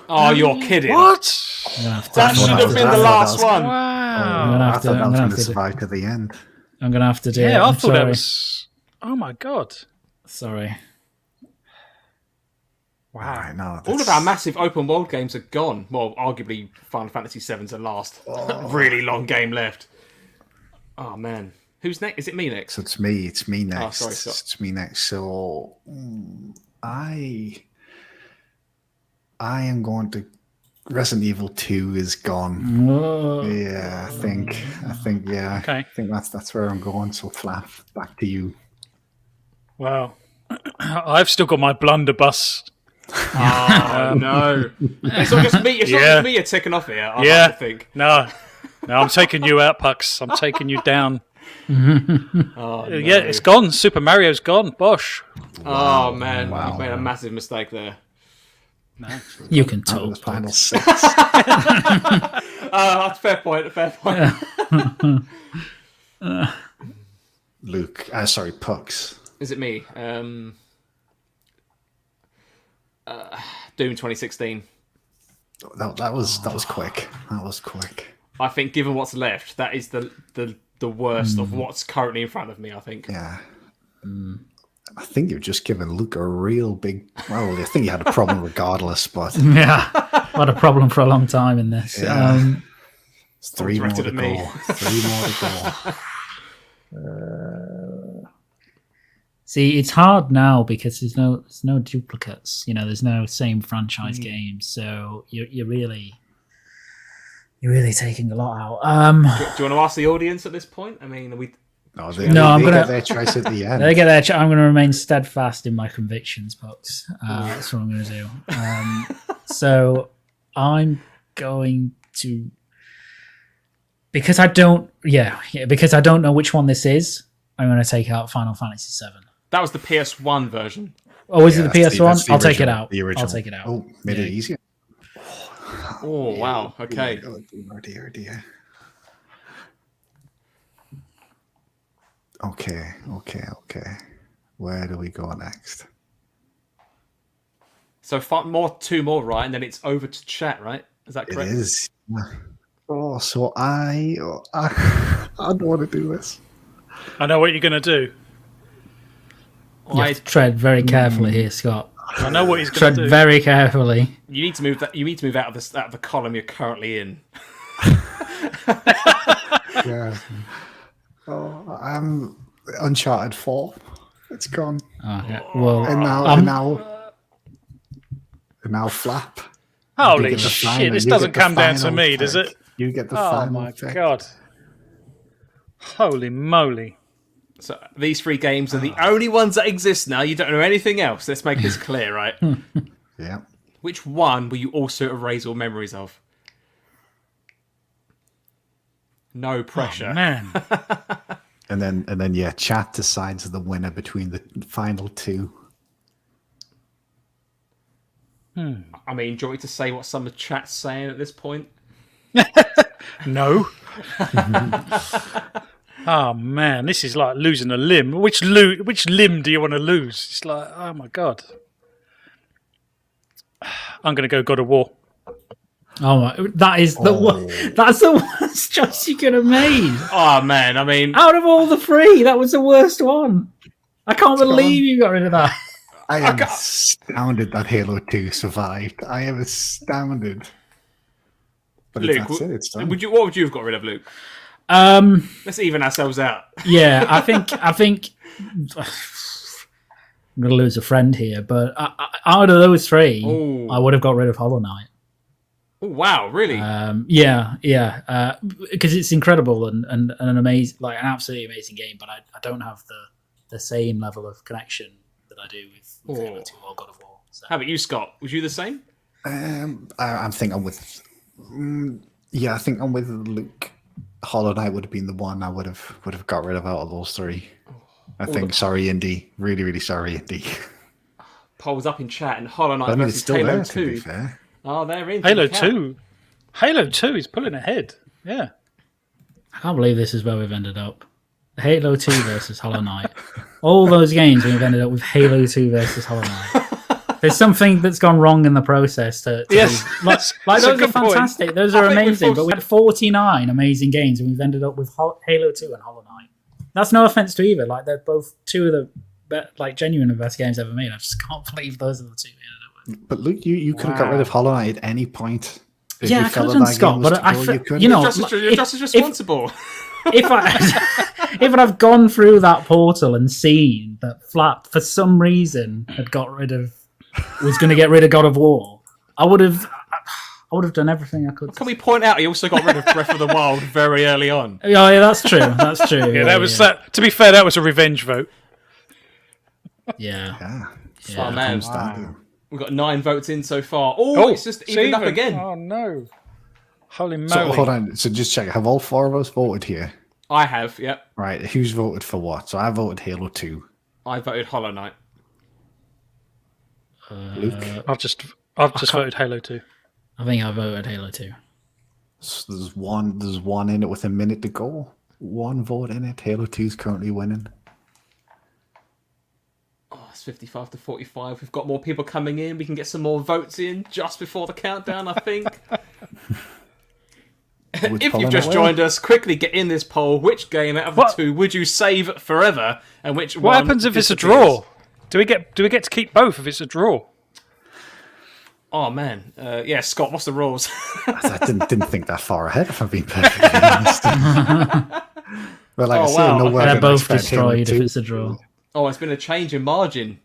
Oh, you're kidding. What? I'm gonna have to. That I should thought have that been was- the I thought last that was- one. Wow. I'm gonna I have to. thought that I'm was gonna going have to to. survive to the end. I'm gonna have to do it. Yeah, I I'm thought that sorry. was. Oh my god! Sorry. All right, no, All of our massive open world games are gone. Well, arguably Final Fantasy VII's the last really long game left. Oh man. Who's next? Is it me next? So it's me. It's me next. sorry, Scott. It's me next. So I am going to. Resident Evil 2 is gone. Whoa. Yeah, I think. Yeah. Okay. I think that's where I'm going. So Flap, back to you. Wow. I've still got my blunderbuss. Oh no! It's not just me. It's not just me. You're ticking off here. I like to think. No, I'm taking you out, Pucks. I'm taking you down. Oh, no. Yeah, it's gone. Super Mario's gone. Bosh. Oh man, you've made a massive mistake there. No. You can That talk. was final 6. Fair point. Fair point. Luke, sorry, Pucks. Is it me? Doom 2016. That was quick. That was quick. I think, given what's left, that is the worst of what's currently in front of me. I think. Yeah. I think you've just given Luke a real big. Well, I think you had a problem regardless, but Yeah, had a problem for a long time in this. Yeah. it's 3 more directed to at me. go. 3 more to go. See, it's hard now because there's no duplicates. You know, there's no same franchise games, so you're really taking a lot out. Do you want to ask the audience at this point? I mean, No, I'm gonna get their choice at the end. They get there. I'm going to remain steadfast in my convictions, folks. That's what I'm going to do. So I'm going to, because I don't know which one this is. I'm going to take out Final Fantasy VII. that was the PS1 version. Oh, is it the PS1? that's the I'll take it original, out. the original. I'll take it out. Oh, made it easier. Oh wow. Okay. Oh dear. Okay. Where do we go next? So 2 more, right? And then it's over to chat, right? Is that correct? It is. Oh, so I don't want to do this. I know what you're going to do. You have to tread very carefully here, Scott. I know what he's going Tread to do. very carefully. You need to move that. You need to move out of the column you're currently in. Yeah. Oh, I'm Uncharted 4. It's gone. Okay. Well, And now Flap. Holy get the shit, final- this you doesn't get the come down to final me, pick. does it? You get the Oh final my pick. god. Holy moly. So these 3 games are the only ones that exist now. You don't know anything else. Let's make this clear, right? Yeah. Which one will you also erase all memories of? No pressure. Oh, man. And then yeah, chat decides the winner between the final 2. I mean, do you want me to say what some of the chat's saying at this point? No. Oh man, this is like losing a limb. Which limb do you want to lose? It's like, oh my god. I'm going to go God of War. oh my, that's the worst choice you could have made. Oh man, I mean, Out of all the 3, that was the worst one. I can't believe you got rid of that. I am astounded that Halo 2 survived. I am astounded. But Luke, that's it. It's done. what would you have got rid of, Luke? Um, Let's even ourselves out. yeah, I think I'm going to lose a friend here, but out of those 3, Ooh. I would have got rid of Hollow Knight. Oh wow, really? Because it's incredible and an amazing, like an absolutely amazing game, but I don't have the same level of connection that I do with Halo 2 or God of War. So. How about you, Scott? Was you the same? I think I'm with. I think I'm with Luke. Hollow Knight would have been the one I would have got rid of out of those 3. I think. Sorry, Indy. Really, really sorry, Indy. Polls up in chat and Hollow Knight I mean, it's versus still Halo there. To be 2. fair. Oh, they're in. Halo 2. Halo 2 is pulling ahead. Yeah. I can't believe this is where we've ended up. Halo 2 versus Hollow Knight. All those games we've ended up with Halo 2 versus Hollow Knight. There's something that's gone wrong in the process. Yes. Like That's those a are good point. fantastic. Those are amazing. But we had 49 amazing games and we've ended up with Halo 2 and Hollow Knight. That's no offense to either. Like they're both 2 of the genuine best games ever made. I just can't believe those are the 2 we ended up with. But Luke, you could have got rid of Hollow Knight at any point. If Yeah, you I felt could have done that game Scott, was but to I go, fe- you couldn't. you know, You're just as responsible. if I've gone through that portal and seen that Flap for some reason was going to get rid of God of War, I would have done everything I could. Can we point out he also got rid of Breath of the Wild very early on? Oh, yeah, that's true. That's true. Yeah, that was that. To be fair, that was a revenge vote. Yeah. Yeah. Oh, man. Wow. We've got 9 votes in so far. Oh, it's just evened up again. Oh no! Holy moly! So hold on. So just check. Have all 4 of us voted here? I have, yep. Right. Who's voted for what? So I voted Halo 2. I voted Hollow Knight. Luke. I've just voted Halo 2. I think I voted Halo 2. So there's one in it with a minute to go. 1 vote in it. Halo 2 is currently winning. Oh, it's 55 to 45. We've got more people coming in. We can get some more votes in just before the countdown, I think. If you've just joined us, quickly get in this poll. Which game out of the 2 would you save forever, and which one? What happens if it's a draw? Do we get to keep both if it's a draw? Oh man, yeah, Scott. What's the rules? I didn't think that far ahead, if I'm being perfectly honest. But like I say, wow. no way They're I'm both expecting Halo destroyed if 2. it's a draw. Oh, it's been a change in margin.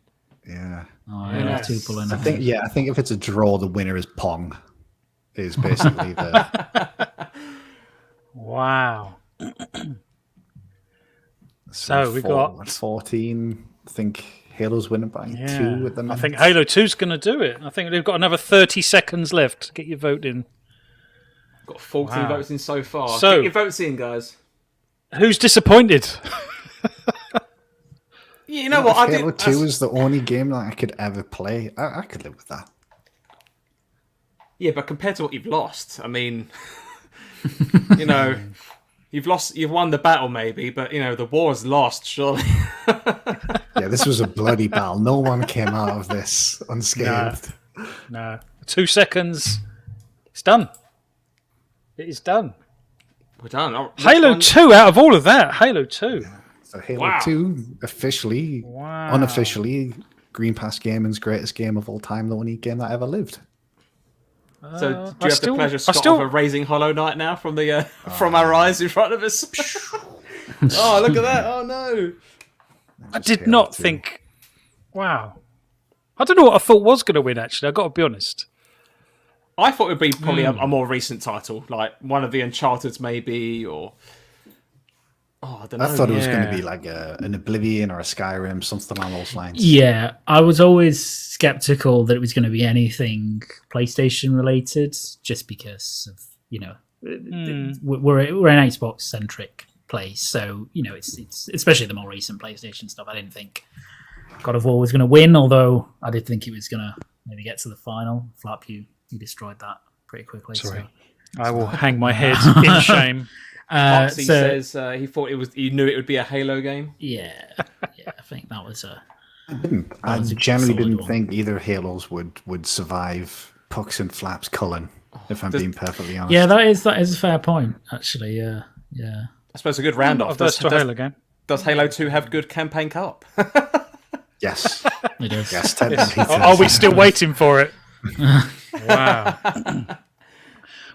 Yeah. Oh, yeah, Yes. 2 pulling I ahead. think if it's a draw, the winner is Pong. Is basically the. Wow. So we got 14. I think Halo's winning by 2 at the I minute. think Halo 2's going to do it. I think they've got another 30 seconds left to get your vote in. Got 14 Wow. votes in so far. So- Get your votes in, guys. Who's disappointed? You know what? Halo 2 is the only game that I could ever play. I could live with that. Yeah, but compared to what you've lost, I mean, you know, you've won the battle maybe, but you know the war's lost. Surely. Yeah, this was a bloody battle. No one came out of this unscathed. No. 2 seconds. It's done. It is done. We're done. Oh, which Halo one- 2 out of all of that. Halo 2. So Halo Wow. 2 officially, unofficially, Green Pass Gaming's greatest game of all time, the only game that ever lived. So do you have the pleasure, Scott, still- of raising Hollow Knight now from the from our eyes in front of us? Oh, look at that! Oh no! I did not think. Wow. I don't know what I thought was going to win, actually. I've got to be honest. I thought it would be probably a more recent title, like one of the Uncharted's maybe, or I don't know. I thought it was going to yeah. be like an Oblivion or a Skyrim, something along those lines. Yeah, I was always skeptical that it was going to be anything PlayStation related, just because of we're an Xbox centric place, so it's especially the more recent PlayStation stuff. I didn't think God of War was going to win, although I did think it was going to maybe get to the final. Flap, you destroyed that pretty quickly. Sorry. So. I will hang my head in shame. Foxy says he thought he knew it would be a Halo game. Yeah, I think that was a. I That's a generally solid didn't one. think either Halos would survive Pucks and Flaps culling, if I'm being perfectly honest. Yeah, that is a fair point, actually. Yeah. I suppose a good round Not off. a versatile Halo game. Does Halo 2 have good campaign co-op? Yes. It does. Yes, technically. Are we still waiting for it? Wow.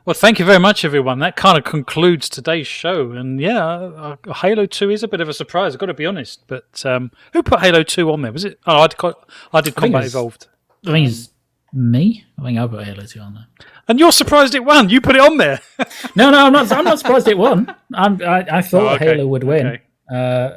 Well, thank you very much, everyone. That kind of concludes today's show. And yeah, Halo 2 is a bit of a surprise, I've got to be honest. But who put Halo 2 on there? Was it? Oh, I did I think Combat it was- Evolved. I think it's me. I think I put Halo 2 on there. And you're surprised it won. You put it on there. No, I'm not. I'm not surprised it won. I thought Oh, okay. Halo would win. Okay.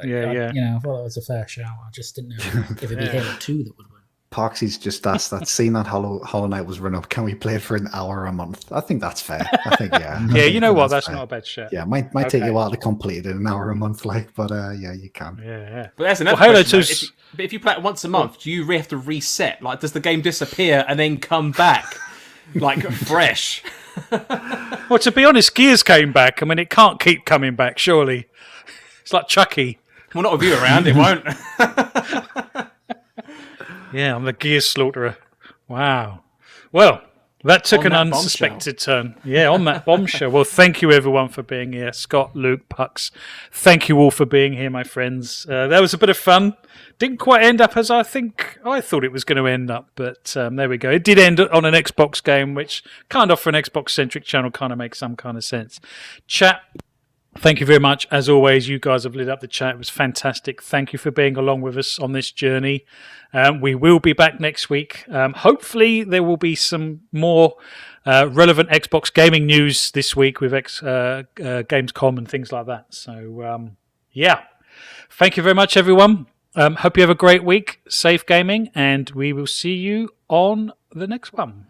Yeah. I thought that was a fair shout. I just didn't know if it'd be Halo 2 that would win. Poxy's just asked that scene that Hollow Knight was run up. Can we play it for an hour a month? I think that's fair. I think, yeah. Yeah, you know what? That's fair. not a bad shot. Yeah, might take you a while to complete it in an hour a month, but yeah, you can. Yeah. But that's another Well, Halo question. 2's But if you play it once a month, do you really have to reset? Like, does the game disappear and then come back like fresh? Well, to be honest, Gears came back. I mean, it can't keep coming back, surely. It's like Chucky. Well, not with you around, it won't. Yeah, I'm the Gears slaughterer. Wow. Well, That took On an that unsuspected turn. Yeah, on that bombshell. Well, thank you everyone for being here. Scott, Luke, Pucks, thank you all for being here, my friends. That was a bit of fun. Didn't quite end up as I thought it was going to end up, but there we go. It did end on an Xbox game, which kind of for an Xbox-centric channel kind of makes some kind of sense. Chat, thank you very much. As always, you guys have lit up the chat. It was fantastic. Thank you for being along with us on this journey. We will be back next week. Hopefully, there will be some more relevant Xbox gaming news this week with Gamescom and things like that. So, yeah. Thank you very much, everyone. Hope you have a great week. Safe gaming, and we will see you on the next one.